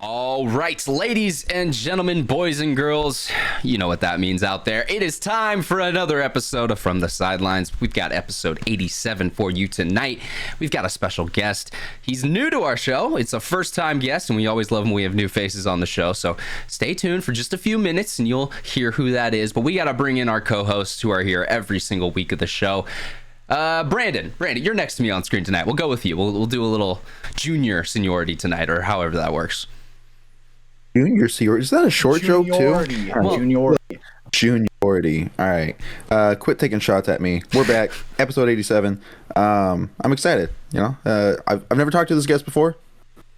All right, ladies and gentlemen, boys and girls, you know what that means out there. It is time for another episode of From the Sidelines. We've got episode 87 for you tonight. We've got a special guest. He's new to our show. It's a first-time guest, and we always love when we have new faces on the show. So stay tuned for just a few minutes, and you'll hear who that is. But we got to bring in our co-hosts who are here every single week of the show. Brandon, you're next to me on screen tonight. We'll go with you. We'll do a little junior seniority tonight, or however that works. Junior seniority? Is that a short joke too? Well, juniority. Juniority. All right. Quit taking shots at me. We're back. Episode 87. I'm excited. You know, I've never talked to this guest before.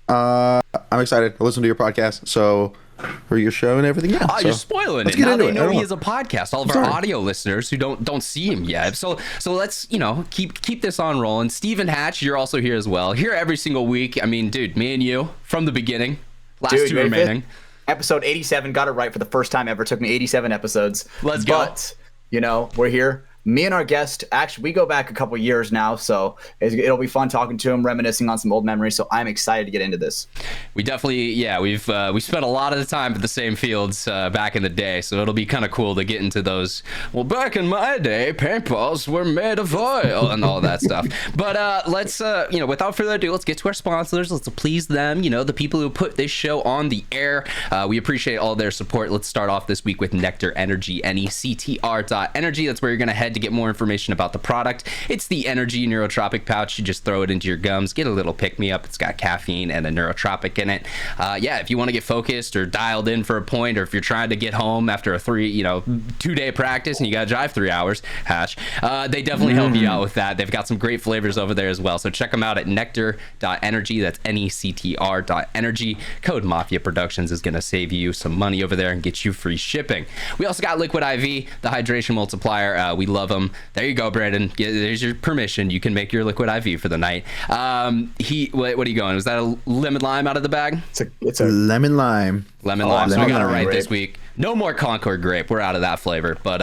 I'm excited. I listen to your podcast. So for your show and everything else. Oh, you're spoiling it. Now they know he has a podcast. All of our audio listeners who don't see him yet. So let's, keep this on rolling. Stephen Hatch, you're also here as well. Here every single week. I mean, dude, me and you from the beginning. Last two remaining. Episode 87, got it right for the first time ever. Took me 87 episodes. Let's go. But, we're here. Me and our guest, actually, we go back a couple years now, so it'll be fun talking to him, reminiscing on some old memories. So I'm excited to get into this. We definitely, we spent a lot of the time at the same fields back in the day, so it'll be kind of cool to get into those. Well, back in my day, paintballs were made of oil and all that stuff. But let's, without further ado, let's get to our sponsors. Let's please them, the people who put this show on the air. We appreciate all their support. Let's start off this week with NECTR Energy, NECTR.energy. That's where you're going to head to get more information about the product. It's the energy neurotropic pouch. You just throw it into your gums, get a little pick-me-up. It's got caffeine and a neurotropic in it. If you want to get focused or dialed in for a point, or if you're trying to get home after a 2-day practice and you got to drive 3 hours, they definitely help you out with that. They've got some great flavors over there as well. So check them out at NECTR.energy. That's NECTR.energy. Code MafiaProductions is going to save you some money over there and get you free shipping. We also got Liquid IV, the hydration multiplier. We love them. There you go, Brandon. There's your permission. You can make your Liquid IV for the night. What are you going? Was that a lemon lime out of the bag? It's a lemon lime. Lemon lime. So we got it right this week. No more Concord grape. We're out of that flavor. But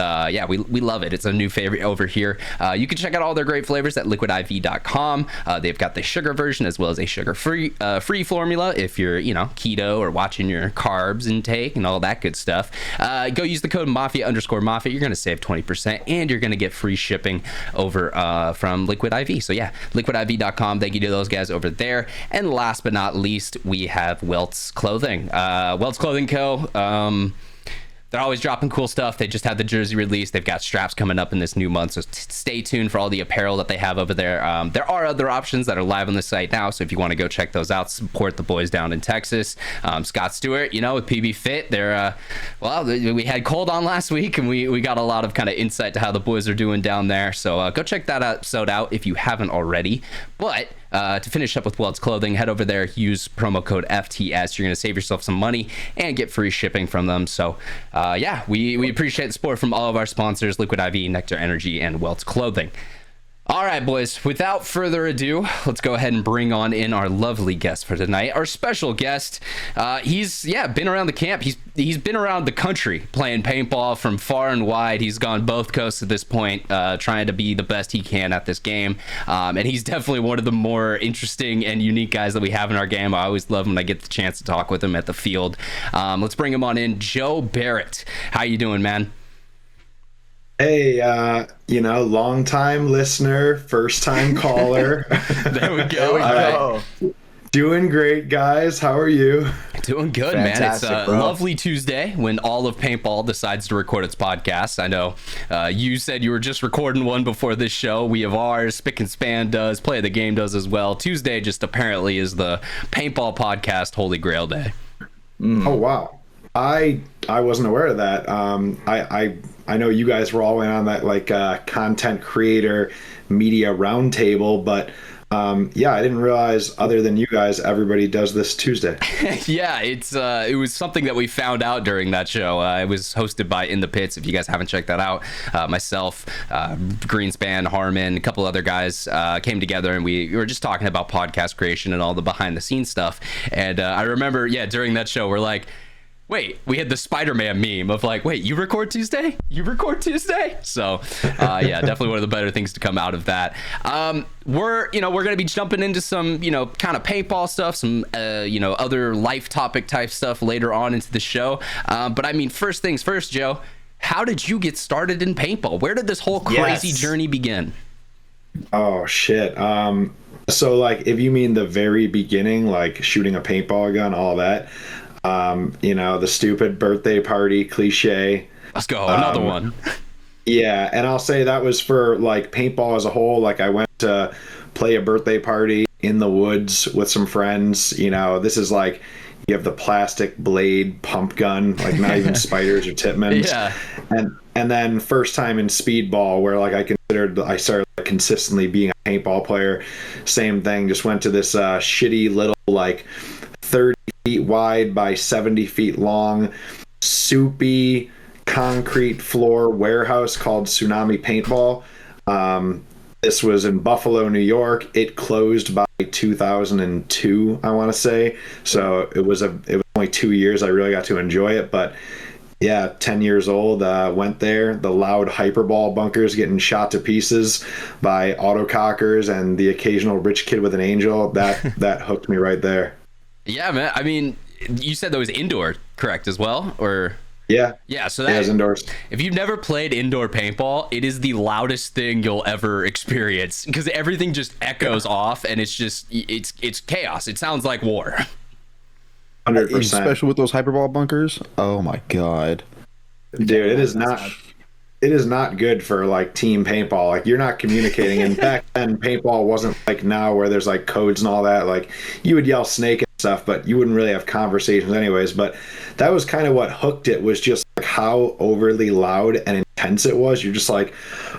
we love it. It's a new favorite over here. You can check out all their great flavors at liquidiv.com. They've got the sugar version as well as a sugar-free formula if you're, keto or watching your carbs intake and all that good stuff. Go use the code Mafia_Moffitt. You're going to save 20% and you're going to get free shipping over from Liquid IV. So liquidiv.com. Thank you to those guys over there. And last but not least, we have Welts Clothing. Welts Clothing Co. They're always dropping cool stuff. They just had the jersey release. They've got straps coming up in this new month, so stay tuned for all the apparel that they have over there. There are other options that are live on the site now, so if you want to go check those out, support the boys down in Texas. Scott Stewart, with PB Fit, they're we had Cold on last week, and we got a lot of kind of insight to how the boys are doing down there. So go check that episode out if you haven't already. But to finish up with Welts Clothing, head over there, use promo code FTS. You're going to save yourself some money and get free shipping from them. So, we appreciate the support from all of our sponsors, Liquid IV, NECTR Energy, and Welts Clothing. All right, boys, without further ado, let's go ahead and bring on in our lovely guest for tonight. Our special guest, he's been around the camp. He's been around the country playing paintball from far and wide. He's gone both coasts at this point, trying to be the best he can at this game. And he's definitely one of the more interesting and unique guys that we have in our game. I always love when I get the chance to talk with him at the field. Let's bring him on in. Joe Barrett, how you doing, man? Hey, long time listener, first time caller. There we go. Doing great, guys. How are you? Doing good, Fantastic, man. It's a lovely Tuesday when all of Paintball decides to record its podcast. I know you said you were just recording one before this show. We have ours. Spick and Span does. Play the Game does as well. Tuesday just apparently is the Paintball podcast Holy Grail Day. Oh, wow. I wasn't aware of that. I know you guys were all in on that content creator media roundtable, but I didn't realize other than you guys, everybody does this Tuesday. Yeah, it was something that we found out during that show. It was hosted by In the Pits. If you guys haven't checked that out, myself, Greenspan, Harmon, a couple other guys came together and we were just talking about podcast creation and all the behind the scenes stuff. And I remember, during that show, we're like, wait, we had the Spider-Man meme of like, wait, you record Tuesday? You record Tuesday? So, yeah, definitely one of the better things to come out of that. We're going to be jumping into some, kind of paintball stuff, some, other life topic type stuff later on into the show. But I mean, first things first, Joe, how did you get started in paintball? Where did this whole crazy journey begin? Oh, shit. So, like, if you mean the very beginning, like shooting a paintball gun, all that, the stupid birthday party cliche. Let's go. Another one. Yeah. And I'll say that was for like paintball as a whole. Like I went to play a birthday party in the woods with some friends. This is like, you have the plastic blade pump gun, like not even spiders or Titmans. Yeah. And then first time in speedball where like I started like, consistently being a paintball player. Same thing. Just went to this shitty little like 30 feet wide by 70 feet long, soupy concrete floor warehouse called Tsunami Paintball. This was in Buffalo, New York. It closed by 2002, I want to say. So it was only 2 years. I really got to enjoy it, but yeah, 10 years old, went there. The loud hyperball bunkers getting shot to pieces by autocockers and the occasional rich kid with an angel. That hooked me right there. Yeah, man. I mean, you said that was indoor, correct, as well? Or yeah. So that is indoors. If you've never played indoor paintball, it is the loudest thing you'll ever experience because everything just echoes off and it's chaos. It sounds like war. 100%. Especially with those hyperball bunkers. Oh my god. Dude, it is not good for like team paintball. Like you're not communicating. And back then paintball wasn't like now where there's like codes and all that. Like you would yell snake and stuff, but you wouldn't really have conversations anyways. But that was kind of what hooked it, was just like how overly loud and intense it was. You're just like,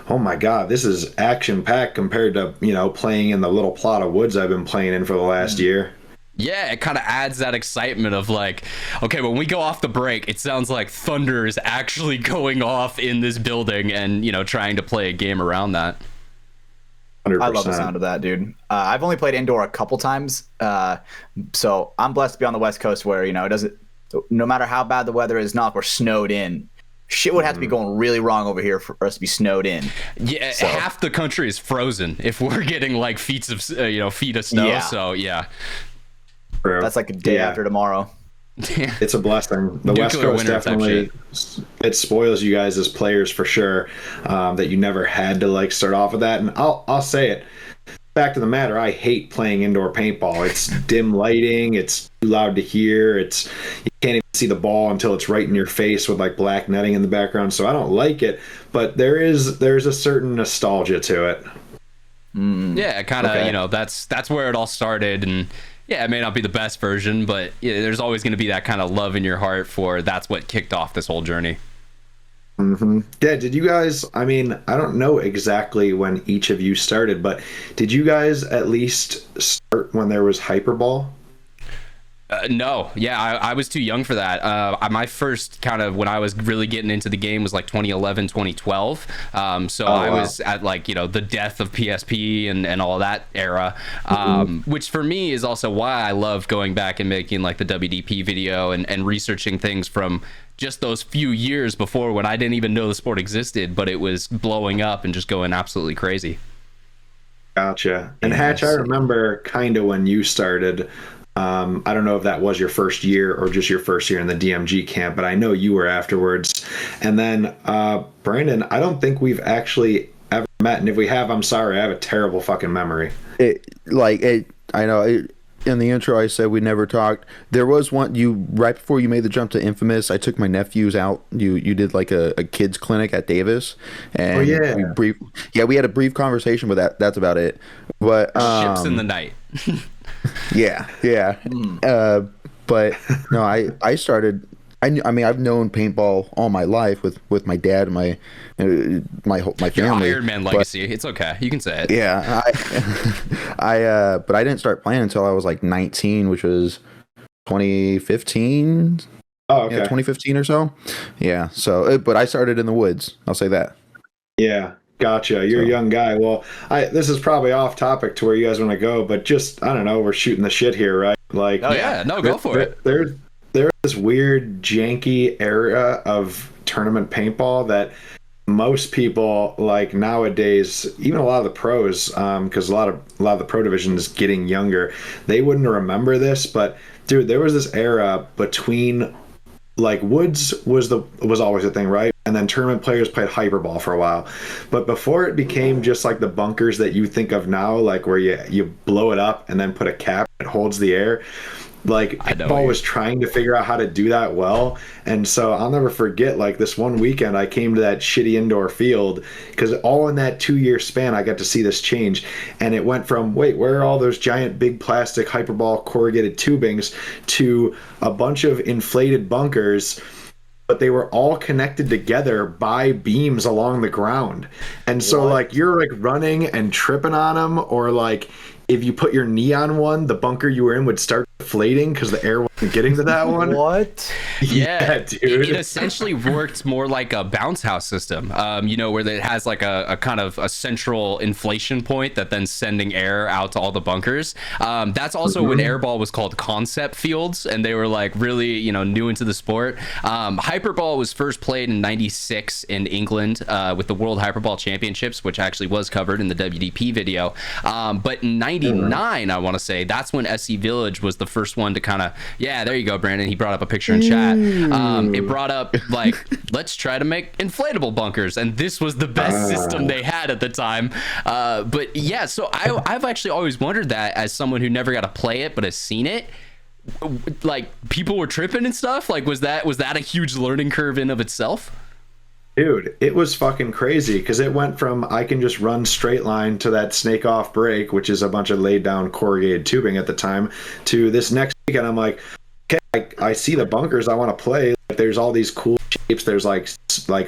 oh my god, this is action packed compared to, playing in the little plot of woods I've been playing in for the last year. Yeah, it kind of adds that excitement of like, okay, when we go off the break, it sounds like thunder is actually going off in this building and, trying to play a game around that. 100%. I love the sound of that, dude. I've only played indoor a couple times. So I'm blessed to be on the West Coast where, no matter how bad the weather is, not if we're snowed in. Shit would have to be going really wrong over here for us to be snowed in. Yeah, so half the country is frozen if we're getting like feet of snow. Yeah. So, yeah. That's like a day after tomorrow. It's a blessing. The West Coast definitely, it spoils you guys as players for sure, that you never had to like start off with that. And I'll say it. Back to the matter, I hate playing indoor paintball. It's dim lighting. It's too loud to hear. You can't even see the ball until it's right in your face with like black netting in the background. So I don't like it. But there's a certain nostalgia to it. Yeah, kind of. That's where it all started. And yeah, it may not be the best version, but there's always going to be that kind of love in your heart for that's what kicked off this whole journey. Mm-hmm. Yeah, did you guys, I don't know exactly when each of you started, but did you guys at least start when there was Hyperball? No, yeah, I was too young for that. My first kind of when I was really getting into the game was like 2011, 2012. I was at like, the death of PSP and all that era, which for me is also why I love going back and making like the WDP video and researching things from just those few years before when I didn't even know the sport existed, but it was blowing up and just going absolutely crazy. Gotcha. And Hatch, I remember kind of when you started. I don't know if that was your first year or just your first year in the DMG camp, but I know you were afterwards. And then, Brandon, I don't think we've actually ever met. And if we have, I'm sorry. I have a terrible fucking memory. I know. In the intro, I said we never talked. There was one, right before you made the jump to Infamous, I took my nephews out. You did like a kids clinic at Davis. And we had a brief conversation, but that's about it. But ships in the night. Yeah. But no, I started. I've known paintball all my life with my dad and my family. Your Iron Man legacy. It's okay. You can say it. Yeah. But I didn't start playing until I was like 19, which was 2015. Oh, okay. Yeah, 2015 or so. Yeah. So, but I started in the woods. I'll say that. Yeah. Gotcha. You're a young guy. Well, this is probably off topic to where you guys want to go, but just, I don't know, we're shooting the shit here, right? Like, go for it. there was this weird janky era of tournament paintball that most people like nowadays, even a lot of the pros, because a lot of the pro division is getting younger, they wouldn't remember this. But dude, there was this era between like woods was always a thing, right? And then tournament players played hyperball for a while. But before it became just like the bunkers that you think of now, like where you blow it up and then put a cap that holds the air. Like paintball was trying to figure out how to do that well. And so I'll never forget, like this one weekend I came to that shitty indoor field, because all in that 2-year span I got to see this change. And it went from, wait, where are all those giant big plastic hyperball corrugated tubings, to a bunch of inflated bunkers, but they were all connected together by beams along the ground. And so like you're like running and tripping on them, or like if you put your knee on one, the bunker you were in would start deflating because the air wasn't getting to that one. What? Yeah, dude. It essentially worked more like a bounce house system, where it has like a kind of a central inflation point that then sending air out to all the bunkers. That's also when airball was called concept fields, and they were like really, new into the sport. Hyperball was first played in '96 in England with the World Hyperball Championships, which actually was covered in the WDP video. But in '99, I want to say, that's when SC Village was the first one to kind of, there you go, Brandon. He brought up a picture in chat. It brought up like, let's try to make inflatable bunkers, and this was the best system they had at the time. But yeah, so I've actually always wondered that, as someone who never got to play it but has seen it. Like, people were tripping and stuff. Like, was that a huge learning curve in of itself? Dude, it was fucking crazy, because it went from I can just run straight line to that snake off break, which is a bunch of laid down corrugated tubing at the time, to this next weekend. I'm like, okay, I see the bunkers I want to play. Like, there's all these cool shapes. There's like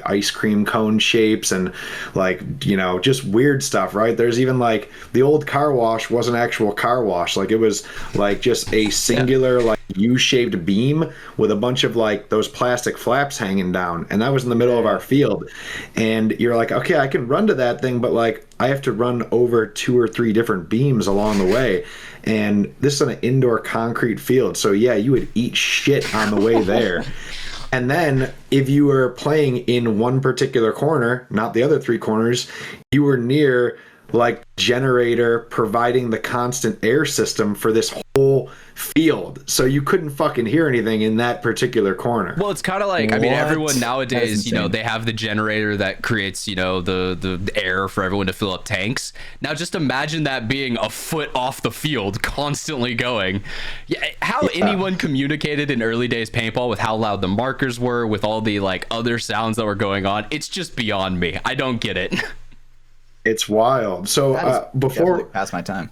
ice cream cone shapes and like, just weird stuff, right? There's even like the old car wash was an actual car wash. Like, it was like just a singular like U-shaped beam with a bunch of like those plastic flaps hanging down, and that was in the middle of our field. And you're like, okay, I can run to that thing, but like I have to run over 2 or 3 different beams along the way. And this is an indoor concrete field, so yeah, you would eat shit on the way there. And then if you were playing in one particular corner, not the other 3 corners, you were near like generator providing the constant air system for this whole field, so you couldn't fucking hear anything in that particular corner. Well, it's kind of like, I mean, everyone nowadays, they have the generator that creates, the air for everyone to fill up tanks. Now just imagine that being a foot off the field, constantly going. How anyone communicated in early days paintball with how loud the markers were, with all the like other sounds that were going on, it's just beyond me. I don't get it. It's wild. So before past my time.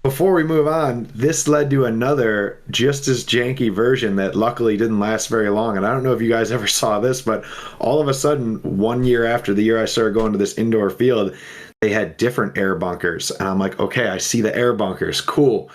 Before we move on, this led to another just as janky version that luckily didn't last very long. And I don't know if you guys ever saw this, but all of a sudden, 1 year after the year I started going to this indoor field, they had different air bunkers. And I'm like, okay, I see the air bunkers. Cool.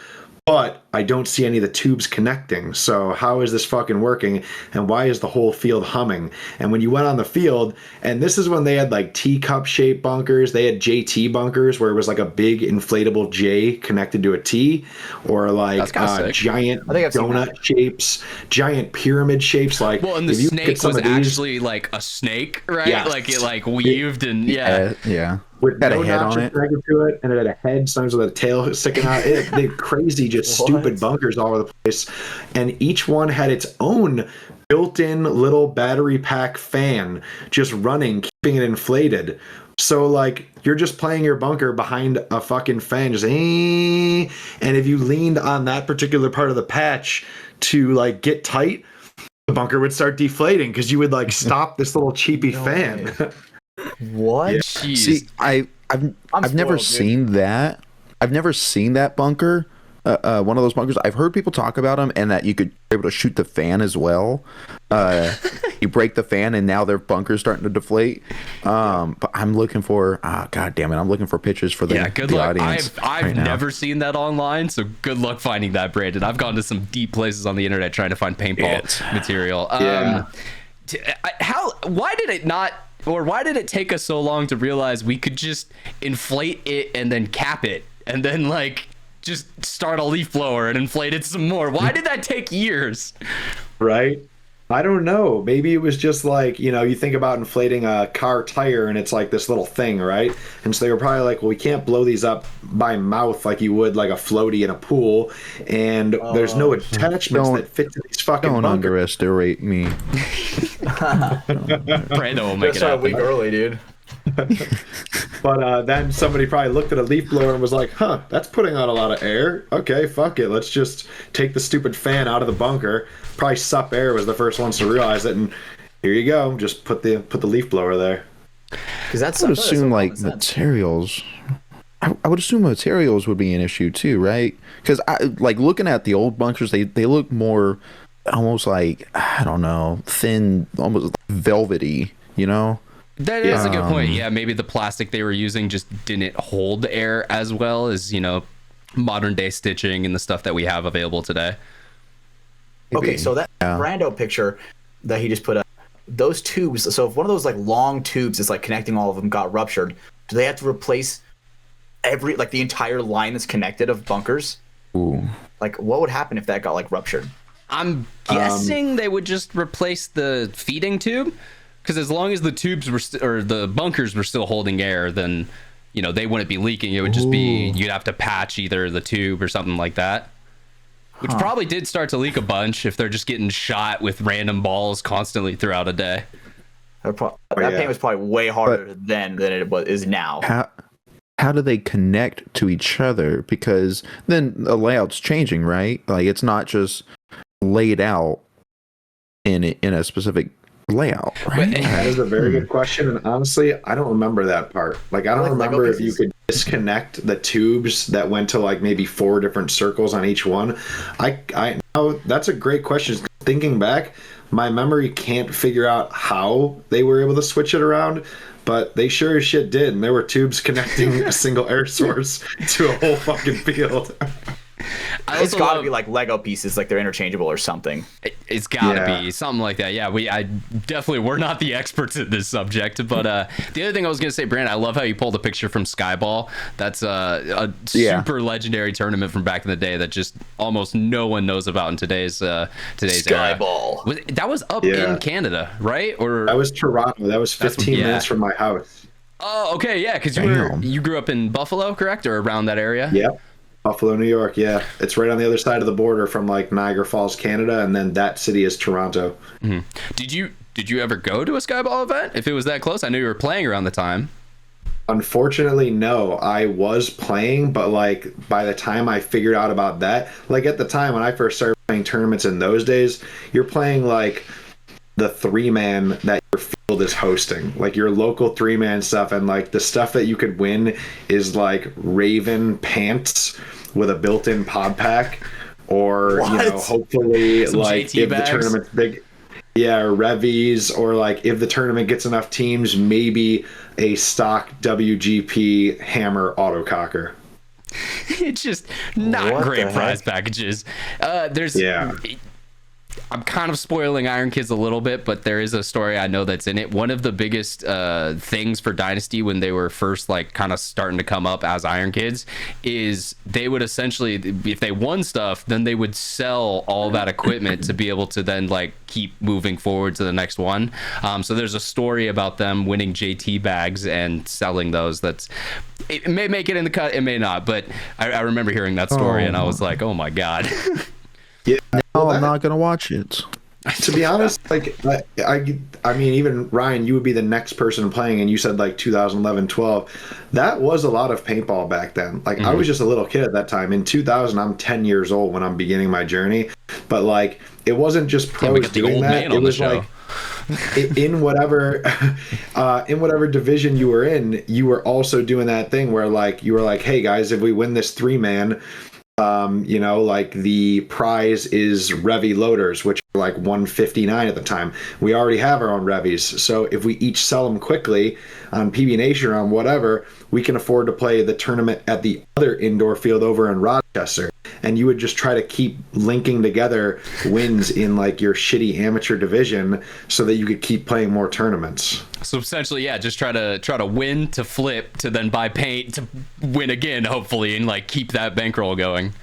But I don't see any of the tubes connecting. So how is this fucking working? And why is the whole field humming? And when you went on the field, and this is when they had like teacup shaped bunkers, they had JT bunkers where it was like a big inflatable J connected to a T, or like giant donut shapes, giant pyramid shapes. Like, well, and the snake was actually like a snake, right? Yeah. Like it like weaved and yeah. With no notches connected to it, and it had a head, sometimes with a tail sticking out. They crazy, just stupid bunkers all over the place. And each one had its own built-in little battery pack fan just running, keeping it inflated. So, like, you're just playing your bunker behind a fucking fan, just and if you leaned on that particular part of the patch to, like, get tight, the bunker would start deflating because you would, like, stop this little cheapy fan. What? Yeah. See, I've never seen that. I've never seen that bunker. One of those bunkers. I've heard people talk about them, and that you could be able to shoot the fan as well. You break the fan, and now their bunker's starting to deflate. But I'm looking for. God damn it! I'm looking for pictures for the, good the luck. audience. I've never seen that online, so good luck finding that, Brandon. I've gone to some deep places on the internet trying to find paintball material. Why did it not? Or why did it take us so long to realize we could just inflate it and then cap it and then like just start a leaf blower and inflate it some more? Why did that take years? Right? I don't know. Maybe it was just like, you think about inflating a car tire and it's like this little thing, right? And so they were probably like, well, we can't blow these up by mouth like you would like a floaty in a pool. And there's no attachments that fit to these fucking Don't bunkers. underestimate me. Brando will make it Just a week happen. early, dude. But then somebody probably looked at a leaf blower and was like, huh, that's putting out a lot of air. Okay, fuck it. Let's just take the stupid fan out of the bunker. Probably Sup Air was the first ones to realize it, and here you go. Just put the leaf blower there. Because that's I would assume like materials. I would assume materials would be an issue too, right? Because like looking at the old bunkers, they look more almost like, I don't know, thin, almost velvety, you know? That is a good point. Yeah, maybe the plastic they were using just didn't hold air as well as, modern day stitching and the stuff that we have available today. Okay, so that Brando picture that he just put up, those tubes, so if one of those like long tubes is like connecting all of them got ruptured, do they have to replace the entire line that's connected of bunkers? Ooh. Like what would happen if that got like ruptured? I'm guessing they would just replace the feeding tube, because as long as the tubes were or the bunkers were still holding air, then they wouldn't be leaking. It would just be you'd have to patch either the tube or something like that, which probably did start to leak a bunch if they're just getting shot with random balls constantly throughout a day. That paint was probably way harder then than it is now. How do they connect to each other? Because then the layout's changing, right? Like it's not just laid out in a specific layout, right? That is a very good question, and honestly, I don't remember that part. Like, I don't remember if you could disconnect the tubes that went to like maybe 4 different circles on each one. I know that's a great question. Thinking back, my memory can't figure out how they were able to switch it around, but they sure as shit did, and there were tubes connecting a single air source to a whole fucking field. It's got to be like Lego pieces, like they're interchangeable or something. It's got to be something like that. Yeah, we're not the experts at this subject, but the other thing I was going to say, Brandon, I love how you pulled a picture from Skyball. That's a super legendary tournament from back in the day that just almost no one knows about in today's Skyball. Era. That was up in Canada, right? Or that was Toronto. That was 15 minutes from my house. Oh, okay, yeah, because you grew up in Buffalo, correct, or around that area? Yep. Buffalo, New York, yeah. It's right on the other side of the border from like Niagara Falls, Canada, and then that city is Toronto. Mm-hmm. Did you ever go to a Skyball event if it was that close? I knew you were playing around the time. Unfortunately, no. I was playing, but like by the time I figured out about that, like at the time when I first started playing tournaments in those days, you're playing like the 3-man that your field is hosting, like your local 3-man stuff, and like the stuff that you could win is like Raven pants with a built-in pod pack, or hopefully some like JT if bags. The tournament's big, or Revies, or like if the tournament gets enough teams, maybe a stock WGP hammer autococker. It's just not great prize packages. I'm kind of spoiling Iron Kids a little bit, but there is a story I know that's in it. One of the biggest things for Dynasty when they were first like kind of starting to come up as Iron Kids is they would essentially, if they won stuff, then they would sell all that equipment to be able to then like keep moving forward to the next one. So there's a story about them winning JT bags and selling those. It may make it in the cut, it may not, but I remember hearing that story and I was like, oh my God. Yeah, no, I'm not gonna watch it. To be honest, like I mean, even Ryan, you would be the next person playing, and you said like 2011, 12. That was a lot of paintball back then. Like I was just a little kid at that time. In 2000, I'm 10 years old when I'm beginning my journey. But like, it wasn't just pros doing that. It was like in whatever division you were in, you were also doing that thing where like you were like, hey guys, if we win this 3-man. Like the prize is Revy loaders, which are like 159 at the time. We already have our own Revies, so if we each sell them quickly on PB Nation or on whatever, we can afford to play the tournament at the other indoor field over in Rochester. And you would just try to keep linking together wins in like your shitty amateur division so that you could keep playing more tournaments. So essentially, just try to win, to flip, to then buy paint, to win again, hopefully, and like keep that bankroll going.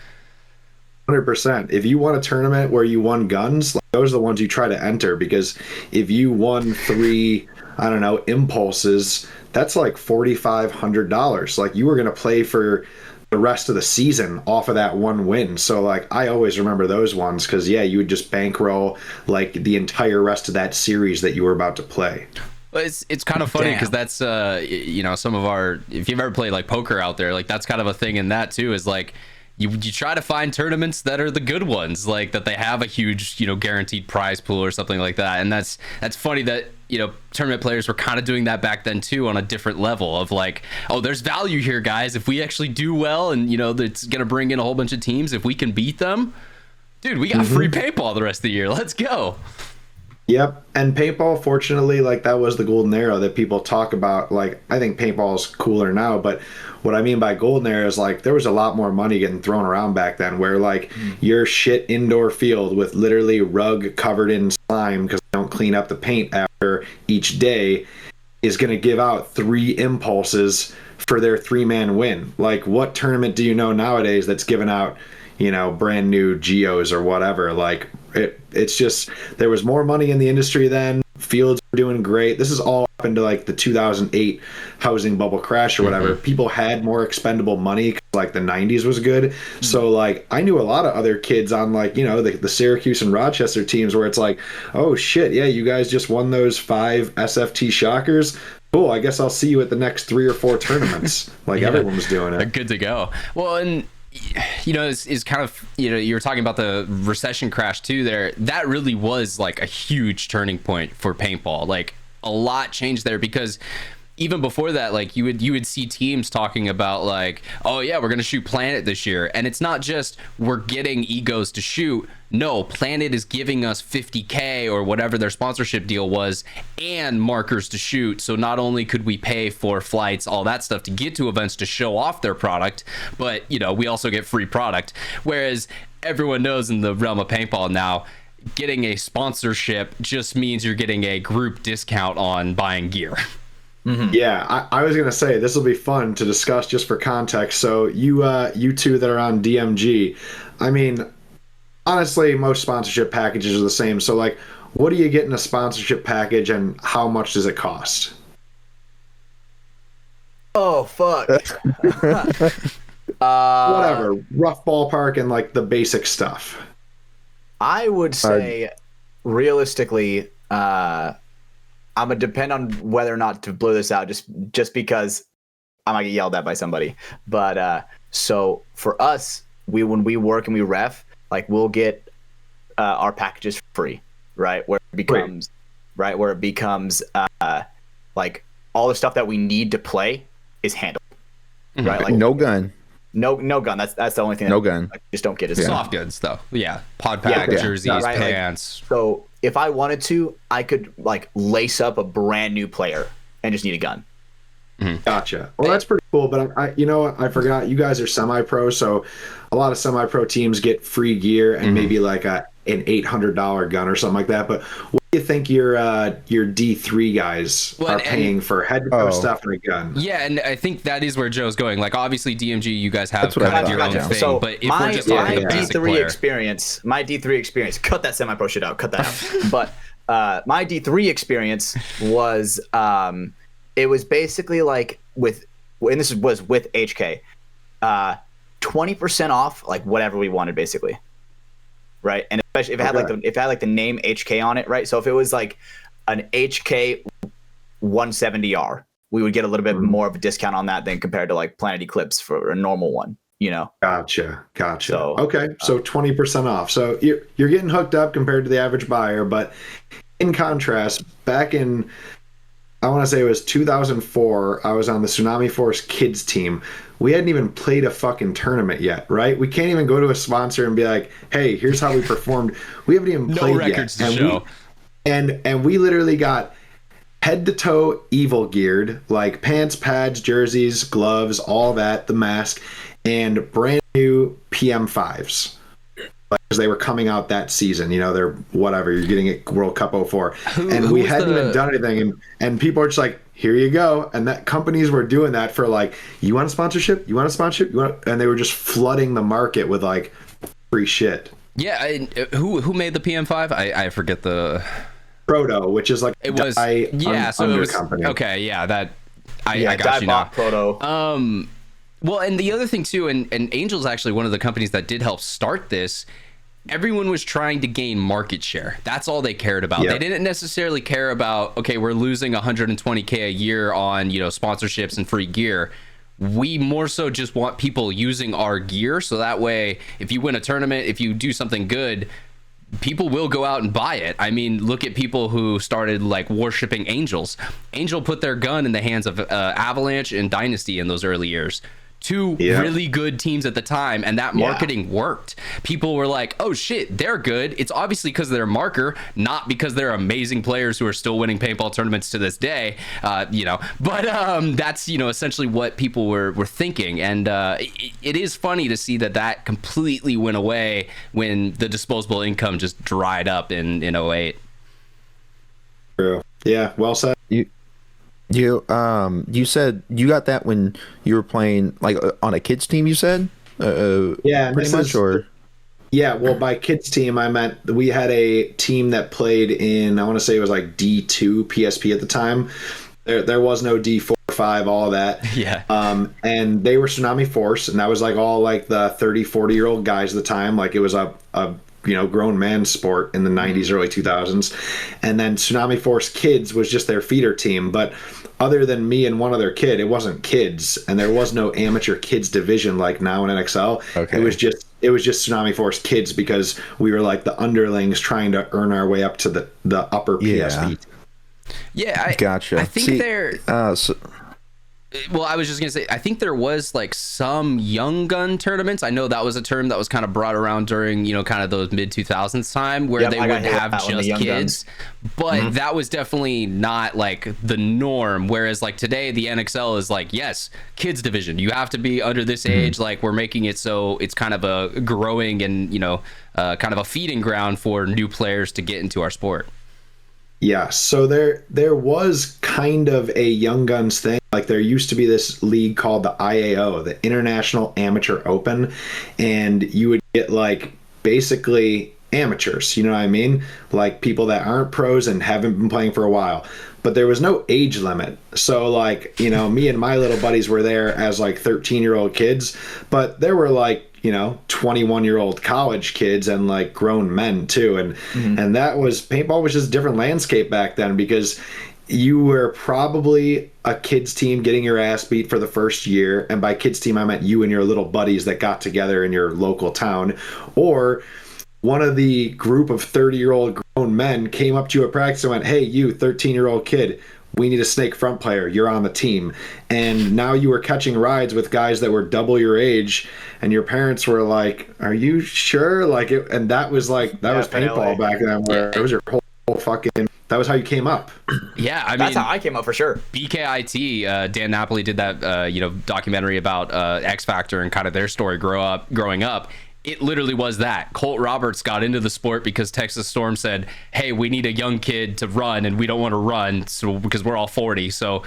100%. If you won a tournament where you won guns, like, those are the ones you try to enter, because if you won 3, I don't know, impulses, that's like $4,500. Like, you were going to play for the rest of the season off of that one win. So like, I always remember those ones, because yeah, you would just bankroll like the entire rest of that series that you were about to play. Well, it's kind of funny because that's some of our, if you've ever played like poker out there, like that's kind of a thing in that too, is like you try to find tournaments that are the good ones, like that they have a huge guaranteed prize pool or something like that. And that's funny that tournament players were kind of doing that back then too, on a different level of like, oh, there's value here, guys. If we actually do well, and it's gonna bring in a whole bunch of teams, if we can beat them, dude, we got free paintball the rest of the year. Let's go. Yep. And paintball, fortunately, like that was the golden era that people talk about. Like, I think paintball's cooler now, but what I mean by golden era is like there was a lot more money getting thrown around back then, where like your shit indoor field with literally rug covered in slime because they don't clean up the paint after each day is going to give out 3 impulses for their 3-man win. Like, what tournament do you know nowadays that's giving out brand new geos or whatever? Like, it's just, there was more money in the industry then. Fields were doing great. This is all up into like the 2008 housing bubble crash or whatever. People had more expendable money, like the 90s was good. So like, I knew a lot of other kids on like the Syracuse and Rochester teams where it's like, oh shit, yeah, you guys just won those 5 SFT Shockers. Cool, I guess I'll see you at the next 3 or 4 tournaments. Like, everyone was doing it. They're good to go. Well, and is kind of, you were talking about the recession crash too there. That really was like a huge turning point for paintball. Like, a lot changed there, because even before that, like you would see teams talking about like, oh yeah, we're gonna shoot Planet this year, and it's not just we're getting egos to shoot. No, Planet is giving us 50K or whatever their sponsorship deal was, and markers to shoot. So not only could we pay for flights, all that stuff to get to events to show off their product, but we also get free product. Whereas everyone knows in the realm of paintball now, getting a sponsorship just means you're getting a group discount on buying gear. Yeah, I was gonna say this will be fun to discuss just for context. So you two that are on DMG, I mean, honestly, most sponsorship packages are the same. So like, what do you get in a sponsorship package, and how much does it cost? Oh fuck. Whatever, rough ballpark and like the basic stuff. I would say, realistically, I'm gonna depend on whether or not to blow this out, just because I might get yelled at by somebody. But so for us, when we work and we ref, like we'll get our packages free, right? Where it becomes like all the stuff that we need to play is handled, right? Like no gun. No gun. That's the only thing. No gun. I just don't get is soft goods though. Yeah, pod pack, jerseys, right, pants. Like, so if I wanted to, I could like lace up a brand new player and just need a gun. Gotcha. Well, that's pretty cool. But I forgot. You guys are semi-pro, so a lot of semi-pro teams get free gear and maybe like an $800 gun or something like that. But what do you think your D3 guys are paying for head-to-toe stuff and a gun? Yeah, and I think that is where Joe's going. Like, obviously, DMG, you guys have kind of your own thing. So but if we're just talking about basic player, my D3 experience, cut that semi-pro shit out. Cut that out. But my D3 experience was it was basically like and this was with HK, 20% off like whatever we wanted basically, right? And especially if it had like the name HK on it, right? So if it was like an HK 170R, we would get a little bit more of a discount on that than compared to like Planet Eclipse for a normal one, Gotcha. So, okay, so 20% off. So you're getting hooked up compared to the average buyer, but in contrast, back in, I want to say it was 2004, I was on the Tsunami Force kids team. We hadn't even played a fucking tournament yet, right? We can't even go to a sponsor and be like, hey, here's how we performed. We haven't even played yet. No records to show. And we literally got head-to-toe evil geared, like pants, pads, jerseys, gloves, all that, the mask, and brand new PM5s. Because they were coming out that season, they're whatever, you're getting it World Cup 04. And we hadn't even done anything, and people are just like, here you go. And that companies were doing that for like, you want a sponsorship? You want a sponsorship? And they were just flooding the market with like free shit. Yeah, who made the PM5? I forget the Proto, which is like it was so it was company. Okay, yeah, that I got you now. Proto. Well, and the other thing too, and Angel's actually one of the companies that did help start this. Everyone was trying to gain market share. That's all they cared about. Yep. They didn't necessarily care about, okay, we're losing 120K a year on, sponsorships and free gear. We more so just want people using our gear, so that way, if you win a tournament, if you do something good, people will go out and buy it. I mean, look at people who started like worshiping Angels. Angel put their gun in the hands of Avalanche and Dynasty in those early years. Two really good teams at the time, and that marketing worked. People were like, oh shit, they're good. It's obviously because of their marker, not because they're amazing players who are still winning paintball tournaments to this day, but that's essentially what people were thinking. And it is funny to see that completely went away when the disposable income just dried up in 08. True. Yeah, well said. You said you got that when you were playing like on a kids team, you said? Pretty much, or? Yeah, well, by kids team, I meant we had a team that played in, I want to say it was like D2 PSP at the time. There was no D4, 5, all of that. Yeah. And they were Tsunami Force, and that was like all like the 30, 40-year-old guys at the time. Like it was a grown man sport in the 90s, early 2000s. And then Tsunami Force Kids was just their feeder team. But other than me and one other kid, it wasn't kids, and there was no amateur kids division like now in NXL. Okay. It was just Tsunami Force Kids because we were like the underlings trying to earn our way up to the upper PSP. Yeah, gotcha. I think well, I was just gonna say, I think there was like some young gun tournaments. I know that was a term that was kind of brought around during, kind of those mid 2000s time where they would have just kids, but that was definitely not like the norm. Whereas like today, the NXL is like, yes, kids division. You have to be under this age. Like we're making it so it's kind of a growing and kind of a feeding ground for new players to get into our sport. Yeah, so there was kind of a young guns thing. Like there used to be this league called the IAO, the International Amateur Open, and you would get like basically amateurs, you know what I mean? Like people that aren't pros and haven't been playing for a while. But there was no age limit. So like, me and my little buddies were there as like 13-year-old kids, but there were like 21-year-old college kids and like grown men too. And that was, paintball was just a different landscape back then because you were probably a kids team getting your ass beat for the first year. And by kids team, I meant you and your little buddies that got together in your local town, or one of the group of 30-year-old grown men came up to you at practice and went, hey, you 13-year-old kid, we need a snake front player. You're on the team. And now you were catching rides with guys that were double your age, and your parents were like, are you sure? And that was like, that was paintball back then, where it was your whole fucking, that was how you came up. Yeah, I mean, that's how I came up for sure. BKIT, Dan Napoli did that, documentary about X Factor and kind of their story growing up. It literally was that. Colt Roberts got into the sport because Texas Storm said, hey, we need a young kid to run, and we don't want to run because we're all 40, so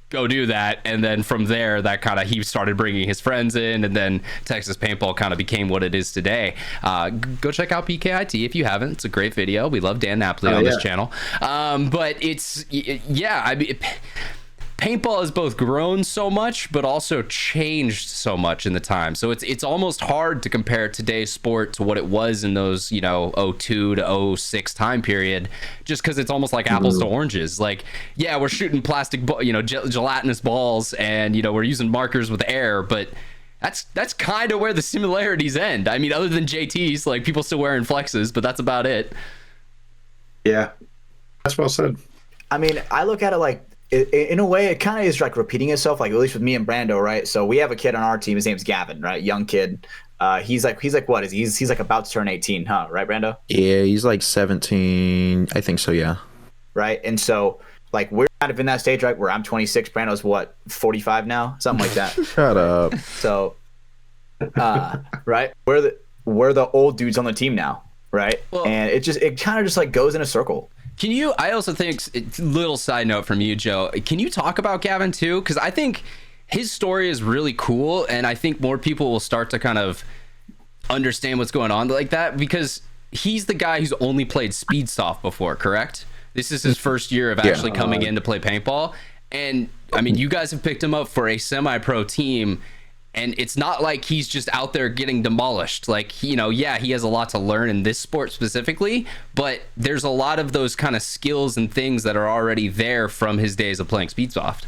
go do that. And then from there, that kind of, he started bringing his friends in, and then Texas Paintball kind of became what it is today. Go check out BKIT if you haven't. It's a great video. We love Dan Napoli on this channel. But it's, I mean, paintball has both grown so much but also changed so much in the time, so it's almost hard to compare today's sport to what it was in those 02 to 06 time period, just because it's almost like apples to oranges. Like, yeah, we're shooting plastic gelatinous balls, and we're using markers with air, but that's kind of where the similarities end. I mean, other than JTs, like people still wearing flexes, but that's about it. Yeah, that's well said. I mean, I look at it like, in a way, it kind of is like repeating itself, like at least with me and Brando, right? So we have a kid on our team. His name's Gavin, right? Young kid. He's like what is he? He's like about to turn 18, huh? Right, Brando? Yeah, he's like 17. I think so, yeah. Right, and so like we're kind of in that stage, right? Where I'm 26, Brando's what, 45 now, something like that. Shut up. So, right, we're the old dudes on the team now, right? Well, and it kind of just like goes in a circle. Can you, I also think, little side note from you, Joe, can you talk about Gavin too? Because I think his story is really cool, and I think more people will start to kind of understand what's going on like that, because he's the guy who's only played Speedsoft before, correct? This is his first year of actually coming in to play paintball. And I mean, you guys have picked him up for a semi-pro team, and it's not like he's just out there getting demolished. Like, he has a lot to learn in this sport specifically, but there's a lot of those kind of skills and things that are already there from his days of playing Speedsoft.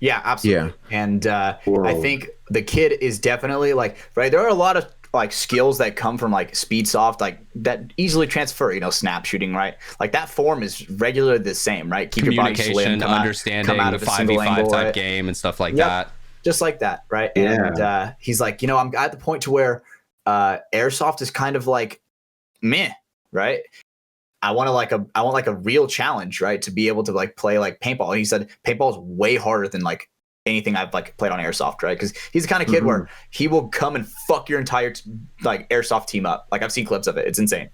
Yeah, absolutely. Yeah. And I think the kid is definitely right. There are a lot of skills that come from Speedsoft, that easily transfer, snap shooting, right? Like that form is regularly the same, right? Keep your body slim, understanding the 5v5 type game and stuff like that. Just like that, right? Yeah. And he's like, I'm at the point to where airsoft is kind of meh, right? I want a real challenge, right? To be able to play paintball. And he said paintball is way harder than anything I've played on airsoft, right? Because he's the kind of kid where he will come and fuck your entire airsoft team up. I've seen clips of it. It's insane.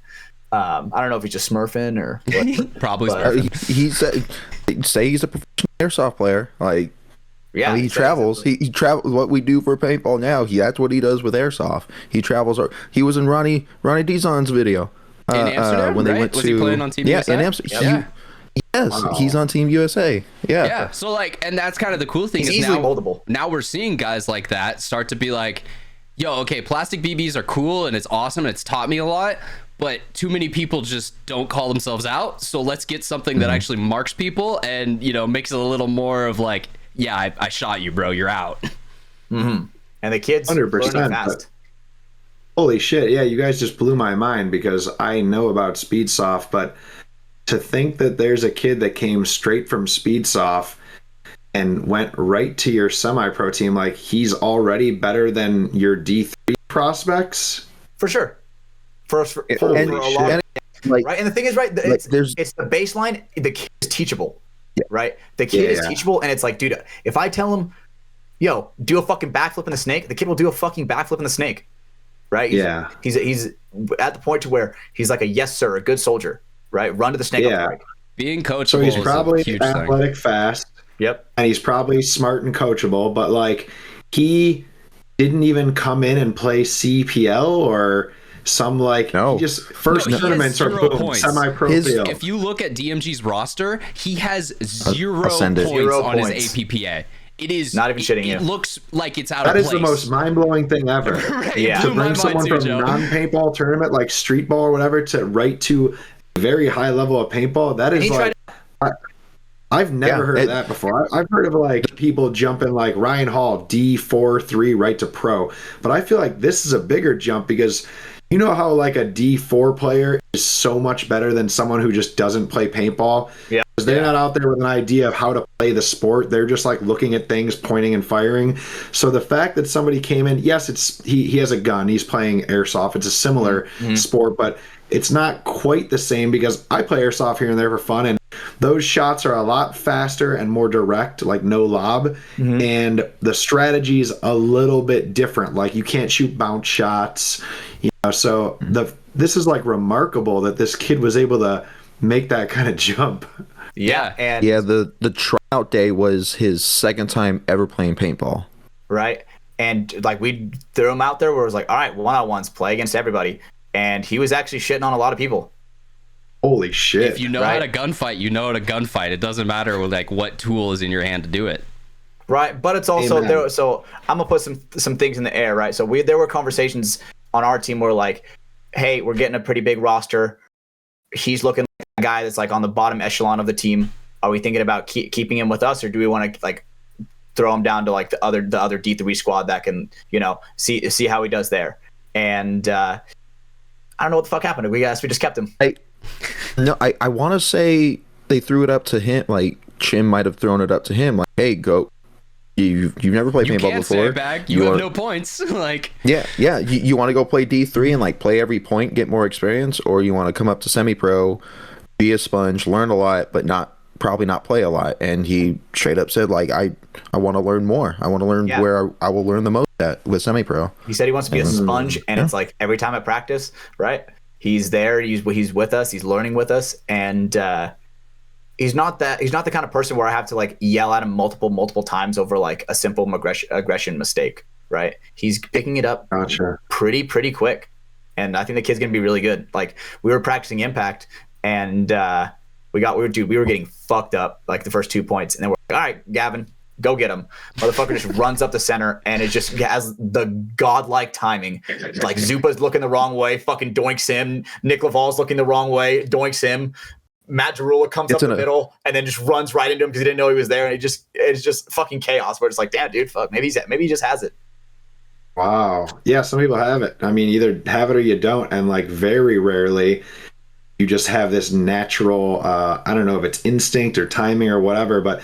I don't know if he's just smurfing or what, probably smurfing. He's a professional airsoft player. Yeah, he travels. He travels. What we do for paintball now, that's what he does with airsoft. He travels. He was in Ronnie Dizon's video in Amsterdam, when they went was to. He playing on Team USA? In Amsterdam. Yes, wow. He's on Team USA. Yeah. So and that's kind of the cool thing. He's is easily now, moldable. Now we're seeing guys like that start to be okay, plastic BBs are cool and it's awesome and it's taught me a lot, but too many people just don't call themselves out. So let's get something that actually marks people and makes it a little more of I shot you, bro. You're out. Mm-hmm. And the kids 100% fast. Holy shit! Yeah, you guys just blew my mind because I know about Speedsoft, but to think that there's a kid that came straight from Speedsoft and went right to your semi-pro team, he's already better than your D3 prospects. For sure. For a lot. Right, and the thing is, right, it's the baseline. The kid is teachable. Yeah. Right, the kid is teachable, and it's dude, if I tell him, yo, do a fucking backflip in the snake, the kid will do a fucking backflip in the snake, right? He's at the point to where he's a yes sir, a good soldier, right? Run to the snake. Yeah, being coachable. So he's probably is a huge athletic, fast. Yep, and he's probably smart and coachable, but he didn't even come in and play CPL or. Some he just first tournaments are boom, semi-pro field. If you look at DMG's roster, he has 0 points on his APPA. It is not even shitting you. It looks like it's out of place. place. That is the most mind-blowing thing ever. Right? Yeah, to bring someone from non-paintball tournament like street ball or whatever to a very high level of paintball. That is I've never heard of that before. I've heard of people jumping Ryan Hall D4-3 right to pro, but I feel this is a bigger jump because. You know how a D4 player is so much better than someone who just doesn't play paintball? Yeah. Because they're not out there with an idea of how to play the sport. They're just looking at things, pointing and firing. So the fact that somebody came in, yes, he has a gun. He's playing airsoft. It's a similar sport, but it's not quite the same because I play airsoft here and there for fun, and those shots are a lot faster and more direct, no lob, and the strategy is a little bit different. You can't shoot bounce shots. So this is remarkable that this kid was able to make that kind of jump. Yeah, and the tryout day was his second time ever playing paintball. Right, and we threw him out there where it was all right, one-on-ones, play against everybody, and he was actually shitting on a lot of people. Holy shit! If you know how to gunfight, you know how to gunfight. It doesn't matter what tool is in your hand to do it. Right, but it's also there. So I'm gonna put some things in the air, right? So there were conversations on our team where hey, we're getting a pretty big roster. He's looking like a guy that's on the bottom echelon of the team. Are we thinking about keeping him with us, or do we want to throw him down to the other D3 squad that can see how he does there? And I don't know what the fuck happened. We just kept him. I want to say they threw it up to him. Chim might have thrown it up to him. Hey, go. You've never played paintball before. You have no points. Yeah. You want to go play D3 and play every point, get more experience, or you want to come up to semi-pro, be a sponge, learn a lot, but probably not play a lot. And he straight up said I want to learn more. I want to learn where I will learn the most with semi-pro. He said he wants to be a sponge, and it's every time at practice, right? He's there. He's with us. He's learning with us, and. He's not the kind of person where I have to yell at him multiple times over a simple aggression mistake, right? He's picking it up Gotcha. pretty quick. And I think the kid's going to be really good. Like, we were practicing impact, and we were getting fucked up like the first 2 points. And then we're like, all right, Gavin, go get him. Motherfucker just runs up the center, and it just has the godlike timing. Like, Zupa's looking the wrong way, fucking doinks him. Nick Laval's looking the wrong way, doinks him. Matt Jarula comes up the middle and then just runs right into him because he didn't know he was there. And it's just fucking chaos where it's like, damn, dude, fuck, maybe he just has it. Wow. Yeah, some people have it. I mean, either have it or you don't. And like very rarely you just have this natural, I don't know if it's instinct or timing or whatever, but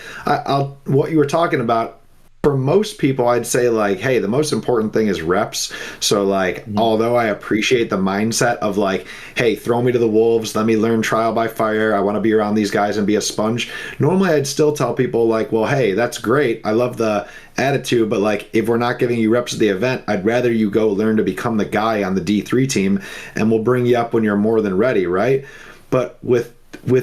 what you were talking about, for most people, I'd say like, hey, the most important thing is reps. So like, although I appreciate the mindset of like, hey, throw me to the wolves, let me learn trial by fire, I want to be around these guys and be a sponge. Normally I'd still tell people like, well, hey, that's great, I love the attitude, but like, if we're not giving you reps at the event, I'd rather you go learn to become the guy on the D3 team, and we'll bring you up when you're more than ready, right? But with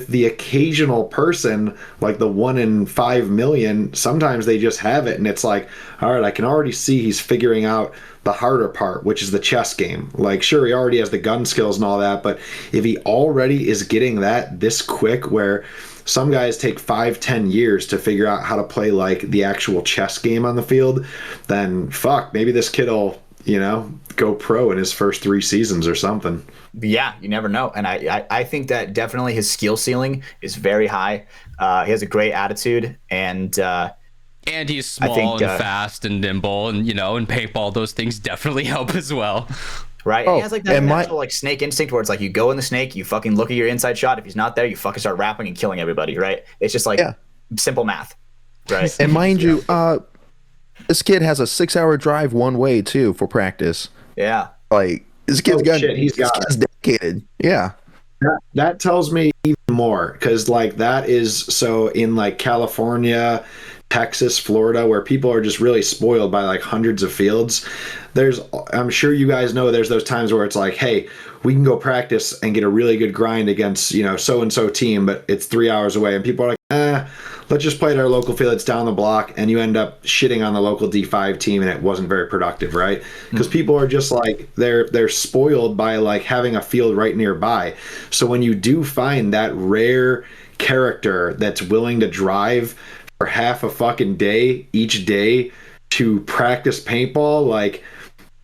the occasional person, like the 1 in 5 million, sometimes they just have it, and it's like, all right, I can already see he's figuring out the harder part, which is the chess game. Like, sure, he already has the gun skills and all that, but if he already is getting that this quick, where some guys take 5-10 years to figure out how to play like the actual chess game on the field, then fuck, maybe this kid will, go pro in his first 3 seasons or something. Yeah, you never know. And I think that definitely his skill ceiling is very high. He has a great attitude, and he's small and fast and nimble, and in paintball, those things definitely help as well. Right. And he has like that natural like snake instinct where it's like, you go in the snake, you fucking look at your inside shot. If he's not there, you fucking start rapping and killing everybody. Right. It's just like simple math. Right. And mind you, this kid has a 6-hour drive one way too for practice. Yeah. Like, this kid's he's dedicated. Yeah. That tells me even more, because like that is so in like California, Texas, Florida, where people are just really spoiled by like hundreds of fields. I'm sure you guys know there's those times where it's like, hey, we can go practice and get a really good grind against, so-and-so team, but it's 3 hours away. And people are like, let's just play at our local field. It's down the block. And you end up shitting on the local D5 team, and it wasn't very productive, right? Because people are just like, they're spoiled by like having a field right nearby. So when you do find that rare character that's willing to drive for half a fucking day each day to practice paintball, like,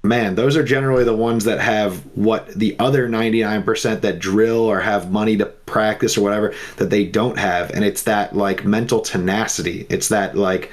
man, those are generally the ones that have what the other 99% that drill or have money to practice or whatever that they don't have. And it's that like mental tenacity. It's that like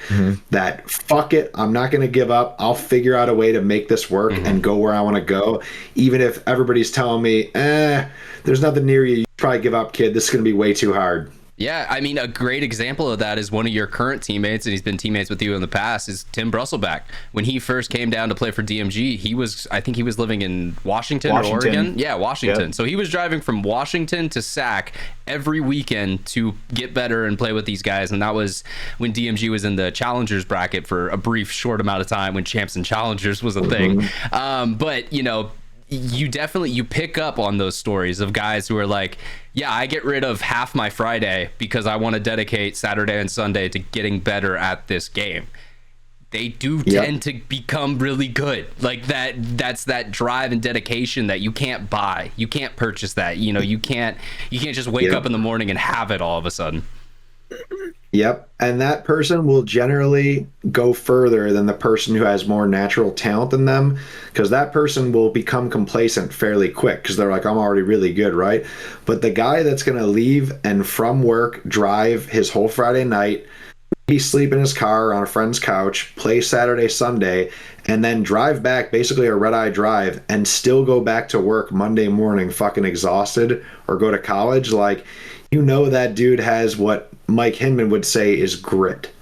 that fuck it, I'm not going to give up, I'll figure out a way to make this work and go where I want to go, even if everybody's telling me there's nothing near you, you probably give up, kid, this is going to be way too hard. Yeah, I mean, a great example of that is one of your current teammates, and he's been teammates with you in the past, is Tim Brusselback. When he first came down to play for DMG, I think he was living in Washington. Or Oregon. Yeah, Washington. Yep. So he was driving from Washington to SAC every weekend to get better and play with these guys. And that was when DMG was in the Challengers bracket for a brief, short amount of time when Champs and Challengers was a thing. But, you pick up on those stories of guys who are like, yeah, I get rid of half my Friday because I want to dedicate Saturday and Sunday to getting better at this game. They do tend to become really good. Like that's that drive and dedication that you can't buy. You can't purchase that. You can't just wake up in the morning and have it all of a sudden. Yep. And that person will generally go further than the person who has more natural talent than them, because that person will become complacent fairly quick because they're like, I'm already really good, right? But the guy that's going to leave and from work drive his whole Friday night, he sleep in his car on a friend's couch, play Saturday, Sunday, and then drive back, basically a red-eye drive, and still go back to work Monday morning fucking exhausted, or go to college, like, that dude has what Mike Hinman would say is grit,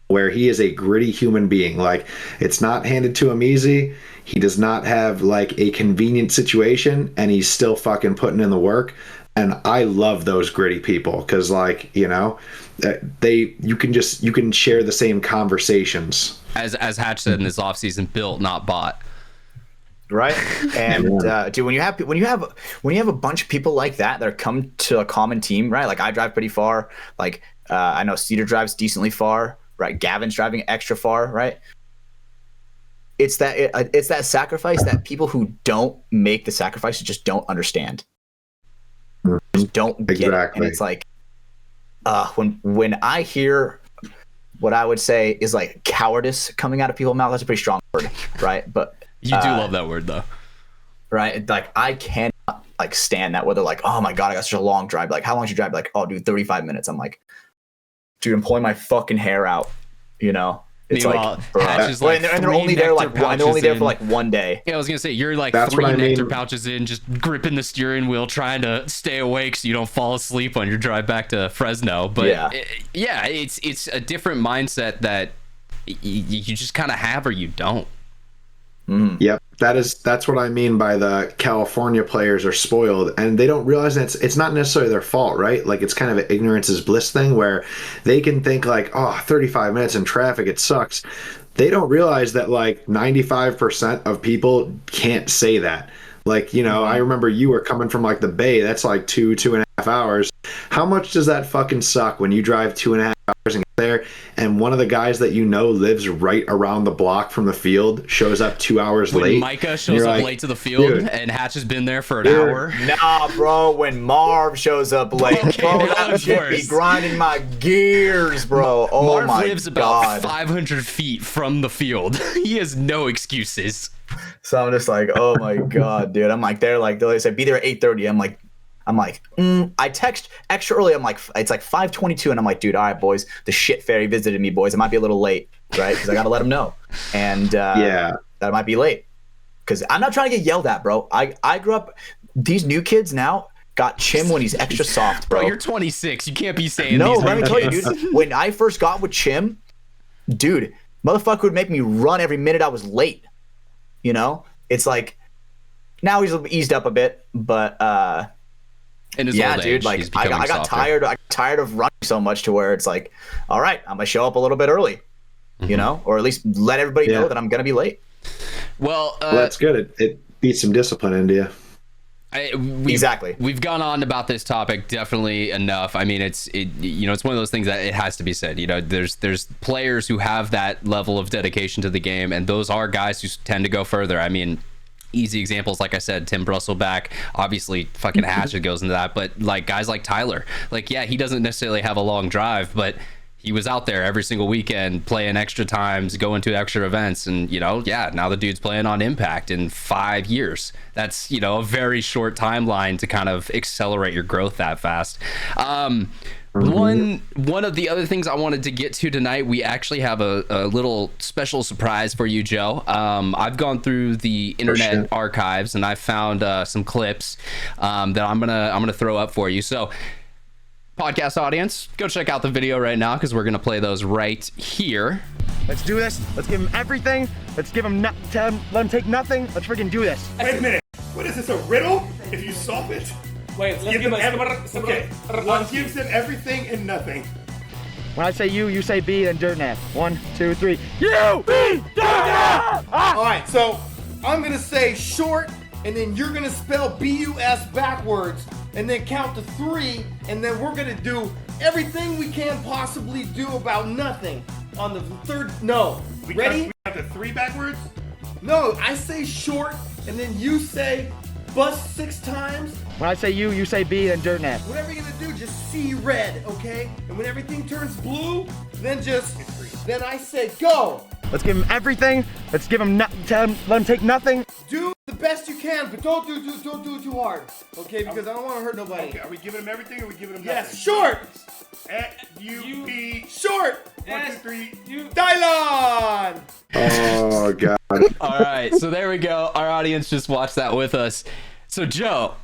where he is a gritty human being. Like, it's not handed to him easy. He does not have like a convenient situation, and he's still fucking putting in the work. And I love those gritty people, because like, you can share the same conversations. As Hatch said in his offseason, built, not bought. Right. And dude, when you have a bunch of people like that are come to a common team, right? Like, I drive pretty far. Like, I know Cedar drives decently far, right? Gavin's driving extra far, right? it's that sacrifice that people who don't make the sacrifice just don't understand. Just don't get it. And it's like, when I hear what I would say is like cowardice coming out of people's mouth, that's a pretty strong word, right? But you do love that word though, right? Like I cannot like stand that where they're like, oh my god, I got such a long drive. Like, how long did you drive? Like, oh dude, 35 minutes. I'm like, dude, I'm pulling my fucking hair out, you know? It's meanwhile, like, and they're only there like they're only there for like one day. Yeah, I was gonna say you're like That's 3 what I mean. nectar pouches in, just gripping the steering wheel, trying to stay awake so you don't fall asleep on your drive back to Fresno. But it's a different mindset that you just kind of have or you don't. Yep, that's what I mean by the California players are spoiled, and they don't realize that it's not necessarily their fault, right? Like it's kind of an ignorance is bliss thing where they can think like, oh, 35 minutes in traffic, it sucks. They don't realize that like 95% of people can't say that. Like, you know, I remember you were coming from like the Bay, that's like 2.5 hours. How much does that fucking suck when you drive 2.5 hours and get there, and one of the guys that you know lives right around the block from the field shows up 2 hours when late? Micah shows up like, late to the field, dude, and Hatch has been there for an hour. Nah, bro, when Marv shows up late, Okay, bro, that that was shit worse. be grinding my gears, bro. Oh Marv my lives about god. 500 feet from the field. He has no excuses. So I'm just like, oh my god, dude. I'm like, they said be there at 8:30. I'm like, I text extra early. I'm like, it's like 5:22, and I'm like, dude, all right, boys, the shit fairy visited me, boys. I might be a little late, right? Because I got to let them know, and that I might be late. Because I'm not trying to get yelled at, bro. I grew up. These new kids now got Chim when he's extra soft, bro. Bro, you're 26. You can't be saying no. these Let me tell you, kids. dude. When I first got with Chim, dude, motherfucker would make me run every minute I was late. You know, it's like now he's eased up a bit, but In his old dude, age, like he's I becoming got softer. tired of running so much to where it's like, all right, I'm gonna show up a little bit early, you know, or at least let everybody know that I'm gonna be late. Well, that's good. It beats some discipline into you. Exactly. We've gone on about this topic definitely enough. I mean, it's one of those things that it has to be said. You know, there's players who have that level of dedication to the game, and those are guys who tend to go further. I mean, easy examples, like I said, Tim Brustleback, obviously fucking Hatchet goes into that, but like guys like Tyler, like, yeah, he doesn't necessarily have a long drive, but he was out there every single weekend playing extra times, going to extra events, and now the dude's playing on Impact in 5 years. That's a very short timeline to kind of accelerate your growth that fast. One of the other things I wanted to get to tonight, we actually have a little special surprise for you, Joe. I've gone through the internet archives and I found some clips that I'm gonna throw up for you. So, podcast audience, go check out the video right now because we're gonna play those right here. Let's do this. Let's give him everything. Let's give him let him take nothing. Let's freaking do this. Wait a minute. What is this, a riddle? If you solve it, Wait, let's give him okay. One gives them everything and nothing. When I say you say B, then dirt nap. 1, 2, 3. You, B, dirt nap! All right, so I'm gonna say short, and then you're gonna spell B-U-S backwards, and then count to 3, and then we're gonna do everything we can possibly do about nothing on the third. No, ready? We have the 3 backwards? No, I say short, and then you say bust 6 times. When I say you say B, then dirt nap. Whatever you're gonna do, just see red, okay? And when everything turns blue, then I say go. Let's give him everything. Let's give him let him take nothing. Do the best you can, but don't do it too hard, okay? Because I don't want to hurt nobody. Okay, are we giving him everything or are we giving him Yes, nothing? short. F-U-P. Short. 1, 2, 3. Dylon. Oh god. All right, so there we go. Our audience just watched that with us. So Joe,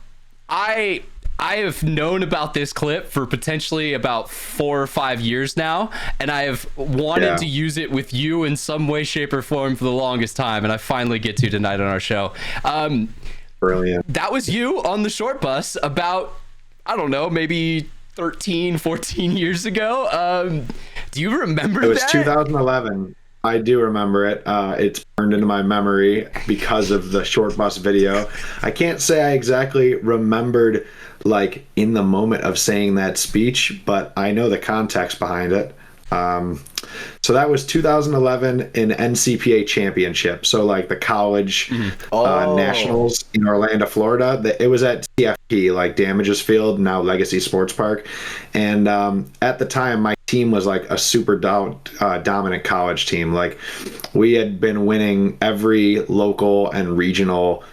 I have known about this clip for potentially about 4 or 5 years now, and I have wanted to use it with you in some way, shape, or form for the longest time, and I finally get to tonight on our show. Brilliant. That was you on the short bus about, I don't know, maybe 13, 14 years ago. Do you remember that? It was 2011. I do remember it. It's burned into my memory because of the short bus video. I can't say I exactly remembered like in the moment of saying that speech, but I know the context behind it. So that was 2011 in NCPA championship. So like the college nationals in Orlando, Florida. It was at CFP, like Damages Field, now Legacy Sports Park. And at the time, my team was like a super dominant college team. Like we had been winning every local and regional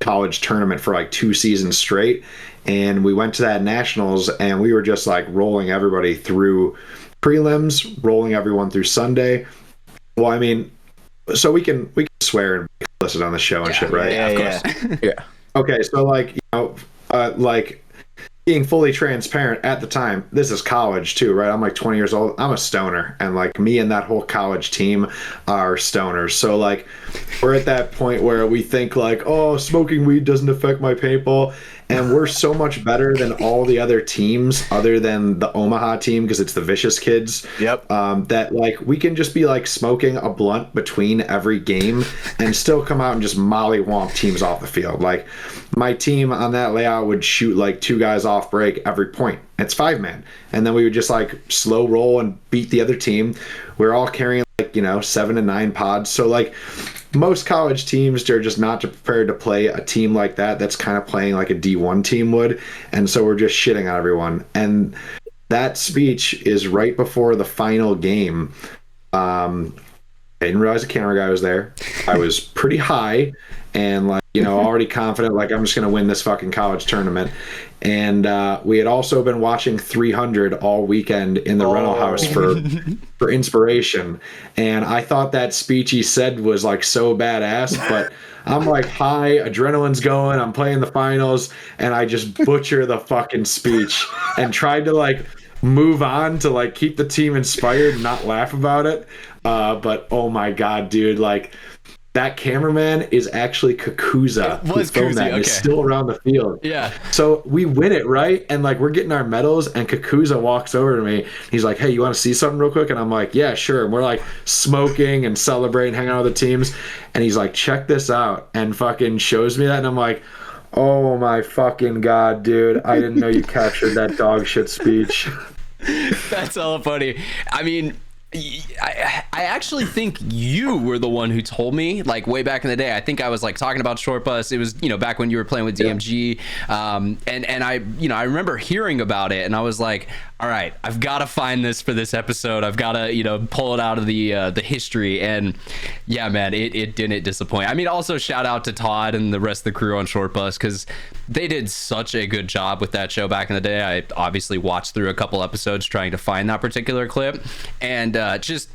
college tournament for like 2 seasons straight. And we went to that nationals and we were just like rolling everybody through prelims, rolling everyone through Sunday. Well, I mean, so we can swear and be explicit on the show and shit, right? Yeah, of course. Yeah. Okay, so like, you know, like being fully transparent at the time, this is college too, right? I'm like 20 years old. I'm a stoner, and like me and that whole college team are stoners. So like we're at that point where we think like, oh, smoking weed doesn't affect my paintball. And we're so much better than all the other teams other than the Omaha team, because it's the Vicious Kids. Yep. That like we can just be like smoking a blunt between every game and still come out and just mollywomp teams off the field. Like my team on that layout would shoot like 2 guys off break every point. It's 5-man. And then we would just like slow roll and beat the other team. We're all carrying like, you know, 7 to 9 pods. So like most college teams are just not prepared to play a team like that that's kind of playing like a D1 team would. And so we're just shitting on everyone. And that speech is right before the final game. I didn't realize the camera guy was there. I was pretty high and like, you know, already confident, like I'm just going to win this fucking college tournament. And we had also been watching 300 all weekend in the rental house for inspiration. And I thought that speech he said was like so badass, but I'm like high, adrenaline's going, I'm playing the finals, and I just butcher the fucking speech and tried to like move on to like keep the team inspired and not laugh about it. But oh my God, dude, like that cameraman is actually Kakuza. It was who filmed Kuzi, that and okay. is still around the field. Yeah. So we win it, right? And like we're getting our medals, and Kakuza walks over to me. He's like, "Hey, you want to see something real quick?" And I'm like, "Yeah, sure." And we're like smoking and celebrating, hanging out with the teams. And he's like, "Check this out," and fucking shows me that, and I'm like, "Oh my fucking God, dude! I didn't know you captured that dog shit speech." That's hella funny. I mean, I actually think you were the one who told me, like way back in the day. I think I was like talking about Short Bus. It was, you know, back when you were playing with DMG. And I, you know, I remember hearing about it and I was like, all right, I've got to find this for this episode. I've got to, you know, pull it out of the history. And yeah, man, it didn't disappoint. I mean, also shout out to Todd and the rest of the crew on Short Bus, because they did such a good job with that show back in the day. I obviously watched through a couple episodes trying to find that particular clip, and just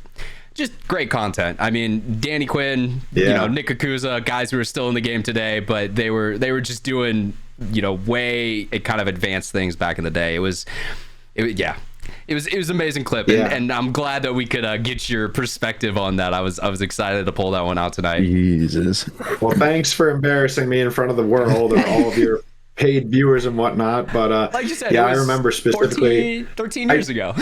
great content. I mean, Danny Quinn, you know, Nick Akuza, guys who are still in the game today, but they were just doing, you know, way kind of advanced things back in the day. It was an amazing clip, and I'm glad that we could get your perspective on that. I was excited to pull that one out tonight. Jesus. Well, thanks for embarrassing me in front of the world and all of your paid viewers and whatnot. But like you said, yeah, I remember specifically 13 years ago.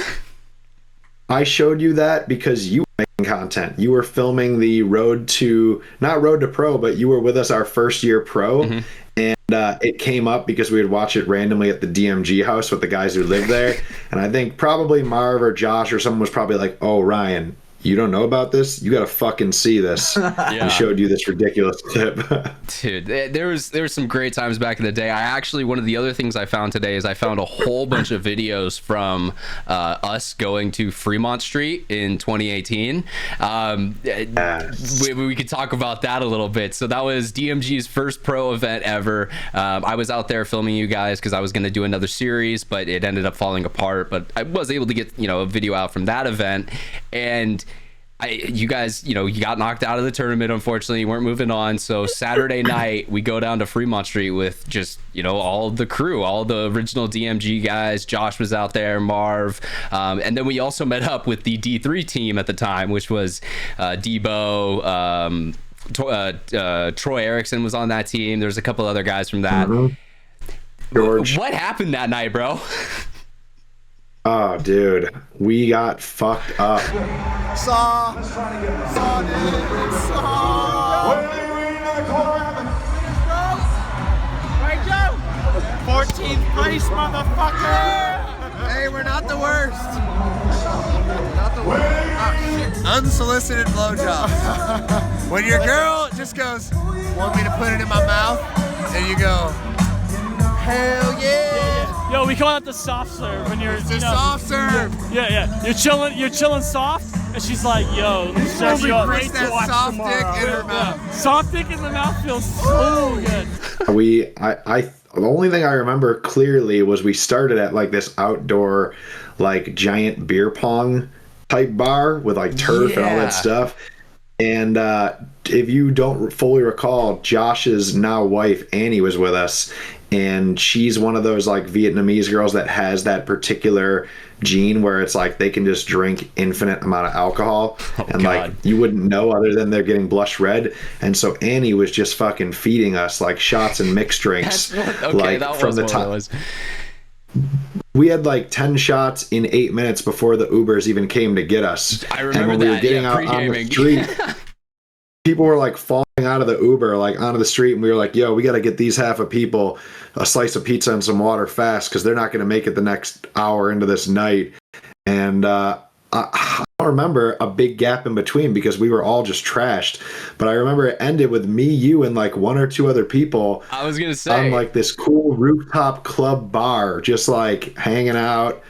I showed you that because you were making content. You were filming the not Road to Pro, but you were with us our first year pro. Mm-hmm. And it came up because we would watch it randomly at the DMG house with the guys who lived there. And I think probably Marv or Josh or someone was probably like, "Oh, Ryan, you don't know about this? You got to fucking see this." I showed you this ridiculous clip. Dude, there was some great times back in the day. One of the other things I found today is I found a whole bunch of videos from us going to Fremont Street in 2018. We could talk about that a little bit. So that was DMG's first pro event ever. I was out there filming you guys because I was going to do another series, but it ended up falling apart. But I was able to get, you know, a video out from that event. And you guys, you know, you got knocked out of the tournament. Unfortunately, you weren't moving on. So Saturday night, we go down to Fremont Street with just, you know, all the crew, all the original DMG guys. Josh was out there, Marv. And then we also met up with the D3 team at the time, which was Debo, Troy Erickson was on that team. There's a couple other guys from that. Mm-hmm. George. What happened that night, bro? Oh, dude, we got fucked up. Saw. 14th place, motherfucker! Hey, we're not the worst. unsolicited blowjobs. When your girl just goes, want me to put it in my mouth? And you go, hell yeah. Yo, we call it the soft serve when you're, It's a soft serve. Yeah. You're chilling soft, and she's like, yo, let me serve you up. Push that soft dick in her mouth. Soft dick in the mouth feels so good. The only thing I remember clearly was we started at like this outdoor, like giant beer pong type bar with like turf and all that stuff. And if you don't fully recall, Josh's now wife Annie was with us, and she's one of those like Vietnamese girls that has that particular gene where it's like they can just drink infinite amount of alcohol like you wouldn't know other than they're getting blush red. And so Annie was just fucking feeding us like shots and mixed drinks like from the time we had like 10 shots in 8 minutes before the Ubers even came to get us. I remember and when that. we were getting out on the street, people were like falling out of the Uber like onto the street, and we were like, yo, we got to get these half of people a slice of pizza and some water fast because they're not going to make it the next hour into this night. And I don't remember a big gap in between because we were all just trashed, but I remember it ended with me, you, and like one or two other people. I was gonna say on like this cool rooftop club bar, just like hanging out,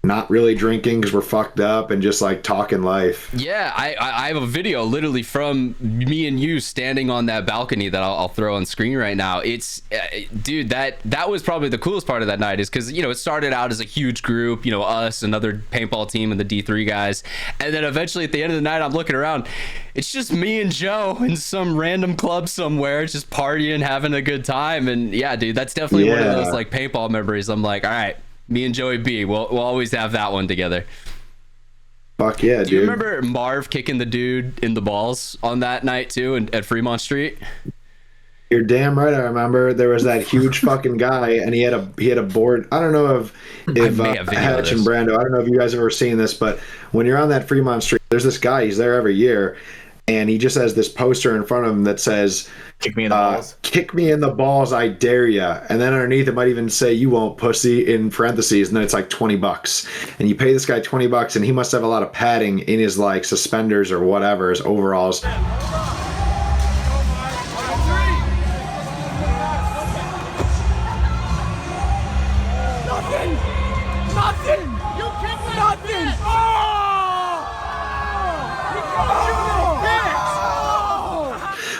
not really drinking because we're fucked up, and just like talking life. Yeah, I have a video literally from me and you standing on that balcony that I'll throw on screen right now. It's dude, that was probably the coolest part of that night, is because it started out as a huge group, us, another paintball team, and the D3 guys, and then eventually at the end of the night, I'm looking around, it's just me and Joe in some random club somewhere, just partying, having a good time. And yeah, dude, that's definitely one of those like paintball memories. I'm like, all right, me and Joey B, we'll always have that one together. Fuck yeah, dude. Do you remember Marv kicking the dude in the balls on that night too, at Fremont Street? You're damn right. I remember there was that huge fucking guy, and he had a board. I don't know if Hatch and Brando. I don't know if you guys have ever seen this, but when you're on that Fremont Street, there's this guy. He's there every year, and he just has this poster in front of him that says, "Kick me in the balls." Kick me in the balls, I dare ya. And then underneath it might even say, "You won't, pussy," in parentheses, and then it's like $20. And you pay this guy $20, and he must have a lot of padding in his like suspenders or whatever, his overalls.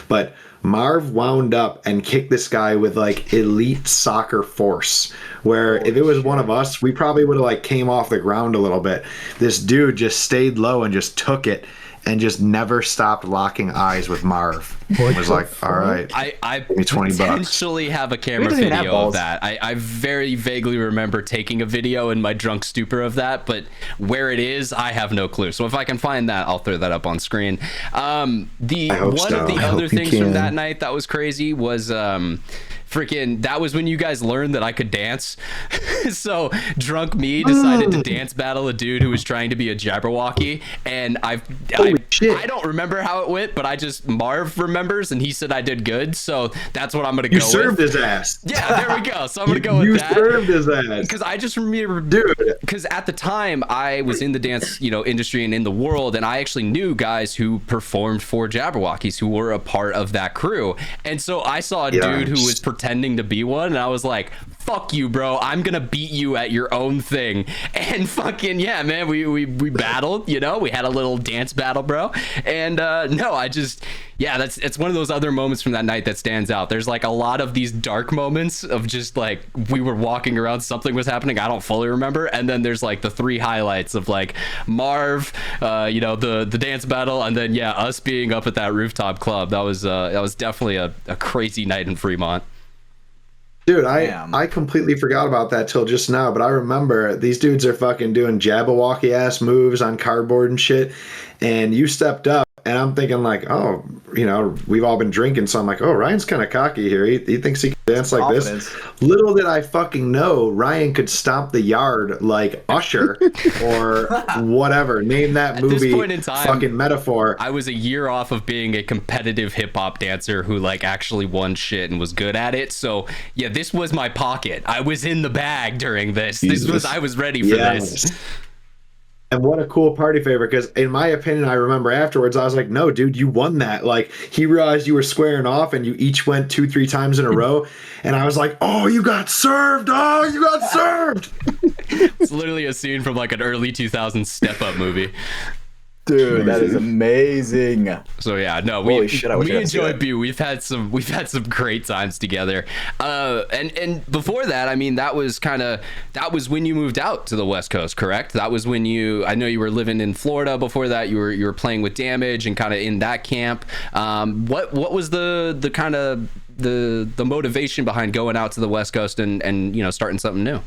But Marv wound up and kicked this guy with like elite soccer force, where if it was one of us, we probably would have like came off the ground a little bit. This dude just stayed low and just took it and just never stopped locking eyes with Marv. It was like, all right, I give me $20. Potentially have a camera video of that. I very vaguely remember taking a video in my drunk stupor of that, but where it is, I have no clue. So if I can find that, I'll throw that up on screen. One of the other things from that night that was crazy was that was when you guys learned that I could dance. So drunk me decided to dance battle a dude who was trying to be a Jabberwocky, and I don't remember how it went, but Marv remembers, and he said I did good, so that's what I'm gonna go with. You served his ass. Yeah, there we go. So I'm gonna go with that. You served his ass. Because I just remember, dude. Because at the time I was in the dance, industry and in the world, and I actually knew guys who performed for Jabberwockies who were a part of that crew, and so I saw a dude who was pretending to be one, and I was like, fuck you, bro, I'm gonna beat you at your own thing. And fucking yeah, man, we battled, we had a little dance battle, bro. And it's one of those other moments from that night that stands out. There's like a lot of these dark moments of just like we were walking around, something was happening, I don't fully remember, and then there's like the three highlights of like Marv, the dance battle, and then us being up at that rooftop club. That was definitely a crazy night in Fremont. Dude, I completely forgot about that till just now, but I remember these dudes are fucking doing Jabberwocky ass moves on cardboard and shit, and you stepped up, and I'm thinking like, oh, we've all been drinking, so I'm like, oh, Ryan's kind of cocky here. He thinks he can dance like this. Little did I fucking know Ryan could stomp the yard like Usher or whatever. Name that movie. At this point in time, fucking metaphor. I was a year off of being a competitive hip hop dancer who like actually won shit and was good at it. So yeah, this was my pocket. I was in the bag during this. I was ready for this. And what a cool party favor, because in my opinion, I remember afterwards, I was like, no, dude, you won that. Like, he realized you were squaring off and you each went 2-3 times in a row. And I was like, oh, you got served. Oh, you got served. It's literally a scene from like an early 2000s Step Up movie. Dude, that is amazing. So yeah, no, Holy shit, I wish I me got and to see Joey that. B, we've had some great times together. And before that, I mean, that was when you moved out to the West Coast, correct? That was when I know you were living in Florida before that. You were playing with Damage and kind of in that camp. What was the kind of the motivation behind going out to the West Coast and starting something new?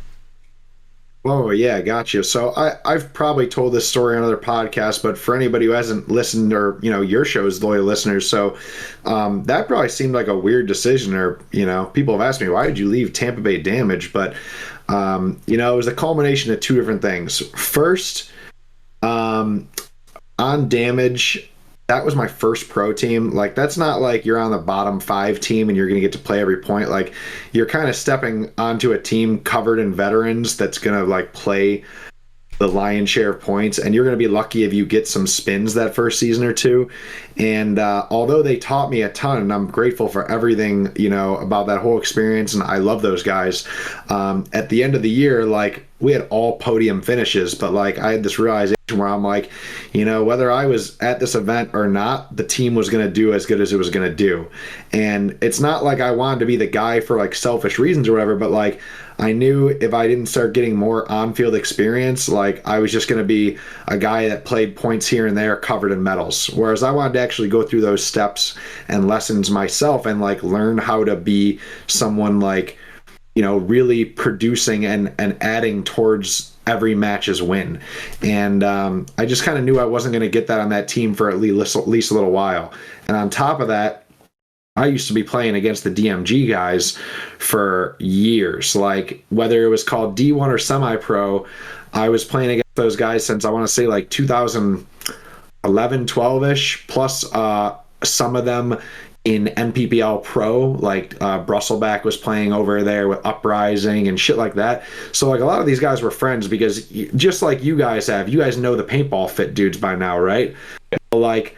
Oh, yeah, gotcha. So I've probably told this story on other podcasts, but for anybody who hasn't listened or, your show's loyal listeners, so that probably seemed like a weird decision, or, people have asked me, why did you leave Tampa Bay Damage? But, it was a culmination of two different things. First, on Damage, that was my first pro team. Like, that's not like you're on the bottom 5 team and you're going to get to play every point. Like, you're kind of stepping onto a team covered in veterans that's going to like play the lion's share of points, and you're going to be lucky if you get some spins that first season or two. And although they taught me a ton, and I'm grateful for everything about that whole experience, and I love those guys, at the end of the year, like, we had all podium finishes, but like, I had this realization where I'm like, whether I was at this event or not, the team was going to do as good as it was going to do. And it's not like I wanted to be the guy for like selfish reasons or whatever, but like, I knew if I didn't start getting more on-field experience, like, I was just going to be a guy that played points here and there covered in medals. Whereas I wanted to actually go through those steps and lessons myself and like learn how to be someone like, really producing and adding towards every match's win. And I just kind of knew I wasn't going to get that on that team for at least a little while. And on top of that, I used to be playing against the DMG guys for years. Like, whether it was called D1 or semi-pro, I was playing against those guys since I want to say like 2011, 12-ish, plus some of them in NPPL Pro, like Brusselback was playing over there with Uprising and shit like that. So like, a lot of these guys were friends because just like you guys know the paintball fit dudes by now, right? Like,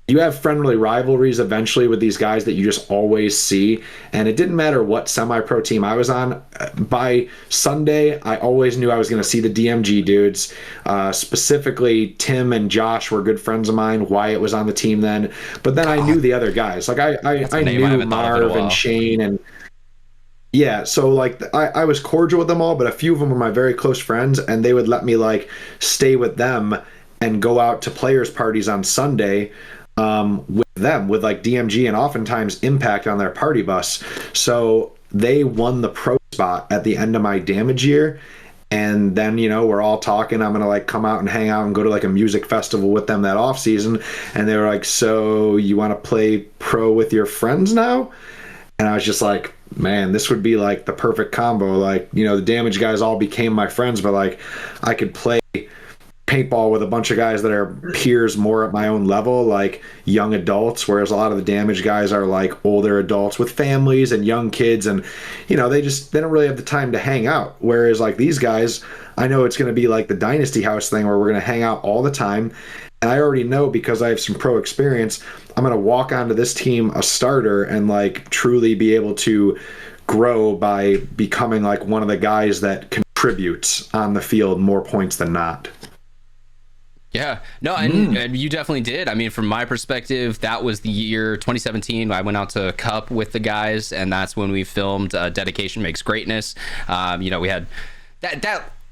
you have friendly rivalries eventually with these guys that you just always see. And it didn't matter what semi-pro team I was on. By Sunday, I always knew I was going to see the DMG dudes. Specifically, Tim and Josh were good friends of mine. Wyatt was on the team then. But then I knew the other guys. Like, I knew Marv and Shane and... Yeah, so like, I was cordial with them all, but a few of them were my very close friends, and they would let me like stay with them and go out to players' parties on Sunday with them, with like DMG and oftentimes Impact on their party bus. So they won the pro spot at the end of my Damage year. And then, we're all talking. I'm going to like come out and hang out and go to like a music festival with them that off season. And they were like, so you want to play pro with your friends now? And I was just like, man, this would be like the perfect combo. Like, the Damage guys all became my friends, but like, I could play paintball with a bunch of guys that are peers more at my own level, like young adults, whereas a lot of the Damage guys are like older adults with families and young kids, and they don't really have the time to hang out. Whereas like these guys, I know it's going to be like the Dynasty House thing where we're going to hang out all the time. And I already know, because I have some pro experience, I'm going to walk onto this team a starter and like truly be able to grow by becoming like one of the guys that contributes on the field more points than not. Yeah, no, and you definitely did. I mean, from my perspective, that was the year 2017. I went out to Cup with the guys, and that's when we filmed Dedication Makes Greatness. We had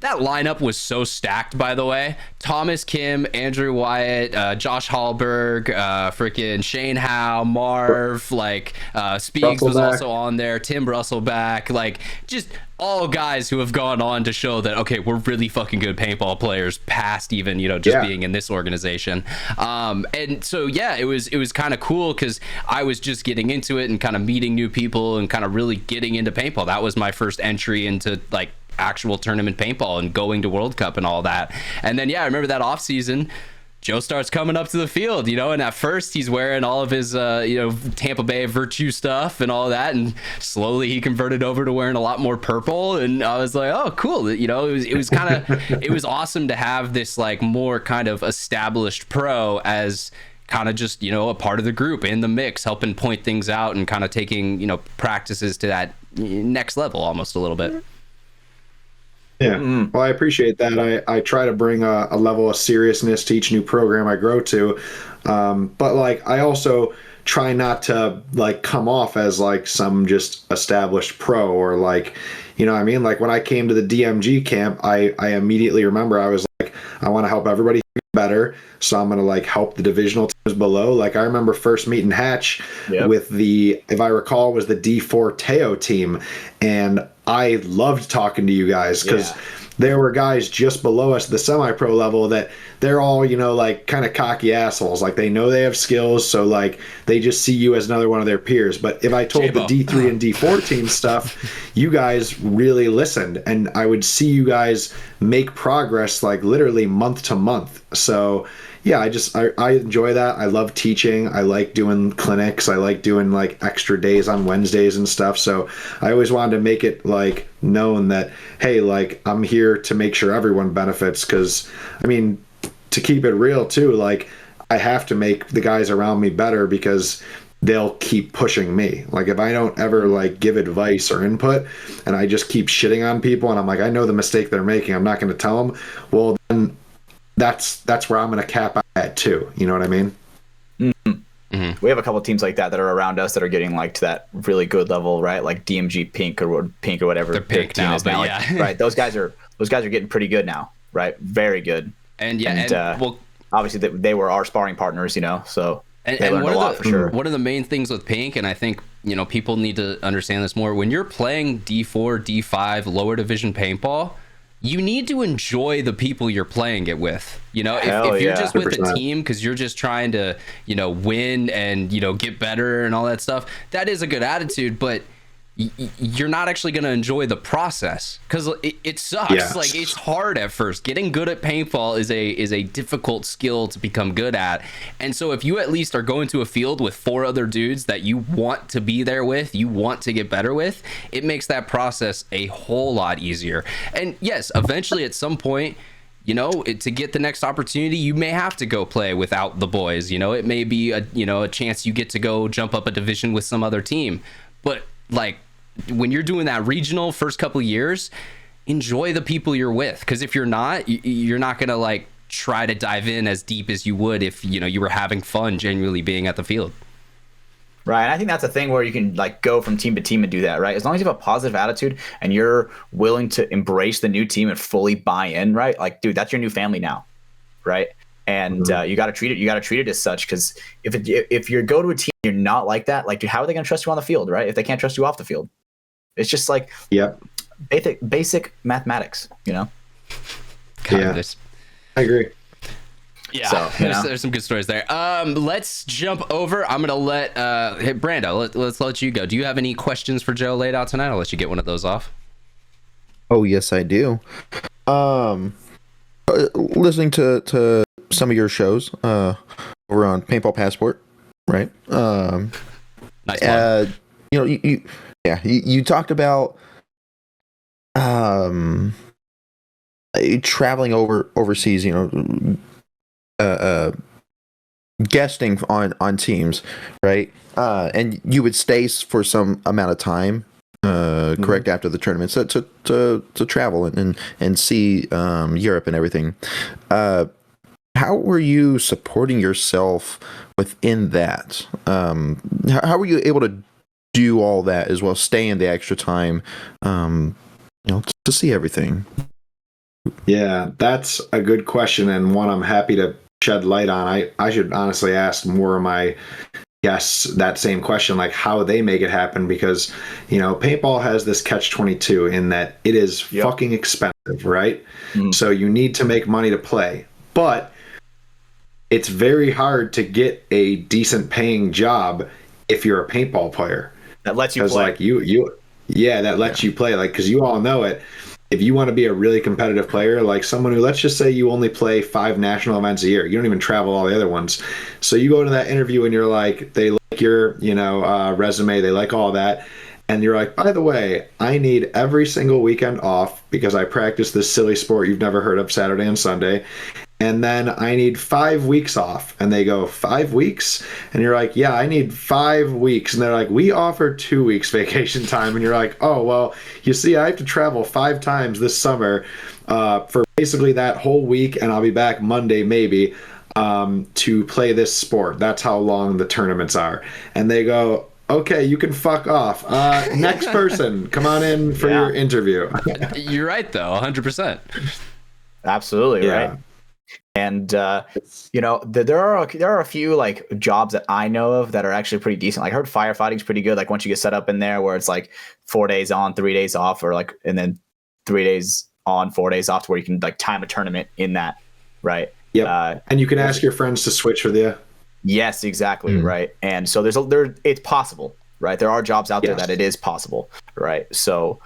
that lineup was so stacked, by the way. Thomas Kim, Andrew Wyatt, Josh Hallberg, freaking Shane Howe, Marv, like Speaks was also on there, Tim Brusselback, like just all guys who have gone on to show that, okay, we're really fucking good paintball players past even, being in this organization. And so, yeah, it was kind of cool because I was just getting into it and kind of meeting new people and kind of really getting into paintball. That was my first entry into like actual tournament paintball and going to World Cup and all that. And then, yeah, I remember that off season, Joe starts coming up to the field, and at first he's wearing all of his, Tampa Bay Virtue stuff and all that, and slowly he converted over to wearing a lot more purple, and I was like, oh, cool. It was kind of, it was awesome to have this like more kind of established pro as kind of just, a part of the group in the mix, helping point things out and kind of taking, practices to that next level almost a little bit. Yeah, well, I appreciate that. I try to bring a level of seriousness to each new program I grow to, but like I also try not to like come off as like some just established pro or like, what I mean? Like when I came to the DMG camp, I immediately remember I was like, I want to help everybody get better, so I'm going to like help the divisional teams below. Like I remember first meeting Hatch with if I recall, was the D4 Teo team, and I loved talking to you guys because there were guys just below us, the semi-pro level, that they're all, like kind of cocky assholes. Like they know they have skills, so like they just see you as another one of their peers. But if I told the D3 and D4 team stuff, you guys really listened, and I would see you guys make progress like literally month to month. So yeah, I enjoy that. I love teaching. I like doing clinics. I like doing like extra days on Wednesdays and stuff. So I always wanted to make it like known that, hey, like I'm here to make sure everyone benefits. Because I mean, to keep it real too, like I have to make the guys around me better because they'll keep pushing me. Like if I don't ever like give advice or input and I just keep shitting on people and I'm like, I know the mistake they're making, I'm not going to tell them. Well, then that's where I'm going to cap at too. You know what I mean? Mm-hmm. We have a couple of teams like that are around us that are getting like to that really good level, right? Like DMG Pink or whatever. They're Pink now, but now. yeah. Like, right. Those guys are getting pretty good now, right? Very good. And obviously they were our sparring partners, so they learned one a lot for sure. One of the main things with Pink, and I think people need to understand this more, when you're playing D4, D5, lower division paintball, you need to enjoy the people you're playing it with. If you're just with 100%. a team because you're just trying to, win and, get better and all that stuff, that is a good attitude, but you're not actually going to enjoy the process because it sucks. Yes. Like it's hard at first. Getting good at paintball is a difficult skill to become good at. And so if you at least are going to a field with 4 other dudes that you want to be there with, you want to get better with, it makes that process a whole lot easier. And yes, eventually at some point, to get the next opportunity, you may have to go play without the boys. It may be a chance you get to go jump up a division with some other team. But like, when you're doing that regional first couple of years, enjoy the people you're with, because if you're not gonna like try to dive in as deep as you would if you were having fun genuinely being at the field. Right, and I think that's a thing where you can like go from team to team and do that, right? As long as you have a positive attitude and you're willing to embrace the new team and fully buy in, right? Like, dude, that's your new family now, right? And you got to treat it as such, because if you go to a team you're not like that, like, dude, how are they going to trust you on the field, right? If they can't trust you off the field, it's just like basic mathematics, Kindness. I agree. Yeah, so, there's some good stories there. Let's jump over. I'm gonna let Brando. Let's let you go. Do you have any questions for Joe laid out tonight? I'll let you get one of those off. Oh yes, I do. Listening to some of your shows over on Paintball Passport, right? Nice one. You talked about traveling overseas, guesting on teams, right? And you would stay for some amount of time, correct, after the tournament, so to travel and see Europe and everything. How were you supporting yourself within that? How were you able to do all that as well, stay in the extra time, to see everything? Yeah, that's a good question, and one I'm happy to shed light on. I should honestly ask more of my guests that same question, like how they make it happen, because paintball has this catch-22 in that it is fucking expensive, right? So you need to make money to play, but it's very hard to get a decent paying job if you're a paintball player that lets you play. Like that lets you play, like, because you all know it. if you want to be a really competitive player, like someone who, let's just say you only play 5 national events a year, you don't even travel all the other ones. So you go to that interview and you're like, they like your, resume, they like all that. And you're like, by the way, I need every single weekend off because I practice this silly sport you've never heard of, Saturday and Sunday. And then I need 5 weeks off. And they go, 5 weeks? And you're like, yeah, I need 5 weeks. And they're like, we offer 2 weeks vacation time. And you're like, oh, well, you see, I have to travel 5 times this summer for basically that whole week. And I'll be back Monday, maybe, to play this sport. That's how long the tournaments are. And they go, okay, you can fuck off. Next person, come on in for your interview. You're right, though, 100%. Absolutely, right. And there are a few like jobs that I know of that are actually pretty decent. Like I heard firefighting's pretty good. Like once you get set up in there, where it's like 4 days on, 3 days off, or like and then 3 days on, 4 days off, to where you can like time a tournament in that, right? Yeah. And you can ask your friends to switch with you. Yes, exactly, right. And so it's possible, right? There are jobs out there that it is possible, right? So,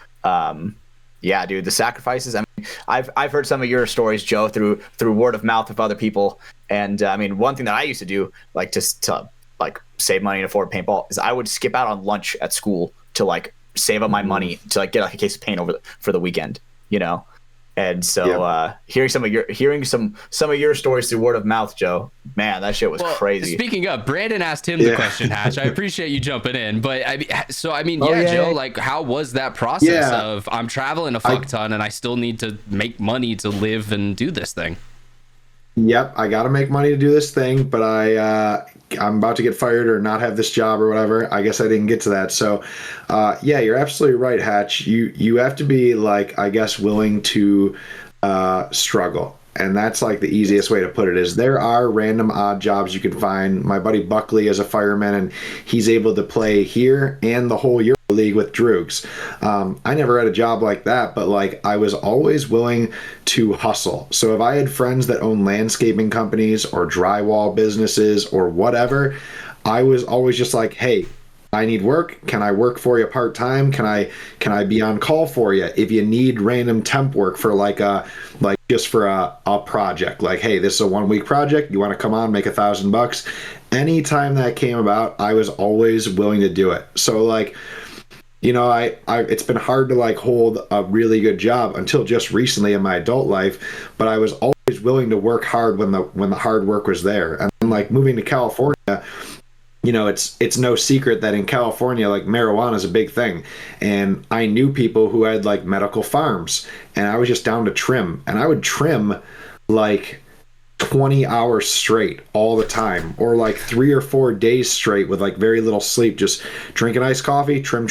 yeah, dude, the sacrifices. I mean, I've heard some of your stories, Joe, through word of mouth of other people. And I mean, one thing that I used to do, like to like save money and afford paintball, is I would skip out on lunch at school to like save up my money to like get like a case of paint for the weekend, And so hearing some of your stories through word of mouth, Joe, man, that shit was crazy. Speaking of, Brandon asked him the question, Hatch. I appreciate you jumping in. But Joe, like how was that process of I'm traveling a fuck ton and I still need to make money to live and do this thing? Yep, I got to make money to do this thing, but I'm about to get fired or not have this job or whatever. I guess I didn't get to that. So, you're absolutely right, Hatch. You have to be like, I guess, willing to struggle. And that's like the easiest way to put it is there are random odd jobs you can find. My buddy Buckley is a fireman and he's able to play here and the whole Euro League with Droogs. I never had a job like that, but like I was always willing to hustle. So if I had friends that own landscaping companies or drywall businesses or whatever, I was always just like, hey, I need work. Can I work for you part-time? Can I be on call for you? If you need random temp work for just for a project, like, hey, this is a 1 week project. You want to come on, make $1,000? Anytime that came about, I was always willing to do it. So like, I it's been hard to like hold a really good job until just recently in my adult life, but I was always willing to work hard when the hard work was there. And then, like moving to California, it's no secret that in California, like marijuana is a big thing. And I knew people who had like medical farms and I was just down to trim, and I would trim like 20 hours straight all the time, or like 3 or 4 days straight with like very little sleep, just drinking iced coffee, trim.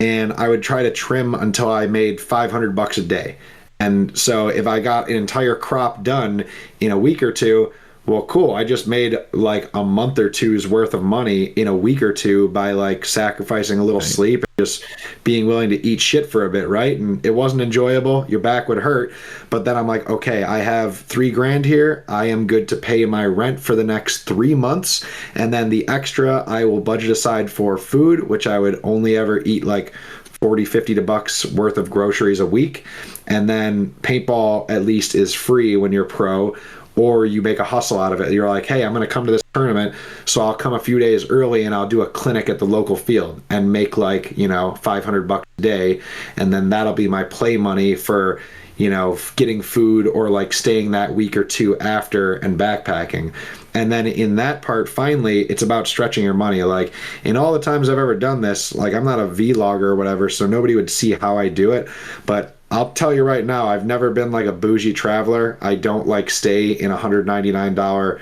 And I would try to trim until I made $500 a day. And so if I got an entire crop done in a week or two, well, cool. I just made like a month or two's worth of money in a week or two by like sacrificing a little sleep and just being willing to eat shit for a bit, right? And it wasn't enjoyable. Your back would hurt. But then I'm like, okay, I have $3,000 here. I am good to pay my rent for the next 3 months. And then the extra I will budget aside for food, which I would only ever eat like $40-$50 worth of groceries a week. And then paintball at least is free when you're pro, or you make a hustle out of it. You're like, hey, I'm going to come to this tournament, so I'll come a few days early and I'll do a clinic at the local field and make like, $500 a day. And then that'll be my play money for, getting food or like staying that week or two after and backpacking. And then in that part, finally, it's about stretching your money. Like in all the times I've ever done this, like I'm not a vlogger or whatever, so nobody would see how I do it. But I'll tell you right now, I've never been like a bougie traveler. I don't like stay in $199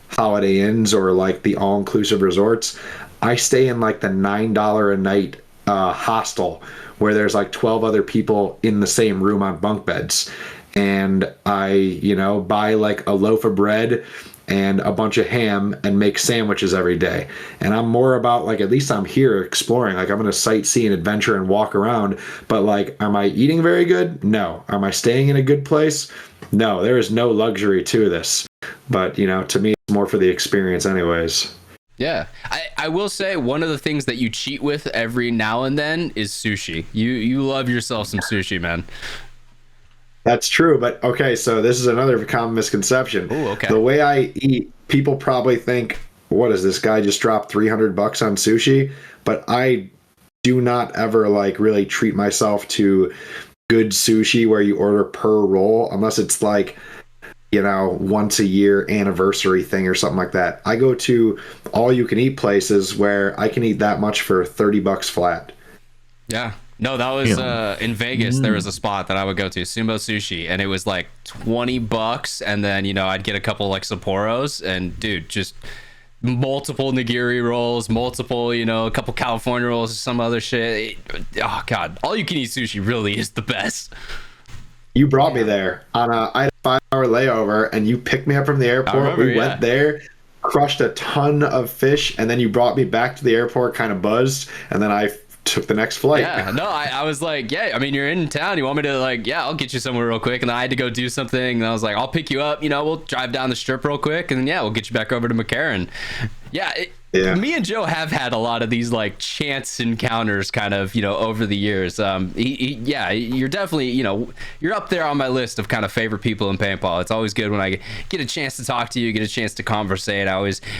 Holiday Inns or like the all-inclusive resorts. I stay in like the $9 a night hostel where there's like 12 other people in the same room on bunk beds. And I, buy like a loaf of bread and a bunch of ham and make sandwiches every day. And I'm more about like, at least I'm here exploring. Like I'm going to sightsee and adventure and walk around. But like, am I eating very good? No. Am I staying in a good place? No, there is no luxury to this. But, to me, it's more for the experience anyways. Yeah, I will say one of the things that you cheat with every now and then is sushi. You love yourself some sushi, man. That's true, but okay, so this is another common misconception. Ooh, okay. The way I eat, people probably think, what is this guy just dropped $300 on sushi? But I do not ever like really treat myself to good sushi where you order per roll, unless it's like, you know, once a year anniversary thing or something like that. I go to all you can eat places where I can eat that much for $30 flat. Yeah. No, that was in Vegas. There was a spot that I would go to, Sumo Sushi, and it was like $20, and then, you know, I'd get a couple like Sapporos, and dude, just multiple nigiri rolls, multiple, you know, a couple California rolls, some other shit. Oh god, all you can eat sushi really is the best. You brought me there on I had a 5-hour layover, and you picked me up from the airport. Remember, we went there, crushed a ton of fish, and then you brought me back to the airport kind of buzzed, and then I took the next flight. Yeah, no, I was like, yeah, I mean, you're in town. You want me to, like, yeah, I'll get you somewhere real quick. And then I had to go do something. And I was like, I'll pick you up. You know, we'll drive down the strip real quick. And then, yeah, we'll get you back over to McCarran. Yeah, me and Joe have had a lot of these, like, chance encounters kind of, you know, over the years. Yeah, you're definitely, you know, you're up there on my list of kind of favorite people in paintball. It's always good when I get a chance to talk to you, get a chance to conversate.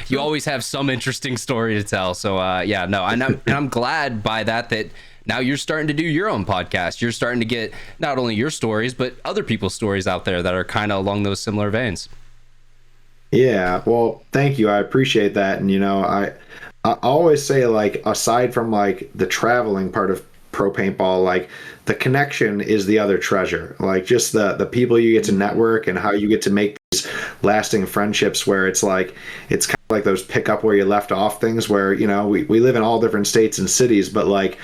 You always have some interesting story to tell. So, yeah, no, and I'm glad by that now you're starting to do your own podcast. You're starting to get not only your stories, but other people's stories out there that are kind of along those similar veins. Yeah, well, thank you. I appreciate that. And, you know, I always say, like, aside from, like, the traveling part of Pro Paintball, like, the connection is the other treasure. Like, just the people you get to network and how you get to make these lasting friendships where it's like, it's kind of like those pick up where you left off things where, you know, we live in all different states and cities, but, like,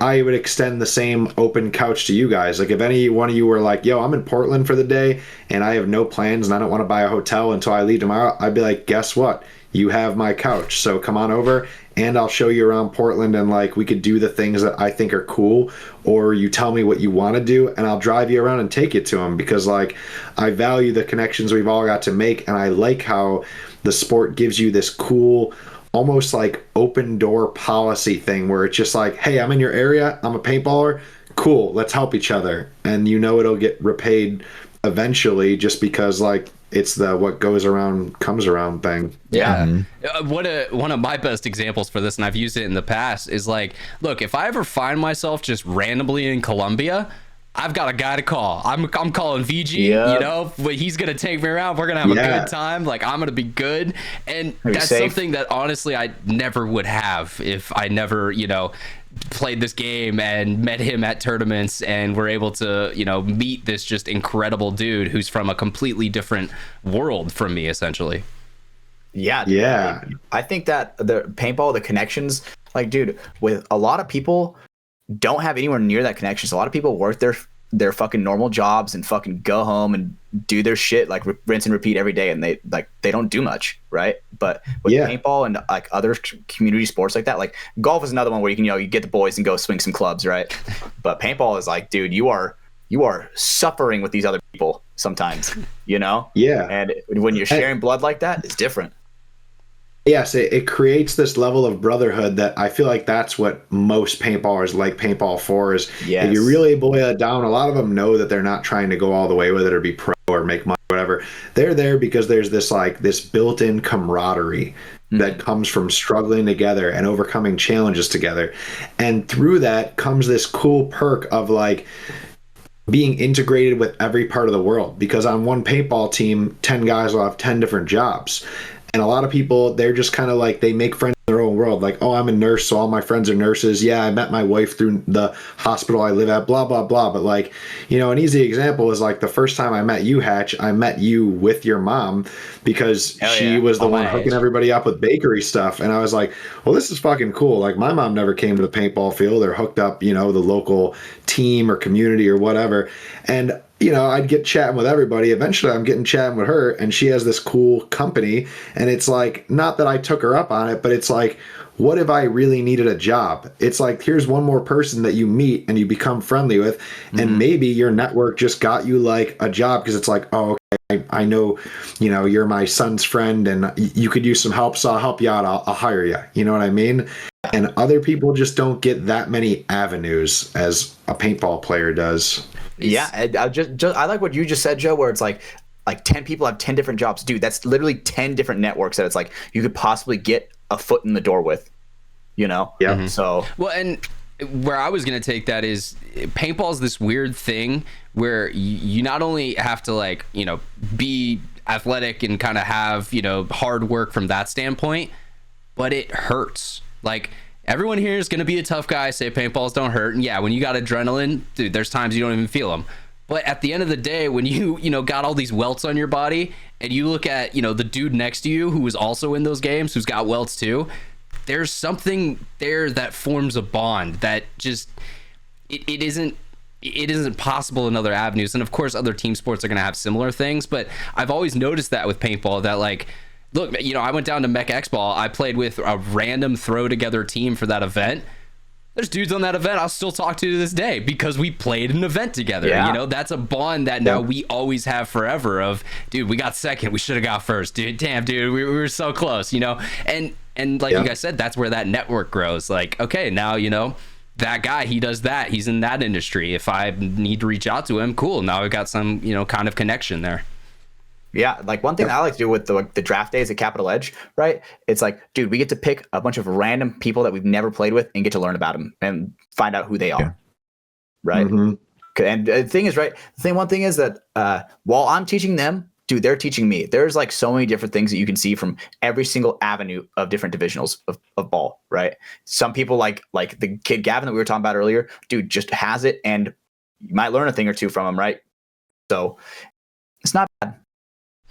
I would extend the same open couch to you guys. Like, if any one of you were like, yo, I'm in Portland for the day and I have no plans and I don't want to buy a hotel until I leave tomorrow, I'd be like, guess what? You have my couch. So come on over and I'll show you around Portland, and like we could do the things that I think are cool, or you tell me what you want to do and I'll drive you around and take you to them, because like I value the connections we've all got to make, and I like how the sport gives you this cool, almost like open door policy thing where it's just like, hey, I'm in your area, I'm a paintballer, cool, let's help each other. And you know it'll get repaid eventually, just because like it's the what goes around comes around thing. Yeah. One of my best examples for this, and I've used it in the past, is like, look, if I ever find myself just randomly in Colombia, I've got a guy to call. I'm calling VG, you know, but he's going to take me around. We're going to have a good time. Like, I'm going to be good. And that's something that honestly I never would have if I never, you know, played this game and met him at tournaments and were able to, you know, meet this just incredible dude who's from a completely different world from me, essentially. Yeah. I think that the paintball, the connections, like, dude, with a lot of people don't have anywhere near that connection. So a lot of people work their fucking normal jobs and fucking go home and do their shit, like rinse and repeat every day, and they don't do much, right? But with paintball and like other community sports like that, like golf is another one where you can, you know, you get the boys and go swing some clubs, right? But paintball is like, dude, you are suffering with these other people sometimes, you know? Yeah. And when you're sharing blood like that, it's different. Yes, it creates this level of brotherhood that I feel like that's what most paintballers like paintball for, is if you really boil it down, a lot of them know that they're not trying to go all the way with it or be pro or make money or whatever. They're there because there's this built-in camaraderie that comes from struggling together and overcoming challenges together. And through that comes this cool perk of like being integrated with every part of the world, because on one paintball team, 10 guys will have 10 different jobs. And a lot of people, they're just kind of like, they make friends in their own world. Like, oh, I'm a nurse, so all my friends are nurses. Yeah, I met my wife through the hospital I live at, blah, blah, blah. But like, you know, an easy example is like the first time I met you, Hatch, I met you with your mom, because she was the one hooking everybody up with bakery stuff. And I was like, well, this is fucking cool. Like, my mom never came to the paintball field or hooked up, you know, the local team or community or whatever. And you know, I'd get chatting with everybody. Eventually, I'm getting chatting with her, and she has this cool company. And it's like, not that I took her up on it, but it's like, what if I really needed a job? It's like, here's one more person that you meet and you become friendly with, and maybe your network just got you like a job, because it's like, oh, I know, you're my son's friend and you could use some help, so I'll help you out. I'll hire you. You know what I mean? And other people just don't get that many avenues as a paintball player does. Yeah, I like what you just said, Joe, where it's like 10 people have 10 different jobs. Dude, that's literally 10 different networks that it's like you could possibly get a foot in the door with, Yeah. Mm-hmm. So, well, and where I was going to take that is paintball is this weird thing where you not only have to be athletic and kind of have, hard work from that standpoint, but it hurts. Like, everyone here is going to be a tough guy, say paintballs don't hurt. And yeah, when you got adrenaline, dude, there's times you don't even feel them. But at the end of the day, when you got all these welts on your body and you look at, the dude next to you who is also in those games, who's got welts too, there's something there that forms a bond that just, it isn't possible in other avenues. And of course, other team sports are going to have similar things. But I've always noticed that with paintball that look, I went down to MeCXBall. I played with a random throw together team for that event. There's dudes on that event I'll still talk to this day because we played an event together. Yeah. That's a bond that now we always have forever of, dude, we got second. We should have got first. Dude, damn, dude, we were so close, And like you guys said, that's where that network grows. Like, okay, now, that guy, he does that. He's in that industry. If I need to reach out to him, cool. Now we've got some, kind of connection there. Yeah, like one thing that I like to do with the draft days at Capital Edge, right? It's like, dude, we get to pick a bunch of random people that we've never played with and get to learn about them and find out who they are, right? Mm-hmm. And the thing is, right? One thing is that while I'm teaching them, dude, they're teaching me. There's like so many different things that you can see from every single avenue of different divisionals of ball, right? Some people like the kid Gavin that we were talking about earlier, dude, just has it, and you might learn a thing or two from him, right? So it's not bad.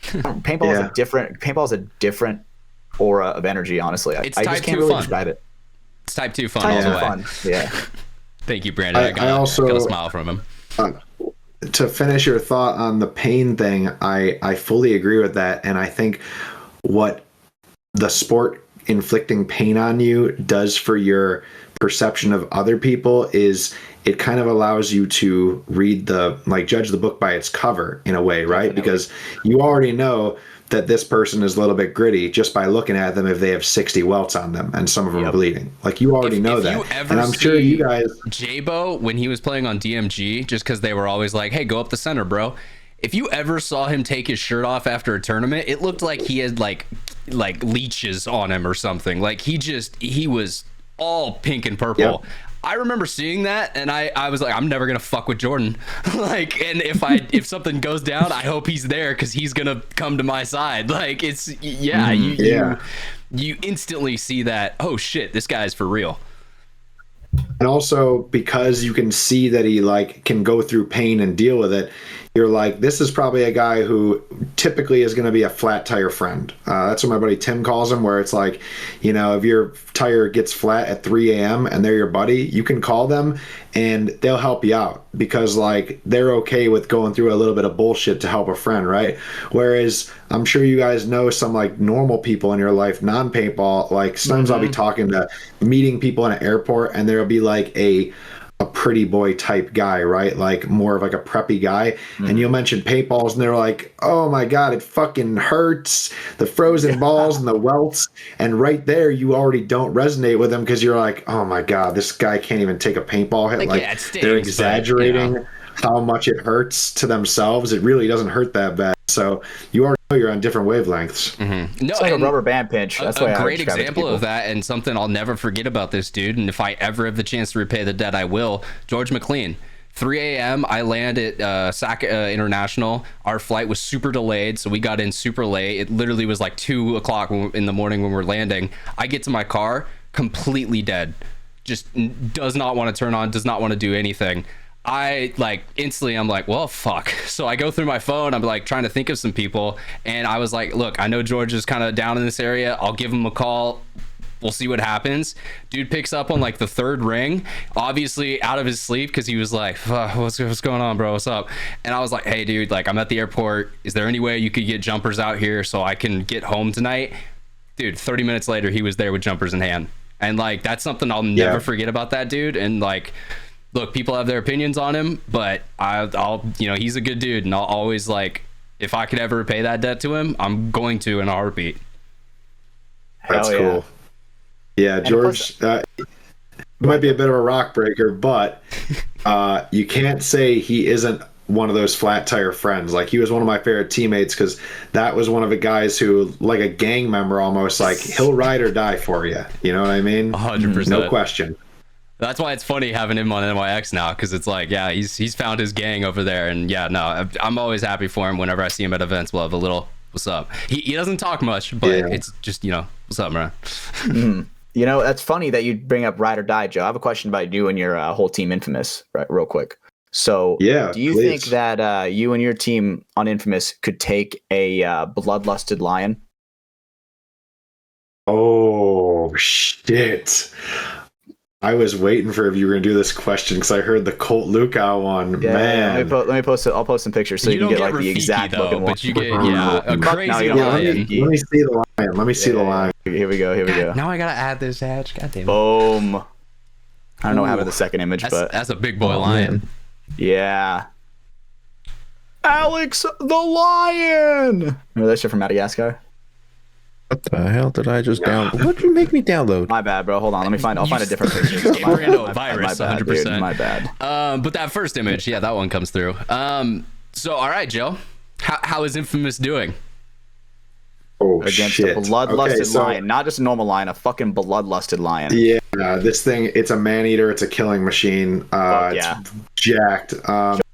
Paintball is a different aura of energy, honestly. I just can't really describe it. It's type 2 fun all the way. Yeah. Thank you, Brandon. I got a smile from him. To finish your thought on the pain thing, I fully agree with that. And I think what the sport inflicting pain on you does for your perception of other people is it kind of allows you to judge the book by its cover in a way, right? Definitely. Because you already know that this person is a little bit gritty just by looking at them if they have 60 welts on them and some of them are bleeding. Like, you already know that. And I'm sure you guys... J-Bo, when he was playing on DMG, just because they were always like, hey, go up the center, bro. If you ever saw him take his shirt off after a tournament, it looked like he had like leeches on him or something. Like, he was all pink and purple. Yep. I remember seeing that, and I was like, I'm never gonna fuck with Jordan. And if something goes down, I hope he's there because he's gonna come to my side. Like, it's you instantly see that, oh shit, this guy's for real. And also because you can see that he can go through pain and deal with it, you're like, this is probably a guy who typically is going to be a flat tire friend. That's what my buddy Tim calls him, where it's like, if your tire gets flat at 3 a.m. and they're your buddy, you can call them and they'll help you out because they're okay with going through a little bit of bullshit to help a friend, right? Whereas I'm sure you guys know some normal people in your life, non-paintball, sometimes I'll be meeting people in an airport and there'll be a pretty boy type guy, right? More of a preppy guy. And you'll mention paintballs and they're like, oh my God, it fucking hurts. The frozen balls and the welts. And right there, you already don't resonate with them because you're like, oh my God, this guy can't even take a paintball hit. It stings, they're exaggerating but, how much it hurts to themselves. It really doesn't hurt that bad. So you already know you're on different wavelengths. Mm-hmm. No, it's like a rubber band pinch. That's a great example of that, and something I'll never forget about this dude. And if I ever have the chance to repay the debt, I will. George McLean. 3 a.m. I land at SAC International. Our flight was super delayed, so we got in super late. It literally was 2 o'clock in the morning when we're landing. I get to my car, completely dead. Just does not want to turn on, does not want to do anything. I instantly I'm like, well, fuck. So I go through my phone, I'm trying to think of some people, and I was like, look, I know George is kind of down in this area, I'll give him a call, we'll see what happens. Dude picks up on the third ring, obviously out of his sleep because he was like, what's going on, bro, what's up? And I was like, hey dude, I'm at the airport, is there any way you could get jumpers out here so I can get home tonight? Dude, 30 minutes later he was there with jumpers in hand, and that's something I'll never forget about that dude. And look, people have their opinions on him, but I'll he's a good dude, and I'll always if I could ever repay that debt to him, I'm going to in a heartbeat. That's Hell yeah. cool. Yeah, George, might be a bit of a rock breaker, but you can't say he isn't one of those flat tire friends. Like, he was one of my favorite teammates because that was one of the guys who, like a gang member almost, like, he'll ride or die for you. You know what I mean? 100%. No question. That's why it's funny having him on NYX now, because it's like, yeah, he's found his gang over there, and yeah, no, I'm always happy for him. Whenever I see him at events, we'll have a little "what's up." He doesn't talk much, but it's just, you know, what's up, man. You know, that's funny that you bring up ride or die, Joe. I have a question about you and your whole team Infamous, right, real quick. So, do you think that you and your team on Infamous could take a bloodlusted lion? Oh shit! I was waiting for if you were gonna do this question because I heard the Colt Lukow one. Yeah, Man, let me post it. I'll post some pictures so you can get like the exact looking one. But you get a crazy lion. Let me see the lion. Let me see the lion. Here we go. Now I gotta add this badge. God damn it. Boom. I don't know what happened to the second image, but that's a big boy lion. Yeah. Alex the lion. Remember that shit from Madagascar? What the hell did I just download? What did you make me download? My bad, bro. Hold on. I'll find a different picture. We're into a virus, my bad, 100%. Dude, my bad. But that first image, yeah, that one comes through. So, all right, Joe. How is Infamous doing? Oh, Against shit. a bloodlusted lion. Not just a normal lion, a fucking bloodlusted lion. Yeah, this thing, it's a man-eater. It's a killing machine. It's jacked.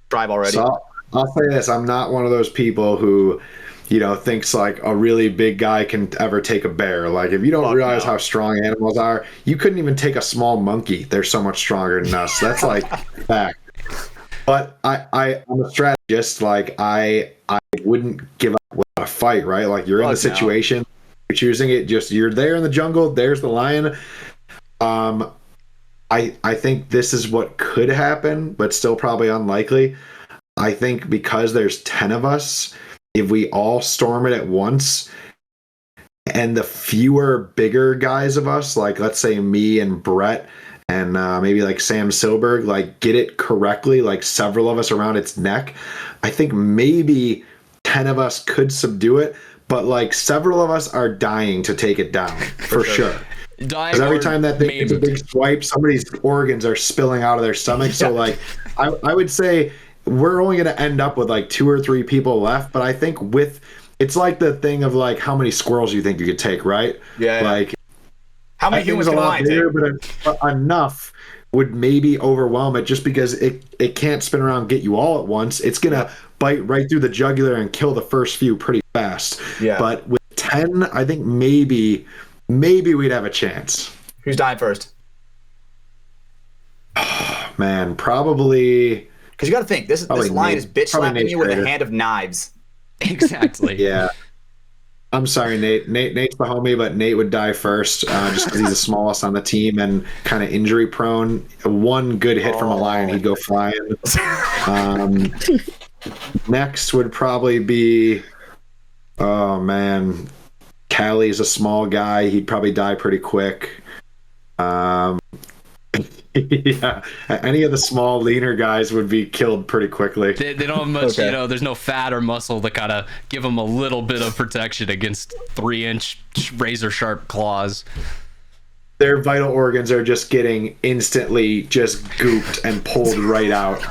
Drive already. So I'll say this. I'm not one of those people who, you know, thinks like a really big guy can ever take a bear. Like, if you don't realize how strong animals are, you couldn't even take a small monkey. They're so much stronger than us. That's like fact. But I'm a strategist. Like, I wouldn't give up without a fight, right? Like, you're in the situation, you're choosing it. Just, you're there in the jungle. There's the lion. I think this is what could happen, but still probably unlikely. I think because there's 10 of us, if we all storm it at once, and the fewer bigger guys of us, like let's say me and Brett and maybe like Sam Silberg, like get it correctly, like several of us around its neck, I think maybe 10 of us could subdue it, but like several of us are dying to take it down for sure. Because every time that thing gets a big swipe, somebody's organs are spilling out of their stomach. So like I would say we're only going to end up with like 2 or 3 people left, but I think it's like the thing of like how many squirrels you think you could take, right? Yeah. Like how many humans can a lion take? But enough would maybe overwhelm it, just because it can't spin around and get you all at once. It's going to bite right through the jugular and kill the first few pretty fast. Yeah. But with 10, I think maybe we'd have a chance. Who's dying first? Oh, man, probably. Because you got to think, this lion is bitch slapping you with a hand of knives. Exactly. Yeah. I'm sorry, Nate. Nate's the homie, but Nate would die first, just because he's the smallest on the team and kind of injury prone. One good hit from a lion, he'd go flying. Next would probably be, oh man, Callie's a small guy. He'd probably die pretty quick. Yeah, any of the small, leaner guys would be killed pretty quickly. They don't have much, you know, there's no fat or muscle to kind of give them a little bit of protection against 3-inch razor-sharp claws. Their vital organs are just getting instantly just gooped and pulled right out.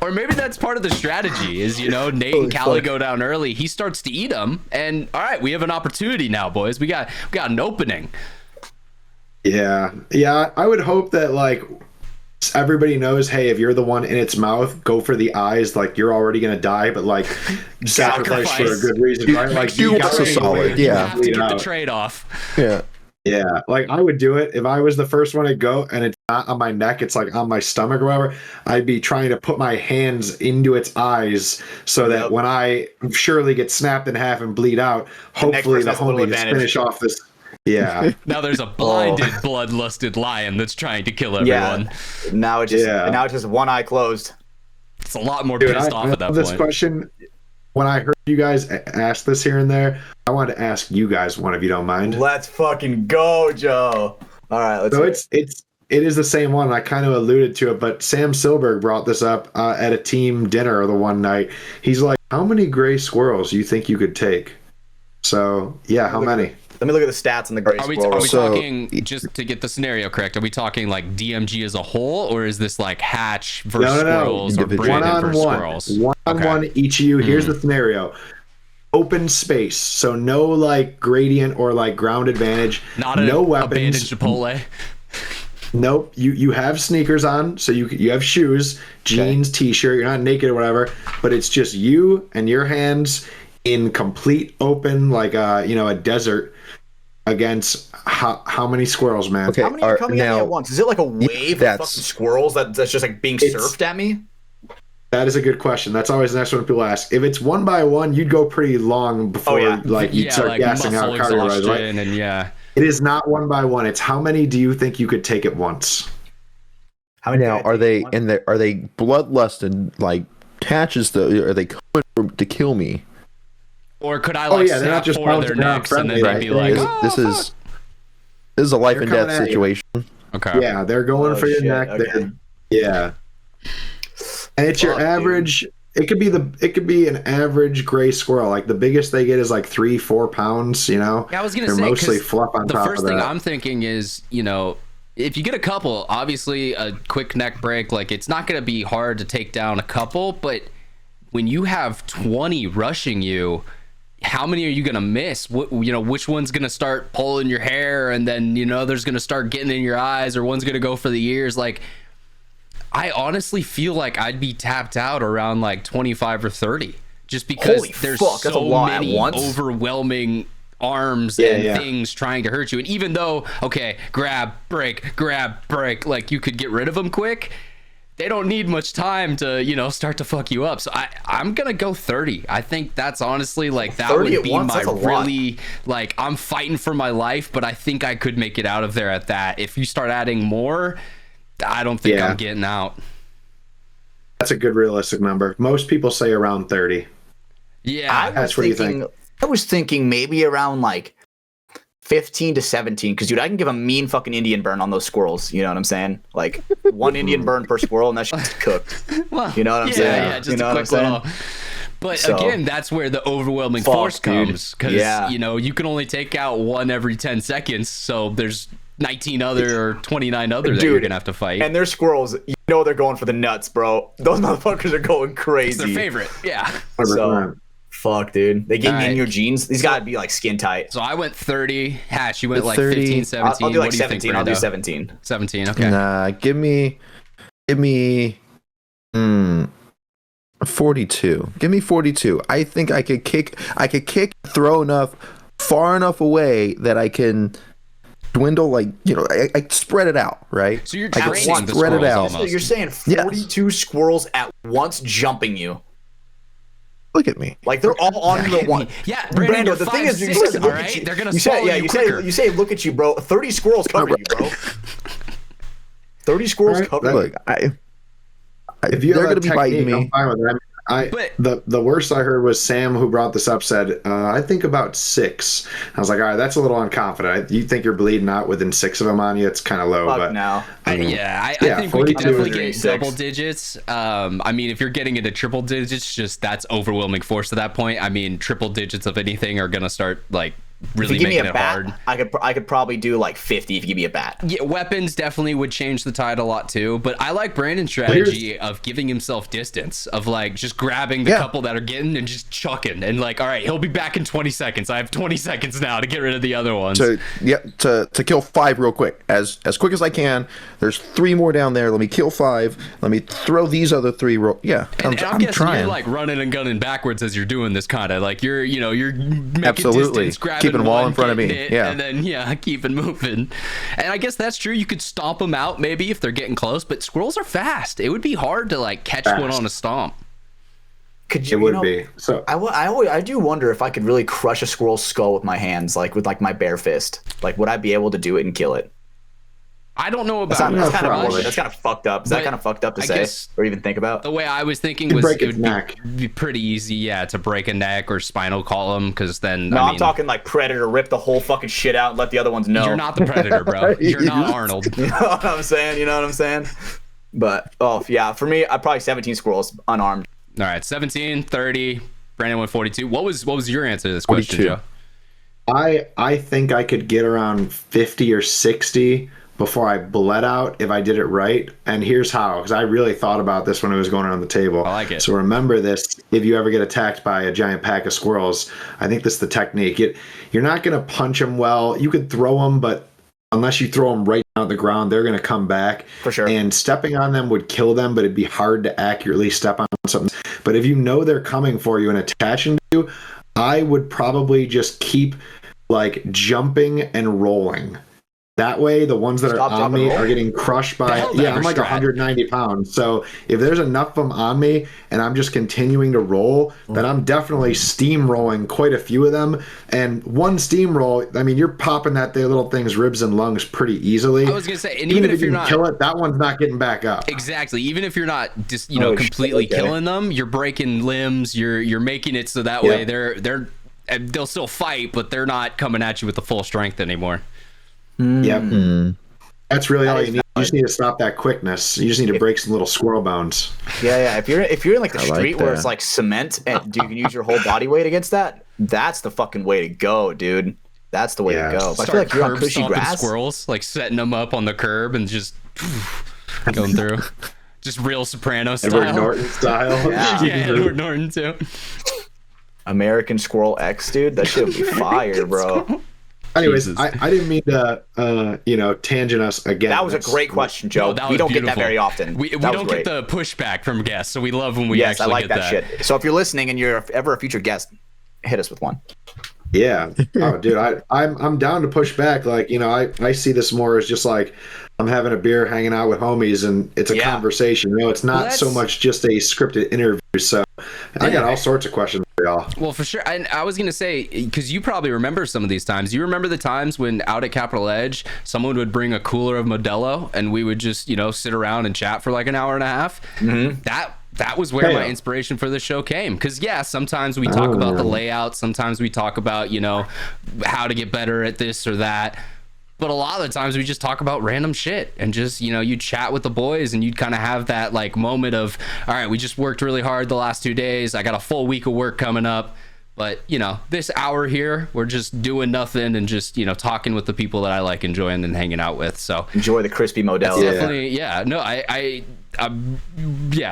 Or maybe that's part of the strategy is, you know, Nate and Callie go down early. He starts to eat them. And, all right, we have an opportunity now, boys. We got an opening. Yeah, I would hope that like everybody knows, hey, if you're the one in its mouth, go for the eyes. Like, you're already gonna die, but like sacrifice for a good reason, right? Like, do what's a solid, you have to get the trade off. Yeah, like I would do it if I was the first one to go, and it's not on my neck, it's like on my stomach or whatever. I'd be trying to put my hands into its eyes so that when I surely get snapped in half and bleed out, hopefully the homie just finish off this. Yeah. Now there's a blinded, bloodlusted lion that's trying to kill everyone. Yeah. Now it's just one eye closed. It's a lot more pissed off at that point. This question, when I heard you guys ask this here and there, I wanted to ask you guys one, if you don't mind. Let's fucking go, Joe. All right, let's. So it is the same one. I kind of alluded to it, but Sam Silberg brought this up at a team dinner the one night. He's like, how many gray squirrels do you think you could take? So, yeah, how many? Let me look at the stats on the gray Are we squirrel. talking, just to get the scenario correct, are we talking like DMG as a whole, or is this like Hatch versus squirrels or Brandon versus squirrels? One-on-one each of you. Here's the scenario. Open space, so no like gradient or like ground advantage. No weapons. Abandoned Chipotle. Nope. You have sneakers on, so you have shoes, jeans, t-shirt. You're not naked or whatever, but it's just you and your hands in complete open, like a desert against how many squirrels, man? Okay. How many are coming at me at once? Is it like a wave of fucking squirrels that's just like being surfed at me? That is a good question. That's always the next one people ask. If it's one by one, you'd go pretty long before you'd start gassing out cardio, right? And it is not one by one. It's how many do you think you could take at once? How many? Now, are they bloodlusted like Hatches? Are they coming to kill me? Or could I like snap four of their necks and then they'd be like, this is a life and death situation. Okay. Yeah, they're going for your neck. Okay. Yeah. And it's your average. It could be an average gray squirrel. Like the biggest they get is like 3-4 pounds. Yeah, I was gonna say, mostly fluff on top of that. The first thing I'm thinking is, if you get a couple, obviously a quick neck break, like it's not gonna be hard to take down a couple. But when you have 20 rushing you, how many are you gonna miss? Which one's gonna start pulling your hair, and then there's gonna start getting in your eyes, or one's gonna go for the ears, like. I honestly feel like I'd be tapped out around like 25 or 30 just because there's so many overwhelming arms and things trying to hurt you. And even though, grab, break, like you could get rid of them quick, they don't need much time to, start to fuck you up. So I'm going to go 30. I think that's honestly like, that would be my really, like, I'm fighting for my life, but I think I could make it out of there at that. If you start adding more, I don't think I'm getting out. That's a good realistic number. Most people say around 30. Yeah. That's what you think. I was thinking maybe around like 15 to 17. Because, dude, I can give a mean fucking Indian burn on those squirrels. You know what I'm saying? Like one Indian burn per squirrel and that shit's cooked. Well, you know what I'm saying? Yeah, just a quick little. But again, that's where the overwhelming force comes. Because, you can only take out one every 10 seconds. So there's 19 other or 29 other that you're gonna have to fight, and they're squirrels. They're going for the nuts, bro. Those motherfuckers are going crazy. It's their favorite. Yeah. So, fuck, dude. They get in your jeans. These gotta be like skin tight. So I went 30. Hatch, you went like 15, 17. I'll do like what 17. Do you think, I'll do 17. 17. Okay. Nah, give me 42. Give me 42. I think I could kick, throw far enough away that I can dwindle, like, I spread it out, right? So you're training the spread it out. So you're saying 42 squirrels at once jumping you. Look at me. Like they're all on the one. Yeah, Brando, the thing is, you say, look at you. They're gonna swallow you quicker. You say, look at you, bro. 30 squirrels cover you, bro. 30 squirrels cover you. Look, if you they're have gonna be biting me. I'm fine with it. The worst I heard was Sam, who brought this up, said, I think about 6. I was like, all right, that's a little unconfident. You think you're bleeding out within 6 of them on you? It's kind of low. But now. I think we could definitely get double digits. I mean, if you're getting into triple digits, that's overwhelming force at that point. I mean, triple digits of anything are going to start, like, really making it hard. I could probably do like 50 if you give me a bat. Yeah, weapons definitely would change the tide a lot too. But I like Brandon's strategy of giving himself distance, of like just grabbing the couple that are getting and just chucking, and like, all right, he'll be back in 20 seconds. I have 20 seconds now to get rid of the other ones. To kill 5 real quick, as quick as I can. There's 3 more down there. Let me kill 5. Let me throw these other 3. I'm guessing trying. You're like running and gunning backwards as you're doing this, kind of like you're making absolutely distance, grabbing keeping a wall in front of me, and then keep it moving. And I guess that's true. You could stomp them out maybe if they're getting close, but squirrels are fast. It would be hard to like catch one on a stomp. Could you? It would be. So I do wonder if I could really crush a squirrel's skull with my hands, like with like my bare fist. Like, would I be able to do it and kill it? I don't know That's, about that's kind of crush. morbid. That's kind of fucked up. Is that But kind of fucked up to I say guess or even think about? The way I was thinking You was break it its would neck. be pretty easy, yeah, to break a neck or spinal column, because then No, I I'm mean, talking like Predator, rip the whole fucking shit out and let the other ones know. you're not the Predator, bro. You're not Arnold. You know what I'm saying? You know what I'm saying? But, oh, yeah, for me, I'd probably 17 squirrels unarmed. All right, 17, 30. Brandon went 42. What was your answer to this question, 42. Joe? I think I could get around 50 or 60 before I bled out if I did it right. And here's how, because I really thought about this when I was going around the table. I like it. So remember this, if you ever get attacked by a giant pack of squirrels, I think this is the technique. You're not going to punch them well. You could throw them, but unless you throw them right down on the ground, they're going to come back. For sure. And stepping on them would kill them, but it'd be hard to accurately step on something. But if you know they're coming for you and attaching to you, I would probably just keep like jumping and rolling. That way, the ones that Stop, are drop, on and me roll? are getting crushed by. hell Yeah, ever I'm like strat. 190 pounds. So if there's enough of them on me and I'm just continuing to roll, then I'm definitely steamrolling quite a few of them. And one steamroll, I mean, you're popping that little thing's ribs and lungs pretty easily. I was gonna say, and even even if if you're you not kill it, that one's not getting back up. exactly, even if you're not just Oh, shit, completely okay. killing them, you're breaking limbs. You're making it so that way they'll still fight, but they're not coming at you with the full strength anymore. Yep. That's really all is you need. You just need to stop that quickness. You just need to break some little squirrel bones. Yeah. If you're in like the I like street where that. it's like cement and you can use your whole body weight against that, that's the fucking way to go, dude. That's the way Yeah. to go. But I feel Start like you're on curb cushy stomping grass. squirrels, like setting them up on the curb and just going through, just real Soprano Edward style. Norton style. Yeah. Yeah, Edward Norton too. American Squirrel X, dude. That shit would be fire, bro. Anyways, Jesus. I didn't mean to, tangent us again. That was a That's- great question, Joe. No, that We was don't get that beautiful. very often. We That was don't great. get the pushback from guests, so we love when we Yes, I actually like get that shit. So if you're listening and you're ever a future guest, hit us with one. Yeah. Oh, dude, I'm down to push back. Like, I see this more as just like I'm having a beer, hanging out with homies, and it's a Yeah. conversation. It's not so Let's- much just a scripted interview. So I got all sorts of questions for y'all. Well, for sure. And I was going to say, because you probably remember some of these times. You remember the times when out at Capitol Edge, someone would bring a cooler of Modelo and we would just, sit around and chat for like an hour and a half. Mm-hmm. That was where my inspiration for this show came. Because, yeah, sometimes we talk about the layout. Sometimes we talk about, how to get better at this or that. But a lot of the times we just talk about random shit and just, you chat with the boys and you'd kind of have that like moment of, all right, we just worked really hard the last 2 days. I got a full week of work coming up. But, this hour here, we're just doing nothing and just, talking with the people that I like enjoying and hanging out with. So Enjoy the crispy Modelo. definitely, yeah. No,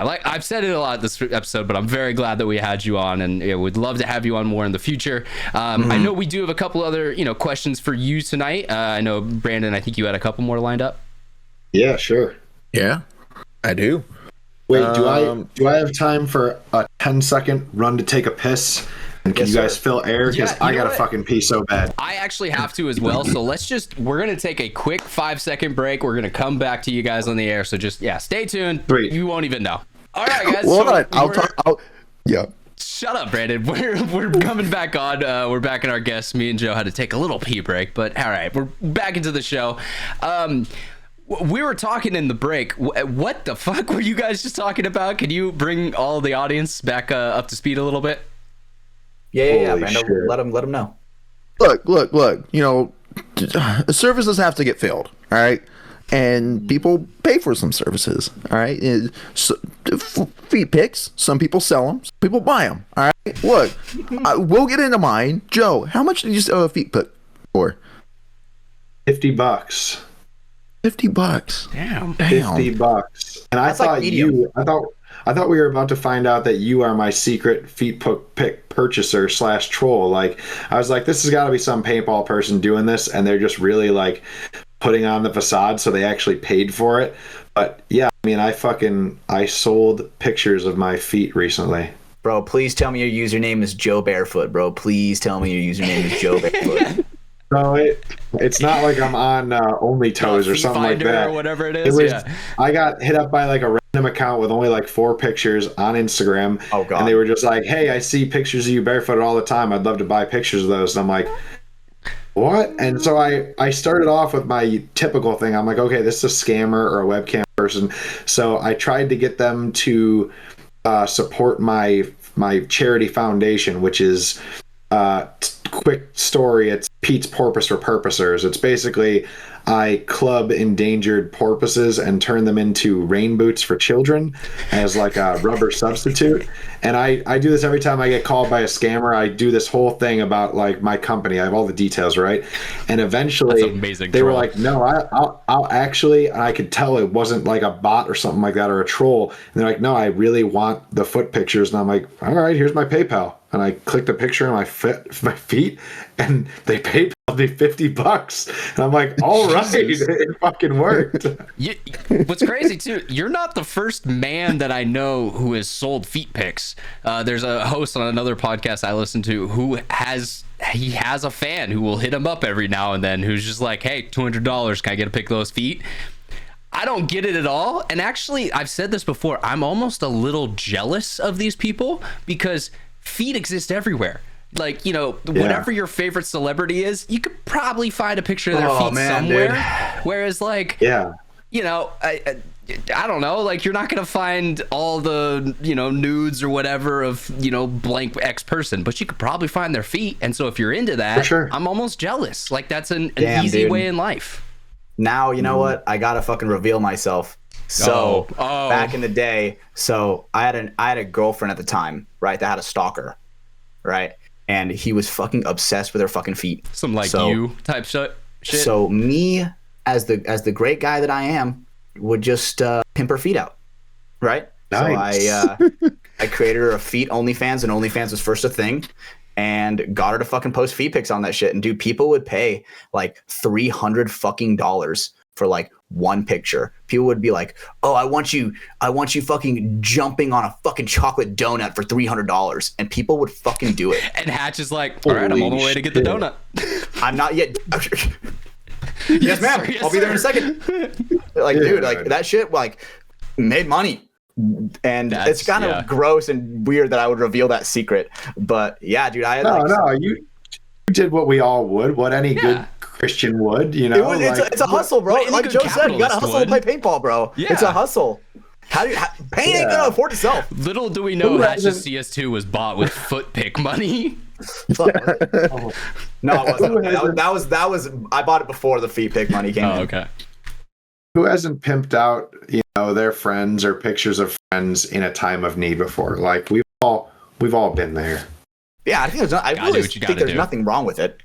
like I've said it a lot this episode, but I'm very glad that we had you on, and would love to have you on more in the future. I know we do have a couple other, questions for you tonight. I know Brandon, I think you had a couple more lined up. Yeah, sure. Yeah, I do. Wait, do I have time for a 10-second run to take a piss? And can Yes, you guys sir. fill air? Because Yeah, you I know gotta what? fucking pee so bad. I actually have to as well. So we're going to take a quick 5-second break. We're going to come back to you guys on the air. So just, stay tuned. Sweet. You won't even know. All right, guys. Well, so I'll we're- talk. Yeah. Shut up, Brandon. We're coming back on. We're back in our guests. Me and Joe had to take a little pee break, but all right, we're back into the show. We were talking in the break. What the fuck were you guys just talking about? Can you bring all the audience back up to speed a little bit? Yeah, Holy Brando. shit. Let him know. Look. Services have to get filled. All right. And people pay for some services. All right. Feet pics. Some people sell them. Some people buy them. All right. Look, we'll get into mine. Joe, how much did you sell a feet pic for? $50. $50. Damn. $50. And I That's like thought medium. I thought we were about to find out that you are my secret feet pick purchaser / troll. Like, I was like, this has got to be some paintball person doing this, and they're just really like putting on the facade, so they actually paid for it. But yeah, I mean, I sold pictures of my feet recently. Bro, please tell me your username is Joe Barefoot, bro. Please tell me your username is Joe Barefoot. No, it's not like I'm on Only Toes or Feet something like Finder that. or whatever it It is. was, Yeah. I got hit up by like a random account with only like 4 pictures on Instagram. Oh, God. And they were just like, hey, I see pictures of you barefooted all the time. I'd love to buy pictures of those. And I'm like, what? And so I started off with my typical thing. I'm like, okay, this is a scammer or a webcam person. So I tried to get them to support my charity foundation, which is quick story. It's Pete's Porpoise for Purposers. It's basically I club endangered porpoises and turn them into rain boots for children as like a rubber substitute. And I do this every time I get called by a scammer. I do this whole thing about like my company. I have all the details, right? And eventually they were like, no, I'll actually, I could tell it wasn't like a bot or something like that or a troll. And they're like, no, I really want the foot pictures. And I'm like, all right, here's my PayPal. And I clicked a picture of my feet, and they PayPal'd me $50. And I'm like, all right, it fucking worked. What's crazy too, you're not the first man that I know who has sold feet pics. There's a host on another podcast I listen to who has a fan who will hit him up every now and then, who's just like, hey, $200, can I get a pic of those feet? I don't get it at all. And actually, I've said this before, I'm almost a little jealous of these people because feet exist everywhere. Like, you know, whatever your favorite celebrity is, you could probably find a picture of their feet somewhere. Dude. Whereas, like, you know, I don't know, like, you're not gonna find all the, you know, nudes or whatever of, you know, blank X person, but you could probably find their feet. And so if you're into that, I'm almost jealous. Like, that's an easy way in life. Now, you know what? I gotta fucking reveal myself. So back in the day, so I had a girlfriend at the time, right, that had a stalker, right? And he was fucking obsessed with her fucking feet. Some like you type shit. So me, as the great guy that I am, would just pimp her feet out, right? Nice. So I created her a feet OnlyFans, and OnlyFans was first a thing, and got her to fucking post feet pics on that shit. And dude, people would pay like $300 fucking for like one picture. People would be like, oh, I want you fucking jumping on a fucking chocolate donut for $300. And people would fucking do it. And Hatch is like, all right, I'm on the way to get the donut. I'm not yet. Yes, ma'am. Yes, I'll be there in a second. Like, dude, like that shit like made money. And it's kind of gross and weird that I would reveal that secret. But yeah, dude, I had you did what we all would, what any good Christian would, you know. It's a hustle, bro. Like Joe said, you gotta hustle to play paintball, bro. Yeah. It's a hustle. Paint ain't gonna afford itself. Little do we know Hatch's CS2 was bought with foot pick money. No, it wasn't. That was I bought it before the feet pick money came in. Okay. Who hasn't pimped out, you know, their friends or pictures of friends in a time of need before? Like we've all been there. Yeah, I think there's nothing wrong with it.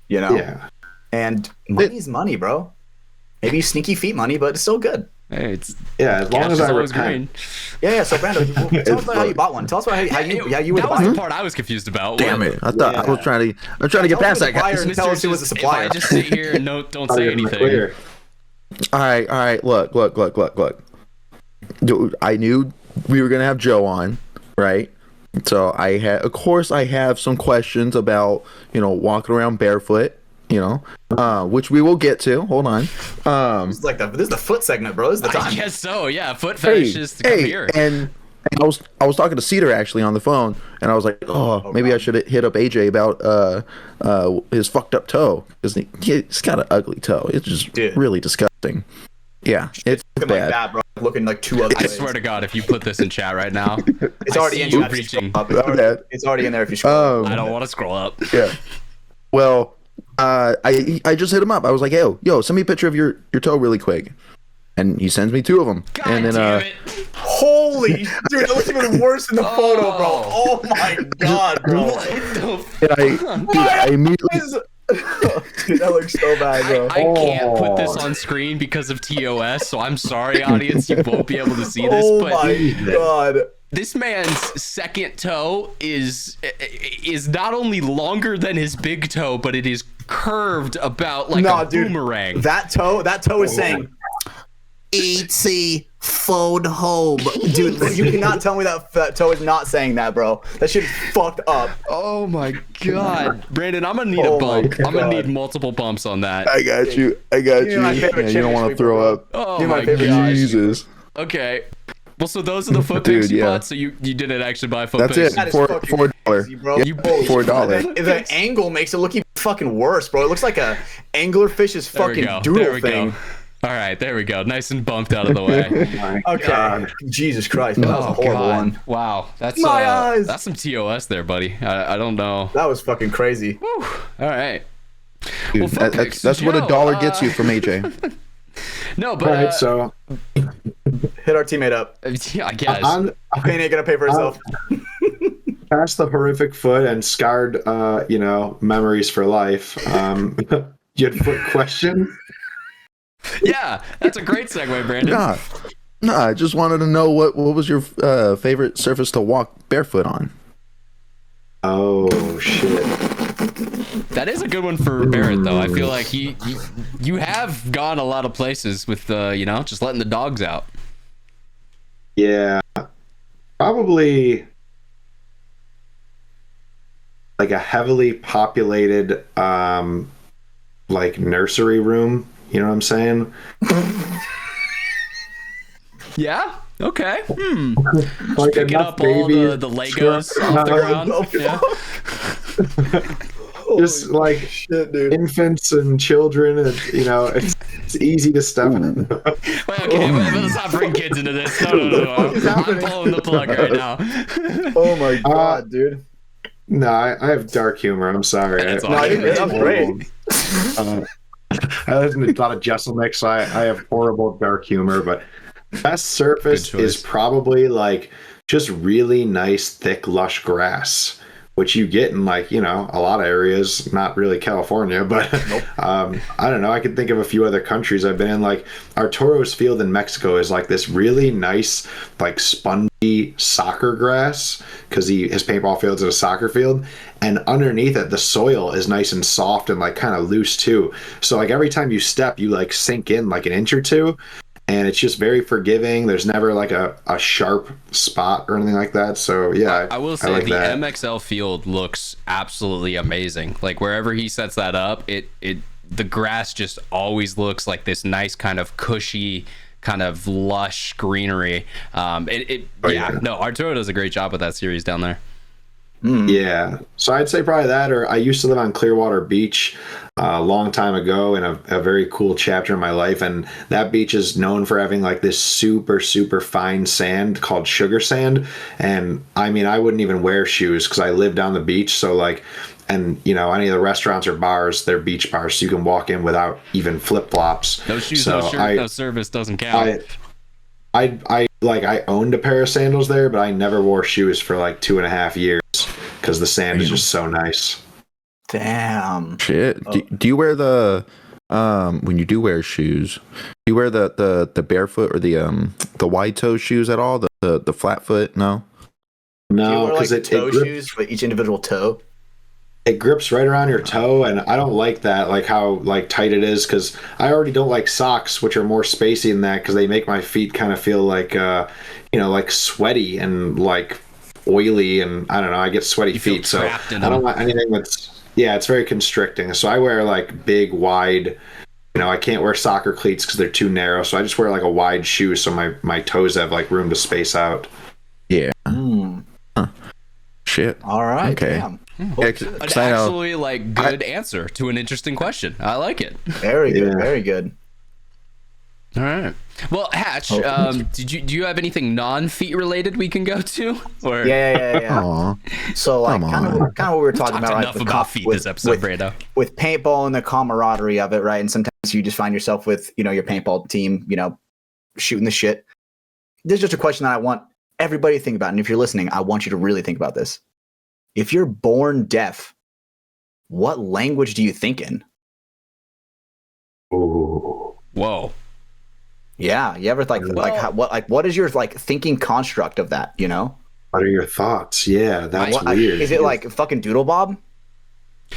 You know? Yeah. And money's money, bro. Maybe sneaky feet money, but it's still good. Hey, as long as I repent. Yeah. So Brando, tell us about how you bought one. Tell us about how you were the buyer. That was the part I was confused about. Damn it! I thought I was trying to get past that guy. Tell us who was the supplier. If I just sit here and don't say anything. All right. Look. Dude, I knew we were gonna have Joe on, right? So I have some questions about, you know, walking around barefoot, you know, which we will get to. Hold on. This is the foot segment, bro. This is the time. I guess so. Yeah, foot fetishes to come here. And I was talking to Cedar actually on the phone, and I was like, maybe I should hit up AJ about his fucked up toe, because he's got an ugly toe. It's just really disgusting. Yeah, it's looking bad. Like that, bro. Looking like two other. I swear to God, if you put this in chat right now, it's already in chat. It's already in there if you scroll. I don't want to scroll up. Yeah. Well, I just hit him up. I was like, yo, send me a picture of your toe really quick. And he sends me 2 of them. God and then damn it. Holy dude, that looks even worse in the photo, bro. Oh my God, bro. I immediately Dude, that looks so bad, bro. I can't put this on screen because of TOS, so I'm sorry, audience, you won't be able to see this. Oh my God. This man's second toe is not only longer than his big toe, but it is curved about like a boomerang. That toe is saying, "ET phone home." Dude, you cannot tell me that toe is not saying that, bro. That shit is fucked up. Oh my God. Brandon, I'm gonna need a bump. I'm gonna need multiple bumps on that. I got you. Yeah, you don't want to throw up. Oh my God. Jesus. Okay. Well, so those are the foot pics you bought, so you didn't actually buy foot pics. That's it. $4. Crazy, bro. $4. The angle makes it look even fucking worse, bro. It looks like a anglerfish's There we fucking go. doodle There we thing. go. All right, there we go. Nice and bumped out of the way. My Okay. God. Jesus Christ, man, that was a horrible one. Wow, that's My eyes. That's some TOS there, buddy. I don't know. That was fucking crazy. Whew. All right. Dude, Well, fuck it. that's what Joe, a dollar gets you from AJ. No, but All right, so Hit our teammate up. yeah, I guess. Pain ain't gonna pay for himself. past the horrific foot and scarred, memories for life. You had a foot question? Yeah, that's a great segue, Brandon. Nah, I just wanted to know what was your favorite surface to walk barefoot on? Oh shit! That is a good one for Barrett, though. I feel like you have gone a lot of places with just letting the dogs out. Yeah, probably like a heavily populated like nursery room. You know what I'm saying? Yeah. Okay. Like Picking enough up all babies, the Legos off the ground. Yeah. just like Shit, dude. infants and children, and it's easy to step in. Wait, okay, let's not bring kids into this. No. I'm pulling the plug right now. Oh my god, dude. No, I have dark humor. I'm sorry. That's No, that was great. I listen to a lot of Jesselnick, so I have horrible dark humor. But best surface Good choice. is probably like just really nice, thick, lush grass, which you get in like a lot of areas. Not really California, but I don't know. I can think of a few other countries I've been in. Like Arturo's field in Mexico is like this really nice, like spongy soccer grass because his paintball field's at a soccer field, and underneath it the soil is nice and soft and like kind of loose too. So like every time you step, you like sink in like an inch or two. And it's just very forgiving. There's never like a sharp spot or anything like that. So yeah, I will say like the that. MXL field looks absolutely amazing. Like wherever he sets that up, the grass just always looks like this nice kind of cushy, kind of lush greenery. No, Arturo does a great job with that series down there. Yeah. So I'd say probably that, or I used to live on Clearwater Beach a long time ago in a very cool chapter in my life. And that beach is known for having like this super, super fine sand called sugar sand. And I mean, I wouldn't even wear shoes because I live down the beach. So like, and any of the restaurants or bars, they're beach bars. So you can walk in without even flip flops. No shoes, so no shirt, no service doesn't count. I owned a pair of sandals there, but I never wore shoes for like 2.5 years because the sand is just so nice. Damn. Shit. Do you wear the when you do wear shoes? Do you wear the barefoot or the wide toe shoes at all? The flat foot? No. Do you No, wear like because toe shoes for each individual toe? it grips right around your toe, and I don't like that, like how like tight it is, because I already don't like socks, which are more spacey than that, because they make my feet kind of feel like like sweaty and like oily, and I don't know, I get sweaty feet, so I don't want anything that's it's very constricting. So I wear like big wide, I can't wear soccer cleats because they're too narrow, so I just wear like a wide shoe so my toes have like room to space out. Yeah. Huh. Shit. All right. Okay. Damn. An actually like good answer to an interesting question. I like it. Very good. Yeah. Very good. All right. Well, Hatch, do you have anything non-feet related we can go to? Or Yeah. Aw. So like kind of what we were talking about, right? Enough about feet this episode, Brando. With paintball and the camaraderie of it, right? And sometimes you just find yourself with your paintball team, shooting the shit. This is just a question that I want everybody to think about, and if you're listening, I want you to really think about this. If you're born deaf, what language do you think in? Ooh. Whoa. Yeah, you ever what is your like thinking construct of that? What are your thoughts? Yeah, that's What, weird. is it like fucking doodle bob?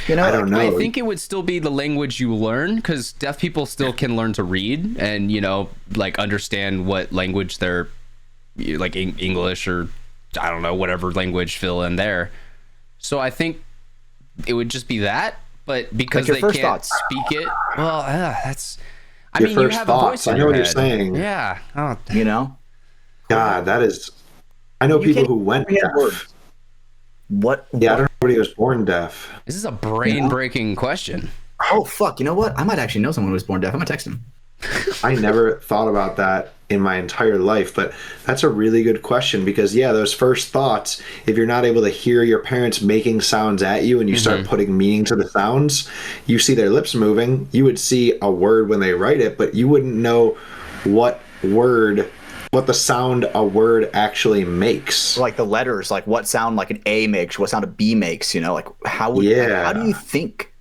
I don't know. I think it would still be the language you learn, because deaf people still can learn to read and like understand what language they're like English or I don't know, whatever language fill in there. So I think it would just be that, but because they can't speak it, well, that's. I mean, you have a voice in your head. I know what you're saying. Yeah. Oh, God, that is. I know people who went deaf. What? Yeah, I don't know what somebody was born deaf? This is a brain-breaking question. Oh fuck! You know what? I might actually know someone who was born deaf. I'm gonna text him. I never thought about that in my entire life, but that's a really good question because those first thoughts, if you're not able to hear your parents making sounds at you and you start putting meaning to the sounds, you see their lips moving, you would see a word when they write it, but you wouldn't know what the sound a word actually makes. Like the letters, like what sound like an A makes, what sound a B makes, like how do you think?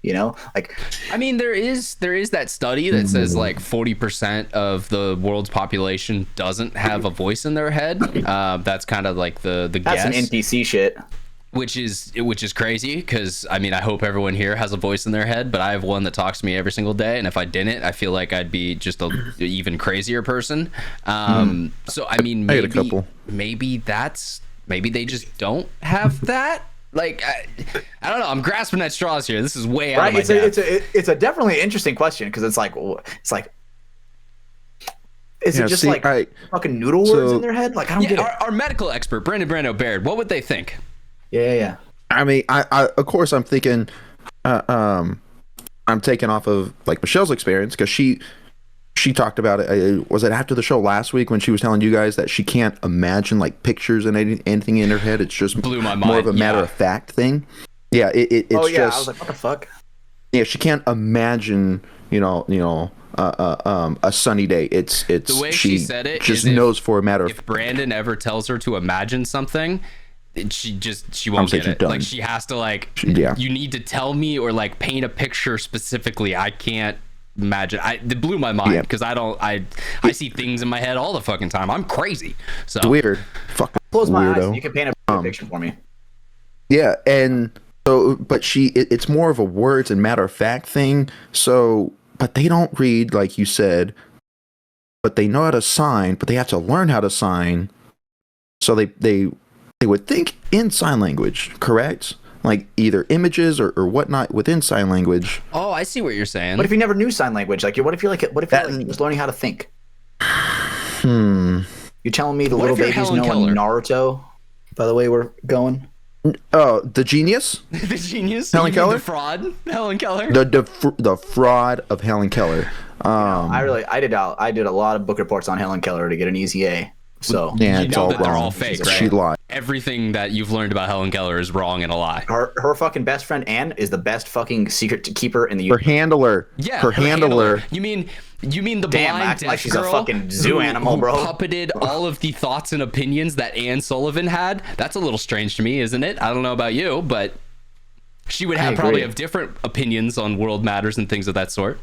Like, I mean, there is that study that says like 40% of the world's population doesn't have a voice in their head. That's kind of like the that's guess. Some NPC shit. Which is crazy because I mean I hope everyone here has a voice in their head, but I have one that talks to me every single day, and if I didn't, I feel like I'd be just a even crazier person. So I mean, maybe I had a couple. Maybe they just don't have that. Like I don't know. I'm grasping at straws here. This is way out of my depth. It's a definitely interesting question because it's like is it just fucking noodle words in their head? Like I don't get it. Our medical expert Brandon Baird, what would they think? Yeah. I mean, I of course I'm thinking, I'm taking off of like Michelle's experience because she talked about it. Was it after the show last week when she was telling you guys that she can't imagine like pictures and anything in her head? It's just blew my mind. More of a matter of fact thing. Yeah, it's just. I was like, what the fuck? Yeah, she can't imagine. A sunny day. It's the way she said it. Just knows for a matter of. If Brandon ever tells her to imagine something, she won't get it. Like she has to you need to tell me or like paint a picture specifically. I can't imagine. It blew my mind because I see things in my head all the fucking time. I'm crazy. So it's weird. Fucking close my weirdo. eyes. You can paint a picture for me. Yeah, and so but it's more of a words and matter of fact thing. So but they don't read like you said, but they know how to sign, but they have to learn how to sign. So they would think in sign language, correct? Like either images or whatnot within sign language. Oh, I see what you're saying. What if you never knew sign language? Like, what if you're just learning how to think? You're telling me the little babies know Naruto? By the way, we're going. The genius. The genius. Helen Keller. The fraud. Helen Keller. The fraud of Helen Keller. I did a lot of book reports on Helen Keller to get an easy A. So yeah, you know that they're all fake, right? She lied. Everything that you've learned about Helen Keller is wrong and a lie. Her fucking best friend Anne is the best fucking secret keeper in the universe. Her handler. Yeah, her handler. You mean the Damn, blind deaf like she's girl a fucking zoo animal, who bro. puppeted all of the thoughts and opinions that Anne Sullivan had? That's a little strange to me, isn't it? I don't know about you, but she would probably have different opinions on world matters and things of that sort.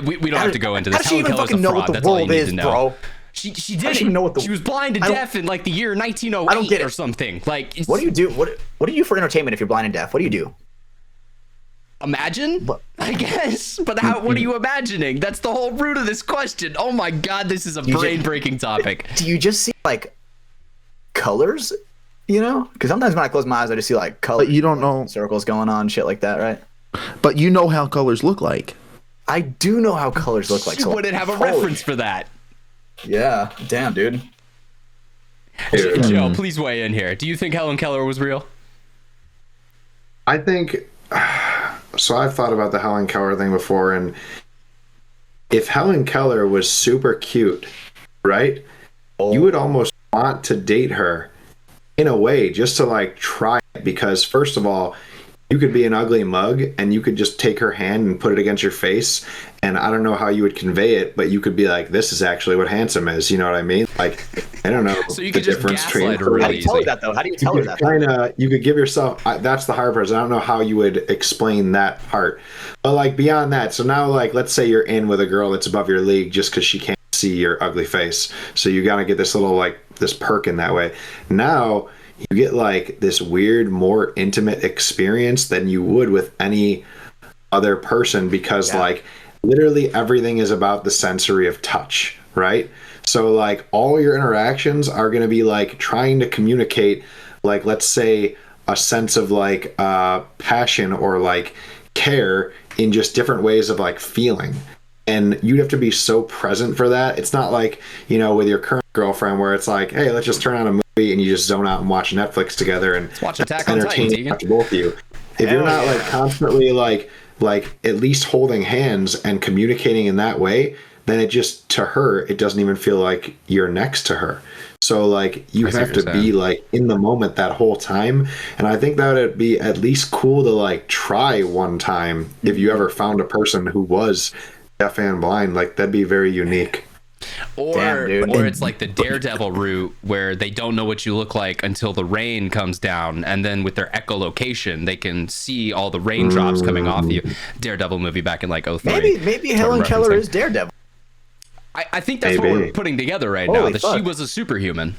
We don't have to go into this. How does she even fucking know what the world is, bro? She didn't. Know what she was blind and deaf in like the year 1908 I don't get it. or something. Like, what do you do? What do you do for entertainment if you're blind and deaf? What do you do? Imagine, I guess. But what are you imagining? That's the whole root of this question. Oh my god, this is a brain-breaking topic. Do you just see like colors? Because sometimes when I close my eyes, I just see like colors. But you don't know circles going on, shit like that, right? But you know how colors look like. I do know how colors look like. You wouldn't have a reference for that. Yeah, damn, dude. Joe, please weigh in here. Do you think Helen Keller was real? I think so. I've thought about the Helen Keller thing before, and if Helen Keller was super cute, right? You would almost want to date her in a way just to like try it, because first of all, you could be an ugly mug and you could just take her hand and put it against your face, and I don't know how you would convey it, but you could be like, this is actually what handsome is. You know what I mean? Like, I don't know. So you could just gaslight her really How do you tell her that, though? How do you tell her that? You could give yourself, that's the hard part. I don't know how you would explain that part. But like beyond that, so now like, let's say you're in with a girl that's above your league just because she can't see your ugly face. So you got to get this little like, this perk in that way. Now you get like this weird, more intimate experience than you would with any other person, because like literally everything is about the sensory of touch, right? So like all your interactions are going to be like trying to communicate, like, let's say a sense of like passion or like care in just different ways of like feeling. And you'd have to be so present for that. It's not like, with your current girlfriend where it's like, hey, let's just turn on a movie and you just zone out and watch Netflix together and watch Attack on Titan, Tegan. to both of you. If you're not like constantly like at least holding hands and communicating in that way, then it just, to her, it doesn't even feel like you're next to her. So like you have to be like in the moment that whole time. And I think that would be at least cool to like try one time if you ever found a person who was deaf and blind. Like that'd be very unique. Or it's like the Daredevil route where they don't know what you look like until the rain comes down, and then with their echolocation they can see all the raindrops coming off you. Daredevil movie back in like 03. Maybe Helen Keller is Daredevil. I think that's what we're putting together right now, that she was a superhuman.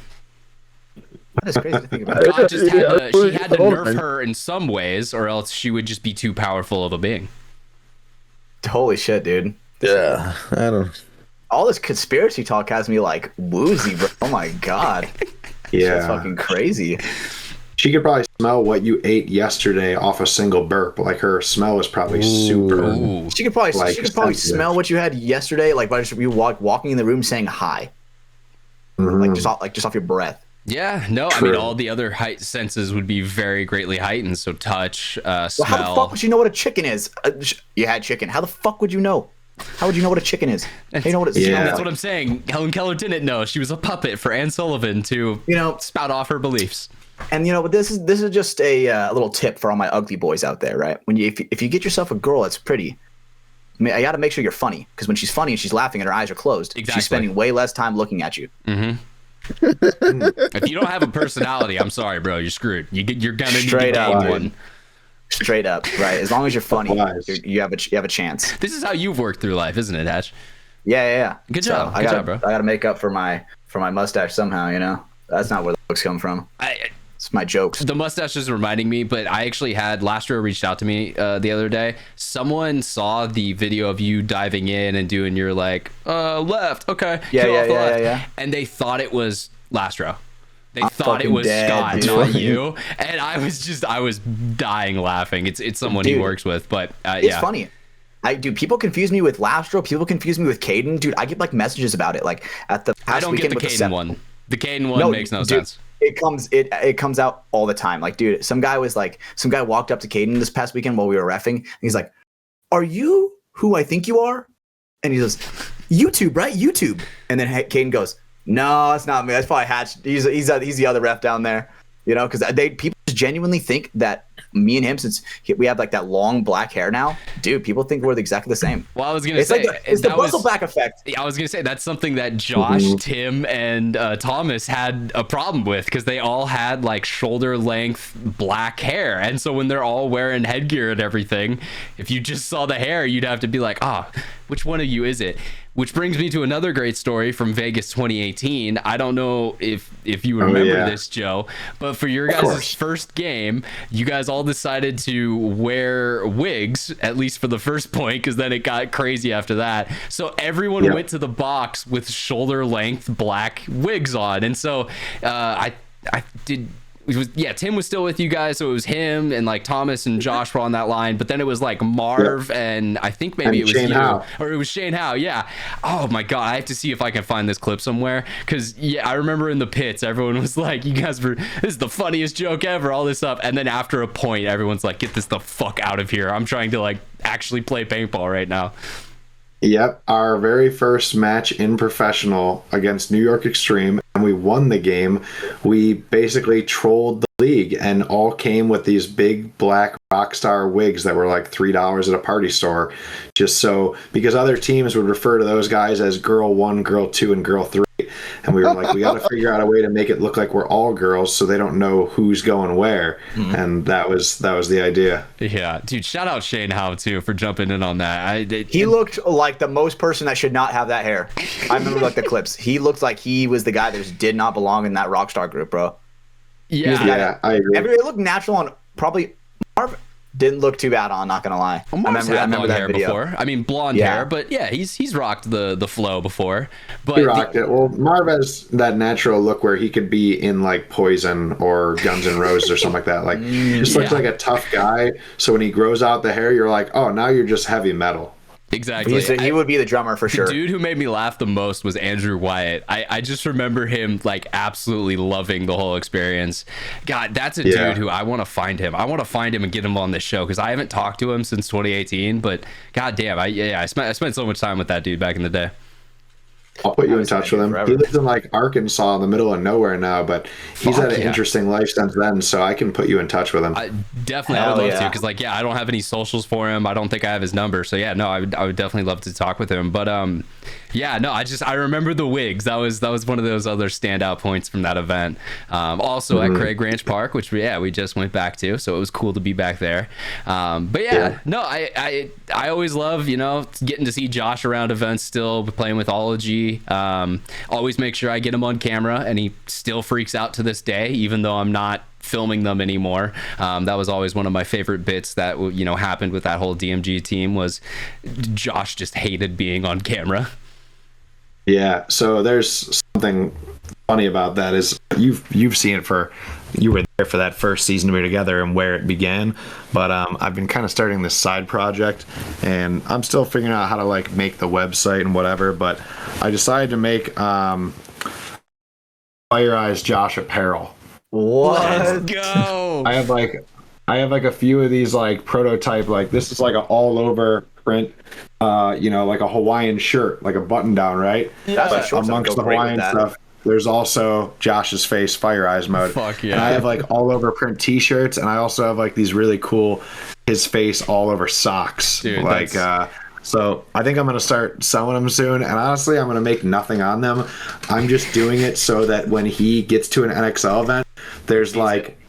That is crazy to think about. God just had to, she had to nerf her in some ways, or else she would just be too powerful of a being. Holy shit, dude. Yeah, I don't. All this conspiracy talk has me like woozy, bro. Oh my god. Yeah. That's fucking crazy. She could probably smell what you ate yesterday off a single burp. Like her smell is probably super. She could probably smell what you had yesterday, like by just you walking in the room saying hi. Like just off your breath. Yeah, no, True. I mean all the other height senses would be very greatly heightened. So touch, smell. Well, how the fuck would you know what a chicken is? You had chicken. How the fuck would you know? How would you know what a chicken is? You know what it smells That's like? what I'm saying. Helen Keller didn't know. She was a puppet for Anne Sullivan to spout off her beliefs. And but this is just a little tip for all my ugly boys out there, right? When if you get yourself a girl that's pretty, I mean, I got to make sure you're funny, because when she's funny and she's laughing and her eyes are closed, she's spending way less time looking at you. Mm-hmm. If you don't have a personality, I'm sorry, bro, you're screwed. You're gonna need to gain one. Straight up, right? As long as you're funny, you have a chance. This is how you've worked through life, isn't it, Hatch? Yeah. Good job, bro. I gotta make up for my mustache somehow. That's not where the looks come from. It's my jokes. The mustache is reminding me, but I actually had Lastro reached out to me the other day. Someone saw the video of you diving in and doing your like left, okay, yeah, and they thought it was Lastro. They I'm thought it was dead, Scott, dude. not you. And I was dying laughing. It's someone he works with, but it's funny. People confuse me with Lastro. People confuse me with Caden. Dude, I get like messages about it. Like at the past I don't get the Caden one. The Caden one makes no sense. It comes out all the time. Like, dude, some guy walked up to Caden this past weekend while we were reffing. And he's like, "Are you who I think you are?" And he goes, "YouTube, right? YouTube." And then Caden goes, "No, that's not me. That's probably Hatch. He's the other ref down there." Because people genuinely think that me and him, since we have like that long black hair now, dude, people think we're exactly the same. Well, I was gonna say it's the Brustleback effect. I was gonna say that's something that Josh, Tim, and Thomas had a problem with, because they all had like shoulder length black hair, and so when they're all wearing headgear and everything, if you just saw the hair, you'd have to be like, which one of you is it? Which brings me to another great story from Vegas 2018. I don't know if you remember this, Joe, but for your guys' first game, you guys all decided to wear wigs, at least for the first point, because then it got crazy after that. So everyone went to the box with shoulder length black wigs on. And so Tim was still with you guys, so it was him and like Thomas and Josh were on that line, but then it was like Marv and I think maybe it was Shane Howe. or it was Shane Howe. Yeah. Oh my god, I have to see if I can find this clip somewhere, because I remember in the pits everyone was like, "You guys this is the funniest joke ever," all this stuff, and then after a point everyone's like, "Get this the fuck out of here! I'm trying to like actually play paintball right now." Yep, our very first match in professional against New York Extreme, and we won the game. We basically trolled the league and all came with these big black Rockstar wigs that were like $3 at a party store, just so, because other teams would refer to those guys as Girl 1, Girl 2, and Girl 3. And we were like, we got to figure out a way to make it look like we're all girls so they don't know who's going where. And that was the idea. Yeah, dude, shout out Shane Howe too for jumping in on that. He looked like the most person that should not have that hair. I remember like the clips. He looked like he was the guy that just did not belong in that Rockstar group, bro. Yeah, I agree. It looked natural on probably Marv. Didn't look too bad on, not gonna lie. Well, I remember that hair video. before. I mean, blonde hair, but yeah, he's rocked the flow before. But he rocked it. Well, Marv has that natural look where he could be in like Poison or Guns N' Roses or something like that. Like, just looks like a tough guy. So when he grows out the hair, you're like, oh, now you're just heavy metal. Exactly. He would be the drummer for sure. The dude who made me laugh the most was Andrew Wyatt. I just remember him like absolutely loving the whole experience. God, that's a dude who I want to find him. I want to find him and get him on this show because I haven't talked to him since 2018. But god damn, I spent so much time with that dude back in the day. I'll put you in touch with him. forever. He lives in like Arkansas in the middle of nowhere now, but he's had an interesting life since then, so I can put you in touch with him. I would love to because like I don't have any socials for him. I don't think I have his number, so I would definitely love to talk with him. But I remember the wigs. That was one of those other standout points from that event. Also at Craig Ranch Park, which we just went back to, so it was cool to be back there. I always love getting to see Josh around events, still playing with Ology. Always make sure I get him on camera, and he still freaks out to this day, even though I'm not filming them anymore. That was always one of my favorite bits that happened with that whole DMG team was Josh just hated being on camera. Yeah, so there's something funny about that is you've seen it you were there for that first season we were together and where it began, but I've been kind of starting this side project and I'm still figuring out how to like make the website and whatever, but I decided to make Fire Eyes Josh apparel. What? Let's go. I have like a few of these like prototype, like this is like an all over print, like a Hawaiian shirt, like a button down, right? Yeah. But amongst the Hawaiian stuff, there's also Josh's face, Fire Eyes mode. Fuck yeah. And I have like all over print t-shirts, and I also have like these really cool his face all over socks. Dude, like so I think I'm going to start selling them soon, and honestly I'm going to make nothing on them. I'm just doing it so that when he gets to an NXL event, there's like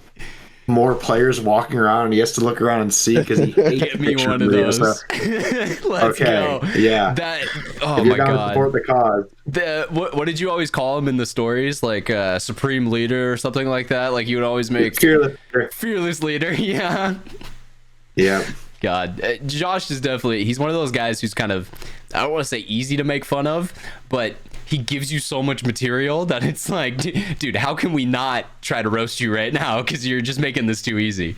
more players walking around and he has to look around and see because he hates Get me one of those. Let's go. Yeah. Oh if you're my down to god. support the cause. What did you always call him in the stories? Like Supreme Leader or something like that? Like you would always make Fearless Leader. Yeah. Yeah. God, Josh is he's one of those guys who's kind of, I don't want to say easy to make fun of, but he gives you so much material that it's like, dude, how can we not try to roast you right now? Because you're just making this too easy.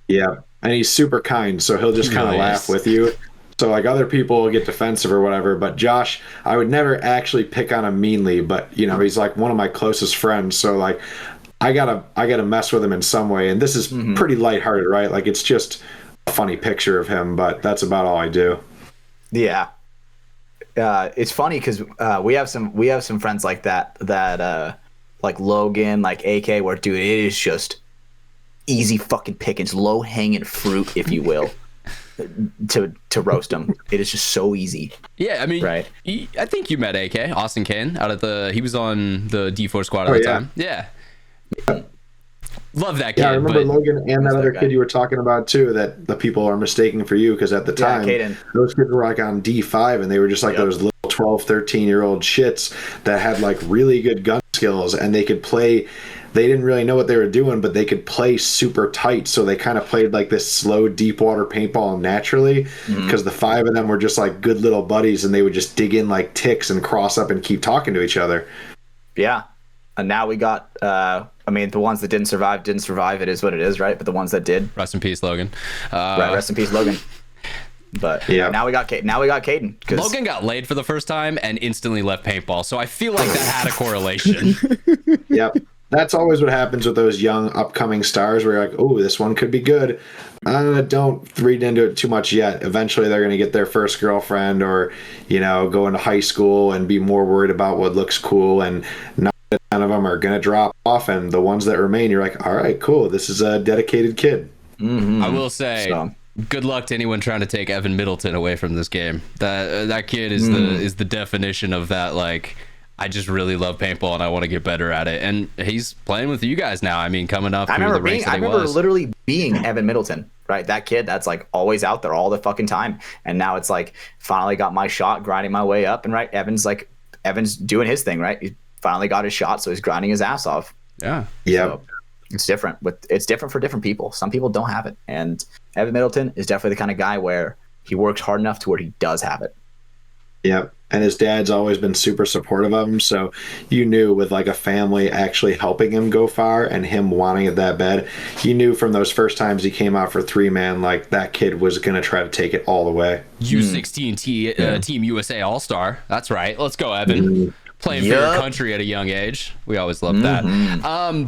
Yeah. And he's super kind, so he'll just kind of laugh with you. So like other people will get defensive or whatever, but Josh, I would never actually pick on him meanly, but he's like one of my closest friends. So like I gotta mess with him in some way. And this is pretty lighthearted, right? Like it's just a funny picture of him, but that's about all I do. Yeah. It's funny because we have some friends like that like Logan, like AK, where dude, it is just easy fucking pickings, low hanging fruit, if you will, to roast them. It is just so easy. Yeah, I mean, right? I think you met AK Austin Kane he was on the D4 squad at the time. Yeah. Love that kid. Yeah, I remember Logan and that other kid you were talking about too, that the people are mistaking for you, because at the time, those kids were like on D5 and they were just like those little 12, 13-year-old shits that had like really good gun skills and they could play. They didn't really know what they were doing, but they could play super tight. So they kind of played like this slow, deep water paintball naturally, because the five of them were just like good little buddies and they would just dig in like ticks and cross up and keep talking to each other. Yeah. And now we got, the ones that didn't survive. It is what it is, right? But the ones that did. Rest in peace, Logan. Right, rest in peace, Logan. But yeah, now we got Caden. Logan got laid for the first time and instantly left paintball. So I feel like that had a correlation. Yep. That's always what happens with those young upcoming stars where you're like, oh, this one could be good. Don't read into it too much yet. Eventually they're going to get their first girlfriend or, go into high school and be more worried about what looks cool, and none of them are going to drop off. And the ones that remain, you're like, all right, cool. This is a dedicated kid. Mm-hmm. I will say, good luck to anyone trying to take Evan Middleton away from this game. That kid is the definition of that, like, I just really love paintball and I want to get better at it. And he's playing with you guys now. I mean, coming up through the ranks that he was. I remember literally being Evan Middleton, right? That kid that's like always out there all the fucking time. And now it's like finally got my shot, grinding my way up. And right, Evan's doing his thing, right? He finally got his shot, so he's grinding his ass off. Yeah. Yeah. So it's different. It's different for different people. Some people don't have it. And Evan Middleton is definitely the kind of guy where he works hard enough to where he does have it. Yep. And his dad's always been super supportive of him. So you knew with like a family actually helping him go far and him wanting it that bad, you knew from those first times he came out for 3-man, like that kid was going to try to take it all the way. U16 Team USA All-Star. That's right. Let's go, Evan. Playing for your country at a young age. We always love that.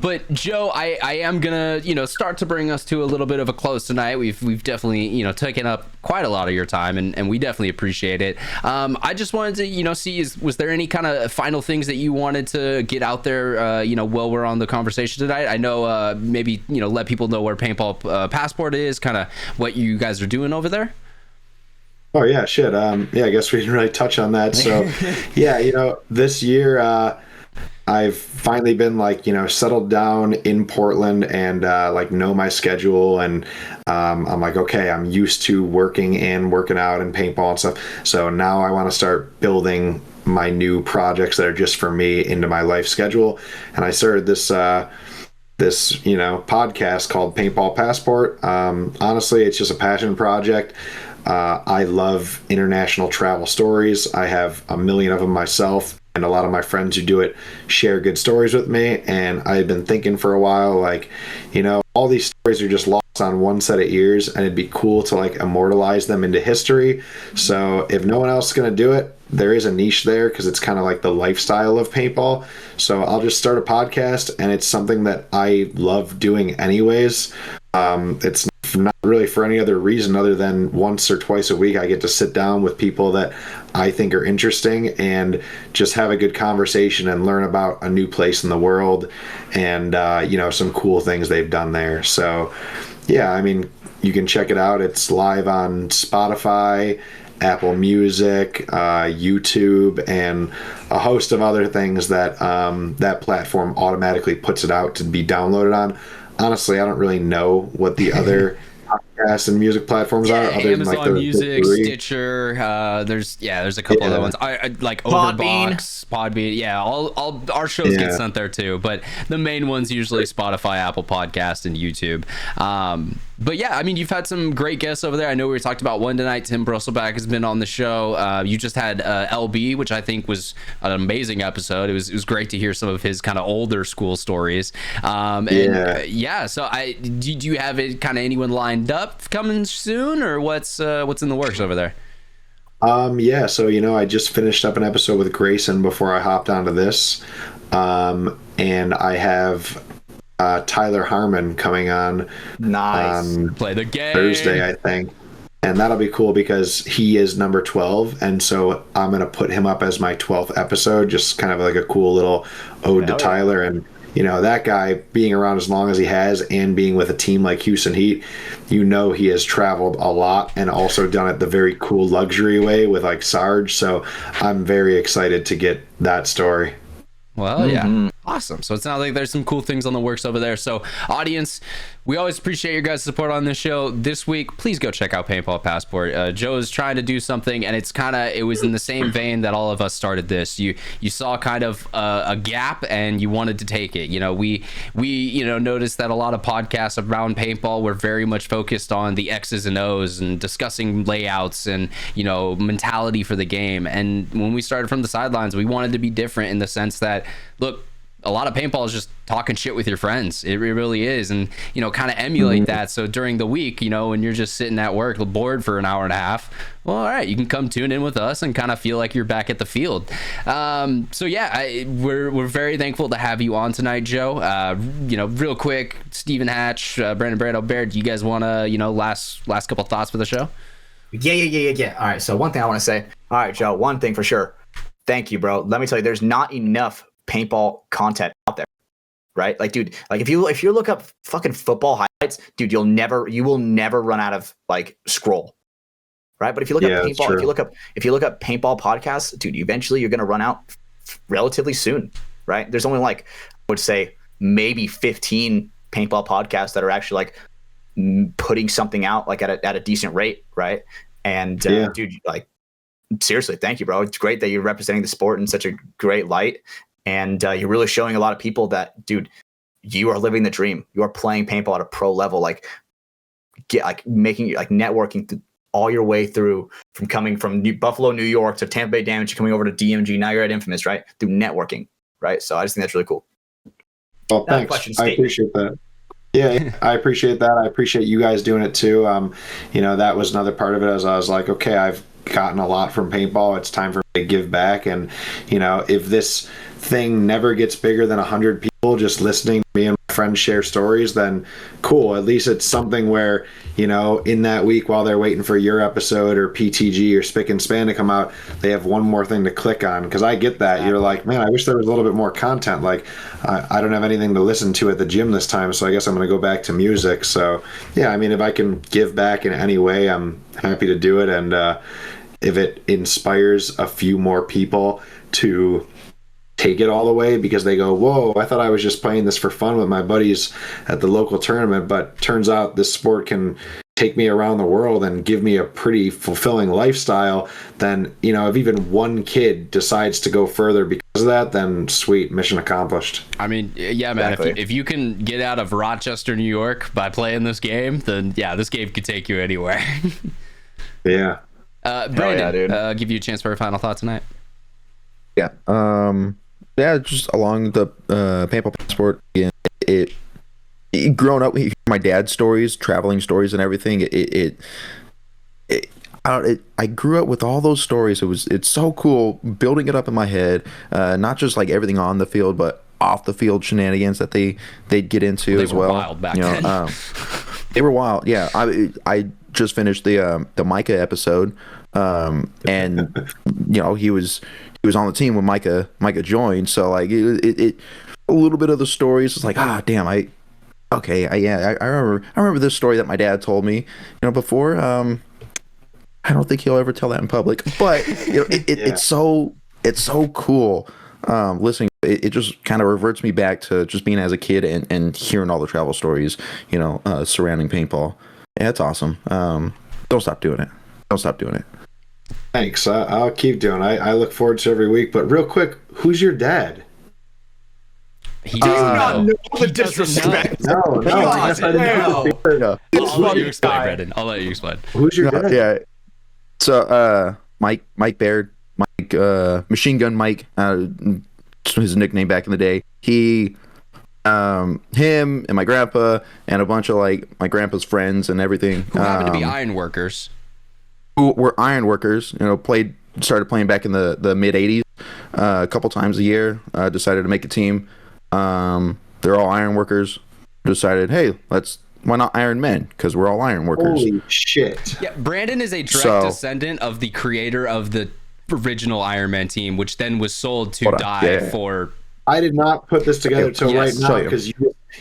But Joe, I am gonna, start to bring us to a little bit of a close tonight. We've definitely, taken up quite a lot of your time, and we definitely appreciate it. I just wanted to, see, was there any kind of final things that you wanted to get out there, while we're on the conversation tonight? I know, maybe, let people know where Paintball Passport is, kind of what you guys are doing over there. Oh yeah, shit. I guess we didn't really touch on that. So yeah, this year I've finally been like, settled down in Portland and like know my schedule, and I'm like, okay, I'm used to working out and paintball and stuff. So now I want to start building my new projects that are just for me into my life schedule. And I started this podcast called Paintball Passport. Honestly, it's just a passion project. I love international travel stories. I have a million of them myself, and a lot of my friends who do it share good stories with me. And I've been thinking for a while, like, all these stories are just lost on one set of ears, and it'd be cool to like immortalize them into history. So if no one else is going to do it, there is a niche there because it's kind of like the lifestyle of paintball. So I'll just start a podcast, and it's something that I love doing anyways. It's not really for any other reason other than once or twice a week I get to sit down with people that I think are interesting and just have a good conversation and learn about a new place in the world and some cool things they've done there. So yeah, I mean, you can check it out. It's live on Spotify, Apple Music, YouTube, and a host of other things that that platform automatically puts it out to be downloaded on. Honestly, I don't really know what the other podcasts and music platforms are. Other Amazon than like Music, Stitcher. There's a couple other ones. I like Overbox, Podbean. Yeah, all our shows get sent there too. But the main ones usually Spotify, Apple Podcast, and YouTube. But yeah, I mean, you've had some great guests over there. I know we talked about one tonight. Tim Brustleback has been on the show. You just had LB, which I think was an amazing episode. It was great to hear some of his kind of older school stories. So do you have it kind of anyone lined up coming soon, or what's in the works over there? So I just finished up an episode with Grayson before I hopped onto this, and I have Tyler Harmon coming on. Nice. Play the game Thursday, I think. And that'll be cool because he is number 12, and so I'm going to put him up as my 12th episode, just kind of like a cool little ode to Tyler. And that guy being around as long as he has and being with a team like Houston Heat, he has traveled a lot and also done it the very cool luxury way with like Sarge. So I'm very excited to get that story. Well, yeah. Awesome. So it sounds like there's some cool things on the works over there. So audience, we always appreciate your guys' support on this show. This week, please go check out Paintball Passport. Joe is trying to do something, and it was in the same vein that all of us started this. You saw kind of a gap, and you wanted to take it. We noticed that a lot of podcasts around paintball were very much focused on the X's and O's and discussing layouts and mentality for the game. And when we started from the sidelines, we wanted to be different in the sense that, look, a lot of paintball is just talking shit with your friends. It really is. And, kind of emulate that. So during the week, when you're just sitting at work bored for an hour and a half, well, all right, you can come tune in with us and kind of feel like you're back at the field. We're very thankful to have you on tonight, Joe. Real quick, Stephen Hatch, Brandon Barrett, Baird, do you guys want to, last couple thoughts for the show? Yeah. All right. So one thing I want to say. All right, Joe, one thing for sure. Thank you, bro. Let me tell you, there's not enough paintball content out there, right? Like, dude, like if you look up fucking football highlights, dude, you will never run out of like scroll, right? But if you look up paintball, if you look up paintball podcasts, dude, eventually you're gonna run out relatively soon, right? There's only like, I would say maybe 15 paintball podcasts that are actually like putting something out like at a decent rate, right? And dude, like seriously, thank you, bro. It's great that you're representing the sport in such a great light. And you're really showing a lot of people that, dude, you are living the dream. You are playing paintball at a pro level, making networking all your way through from coming from Buffalo, New York to Tampa Bay Damage, coming over to DMG. Now you're at Infamous, right? Through networking, right? So I just think that's really cool. Well, Not a thanks. question, I statement. appreciate that. Yeah, I appreciate that. I appreciate you guys doing it too. That was another part of it, as I was like, okay, I've gotten a lot from paintball. It's time for me to give back. And, if this thing never gets bigger than 100 people just listening to me and my friends share stories, then cool. At least it's something where, in that week while they're waiting for your episode or PTG or Spick and Span to come out, they have one more thing to click on. Because I get that. You're like, man, I wish there was a little bit more content. Like, I don't have anything to listen to at the gym this time, so I guess I'm going to go back to music. So, yeah, I mean, if I can give back in any way, I'm happy to do it. And if it inspires a few more people to take it all the way because they go, whoa, I thought I was just playing this for fun with my buddies at the local tournament, but turns out this sport can take me around the world and give me a pretty fulfilling lifestyle, then, if even one kid decides to go further because of that, then sweet, mission accomplished. I mean, yeah, man, Exactly. if you can get out of Rochester, New York by playing this game, then yeah, this game could take you anywhere. Yeah. Brandon, dude. give you a chance for a final thought tonight. Yeah. Yeah, just along the paintball passport. Yeah, it growing up, my dad's stories, traveling stories, and everything. I grew up with all those stories. It's so cool building it up in my head. Not just like everything on the field, but off the field shenanigans that they'd get into as well. Wild back then. They were wild. Yeah, I just finished the Micah episode, and he was on the team when Micah joined. So like it a little bit of the stories was like, damn, I remember this story that my dad told me before. I don't think he'll ever tell that in public, but it's so cool listening. It just kind of reverts me back to just being as a kid and hearing all the travel stories surrounding paintball. Yeah, it's awesome. Don't stop doing it. Thanks. I'll keep doing it. I look forward to every week. But real quick, who's your dad? He does not know. The disrespect. No. I guess I didn't know. I'll let you explain, Brandon. I'll let you explain. Who's your dad? Yeah. So Mike Baird, Machine Gun Mike, his nickname back in the day. He, him and my grandpa and a bunch of like my grandpa's friends and everything. Who happened to be iron workers. Who were iron workers, started playing back in the mid 80s, a couple times a year, decided to make a team. They're all iron workers, decided, hey, why not Iron Men? Because we're all iron workers. Holy shit. Yeah, Brandon is a direct descendant of the creator of the original Iron Man team, which then was sold to Die for... I did not put this together till right now because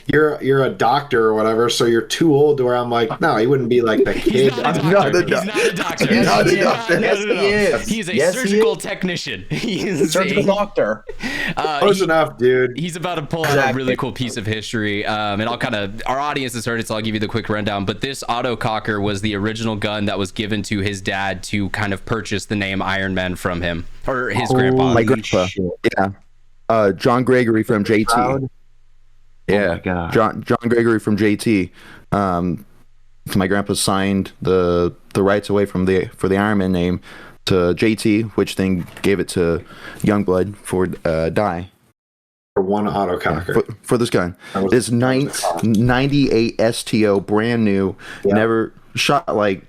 you're a doctor or whatever, so you're too old to where I'm like, no, he wouldn't be like the kid. He's not a doctor. Yes, he is. He's a surgical technician. He's a surgical doctor. Close enough, dude. He's about to pull out a really cool piece of history, and our audience has heard it, so I'll give you the quick rundown. But this autococker was the original gun that was given to his dad to kind of purchase the name Iron Man from him, or his grandpa. My grandpa. Yeah. John Gregory from JT. Proud? Yeah, Oh my God. John Gregory from JT. My grandpa signed the rights away for the Iron Man name to JT, which then gave it to Youngblood for Die. For one autococker. For this gun. It's 98 STO, brand new. Yeah. Never shot like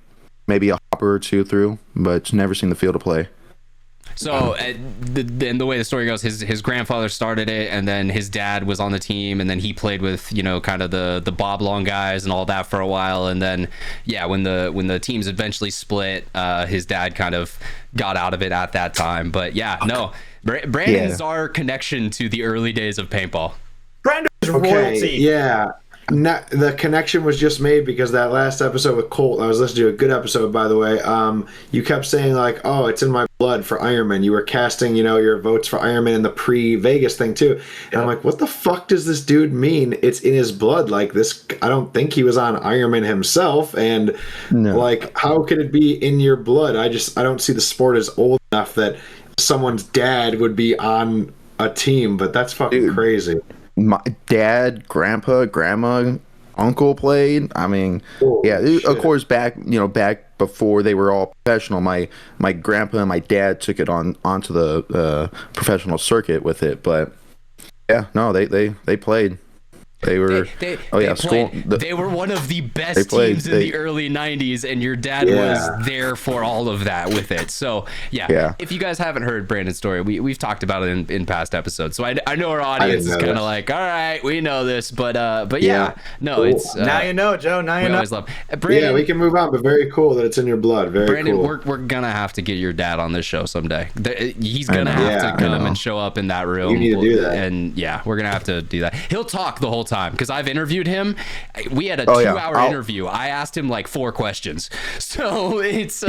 maybe a hopper or two through, but never seen the field of play. So, and the way the story goes, his grandfather started it, and then his dad was on the team, and then he played with kind of the Bob Long guys and all that for a while, and then when the teams eventually split, his dad kind of got out of it at that time. But Brandon's our connection to the early days of paintball. Brandon's royalty. Yeah. The connection was just made because that last episode with Colt, I was listening to a good episode, by the way. You kept saying like, "Oh, it's in my blood for Iron Man." You were casting, your votes for Iron Man in the pre-Vegas thing too. And I'm like, what the fuck does this dude mean? It's in his blood. Like this, I don't think he was on Iron Man himself. And like, how could it be in your blood? I don't see the sport as old enough that someone's dad would be on a team. But that's fucking crazy. My dad, grandpa, grandma, uncle played. I mean, of course, back before they were all professional, my grandpa and my dad took it onto the professional circuit with it. But yeah, no, they played. They were they were one of the best teams in the early 90s, and your dad was there for all of that with it. So if you guys haven't heard Brandon's story, we've talked about it in past episodes. So I know our audience is kind of like, all right, we know this, but it's now you know, Joe. Now you know. Always love Brandon. We can move on, but very cool that it's in your blood. Very Brandon, cool. we're gonna have to get your dad on this show someday. He's gonna have to come and show up in that room. You need to do that. And we're gonna have to do that. He'll talk the whole time because I've interviewed him. We had a 2-hour interview. I asked him like 4 questions. So it's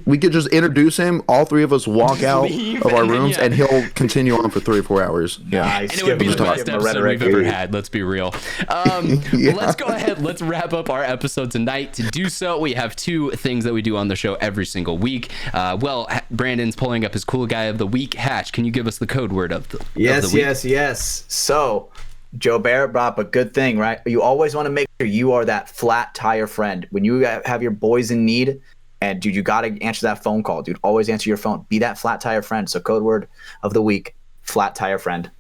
we could just introduce him. All 3 of us walk out of our rooms, and he'll continue on for 3 or 4 hours. And it would be the best episode we've ever had. Let's be real. Let's go ahead. Let's wrap up our episode tonight. To do so, we have 2 things that we do on the show every single week. Brandon's pulling up his cool guy of the week. Hatch, can you give us the code word of the week? Yes. So Joe Barrett brought up a good thing, right? You always want to make sure you are that flat tire friend. When you have your boys in need, and dude, you got to answer that phone call, dude. Always answer your phone. Be that flat tire friend. So code word of the week, flat tire friend.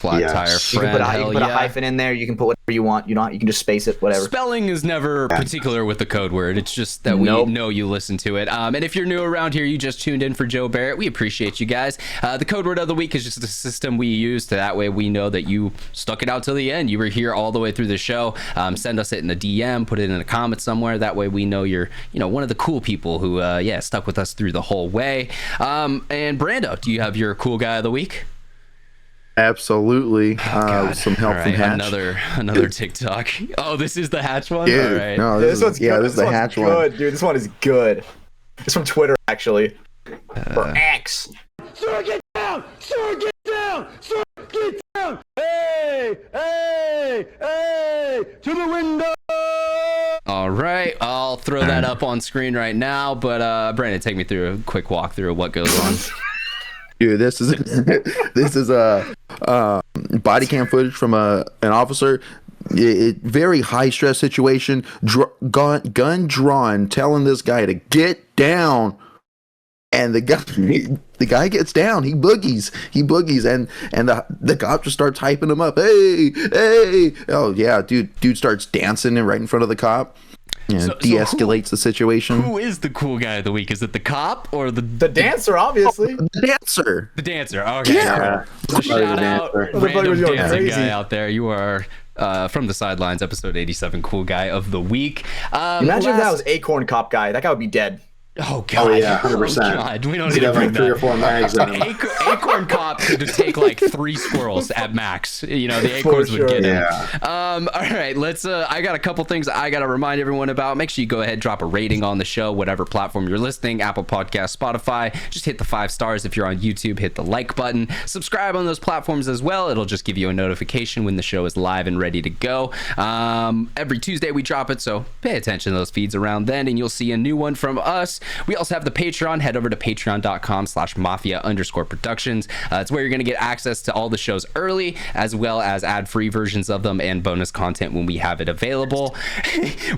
Tire friend. You can put a hyphen in there. You can put whatever you want. You can just space it, whatever. Spelling is never particular with the code word. It's just that we know you listen to it. And if you're new around here, you just tuned in for Joe Barrett. We appreciate you guys. The code word of the week is just the system we use. So that way we know that you stuck it out till the end. You were here all the way through the show. Send us it in a DM. Put it in a comment somewhere. That way we know you're one of the cool people who stuck with us through the whole way. And Brando, do you have your cool guy of the week? Absolutely. Some help from Hatch. Another TikTok. Oh, this is the Hatch one? Dude, all right. No, this is the Hatch one. Dude, this one is good. It's from Twitter, actually. For X. Sir, get down! Sir, get down! Sir, get down! Hey! To the window! All right. I'll throw that up on screen right now. But Brandon, take me through a quick walkthrough of what goes on. Dude, this is body cam footage from an officer. Very high stress situation. Gun drawn, telling this guy to get down, and the guy gets down. He boogies, and the cop just starts hyping him up. Hey! Oh yeah, dude starts dancing right in front of the cop. De-escalates the situation. Who is the cool guy of the week? Is it the cop or the dancer? Obviously, the dancer. The dancer. Okay. Yeah. So shout out, random dancing guy out there. You are from the sidelines. Episode 87, cool guy of the week. Imagine if that was Acorn Cop guy. That guy would be dead. Oh god! Oh yeah, 100%. Oh, god, we don't need to bring 3 or 4 mags in him. Acorn Cop could take like 3 squirrels at max. The acorns would get him. All right, let's. I got a couple things I got to remind everyone about. Make sure you go ahead, drop a rating on the show, whatever platform you're listening, Apple Podcasts, Spotify. Just hit the 5 stars. If you're on YouTube, hit the like button. Subscribe on those platforms as well. It'll just give you a notification when the show is live and ready to go. Every Tuesday we drop it, so pay attention to those feeds around then, and you'll see a new one from us. We also have the Patreon. Head over to patreon.com/Mafia_Productions. It's where you're going to get access to all the shows early, as well as ad-free versions of them and bonus content when we have it available.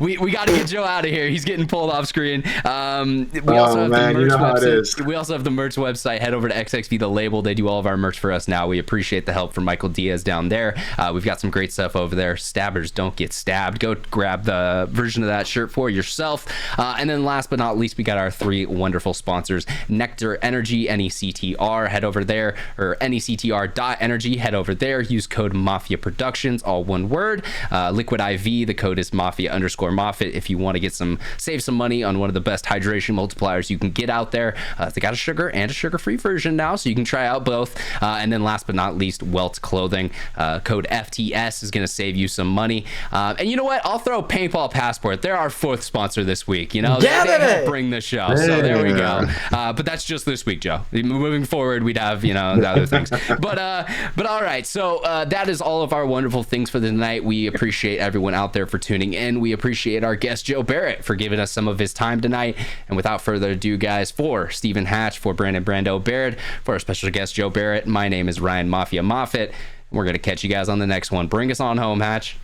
we got to get Joe out of here. He's getting pulled off screen. We also have the merch website. We also have the merch website. Head over to XXV The Label. They do all of our merch for us now. We appreciate the help from Michael Diaz down there. We've got some great stuff over there. Stabbers don't get stabbed. Go grab the version of that shirt for yourself. And then last but not least, we got our 3 wonderful sponsors: NECTR Energy, NECTR. Head over there, or NECTR.energy. Head over there. Use code MafiaProductions, all one word. Liquid IV, the code is Mafia_Moffitt. If you want to save some money on one of the best hydration multipliers you can get out there. They got a sugar and a sugar-free version now, so you can try out both. And then last but not least, Welt's Clothing. Code FTS is going to save you some money. And you know what? I'll throw Paintball Passport. They're our 4th sponsor this week. They help bring the show. So there we go. But that's just this week, Joe. Moving forward, we'd have the other things. But all right. So that is all of our wonderful things for the night. We appreciate everyone out there for tuning in. We appreciate our guest Joe Barrett for giving us some of his time tonight. And without further ado, guys, for Stephen Hatch, for Brando Baird, for our special guest Joe Barrett, my name is Ryan Mafia Moffitt. We're gonna catch you guys on the next one. Bring us on home, Hatch.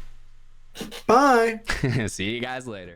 Bye. See you guys later.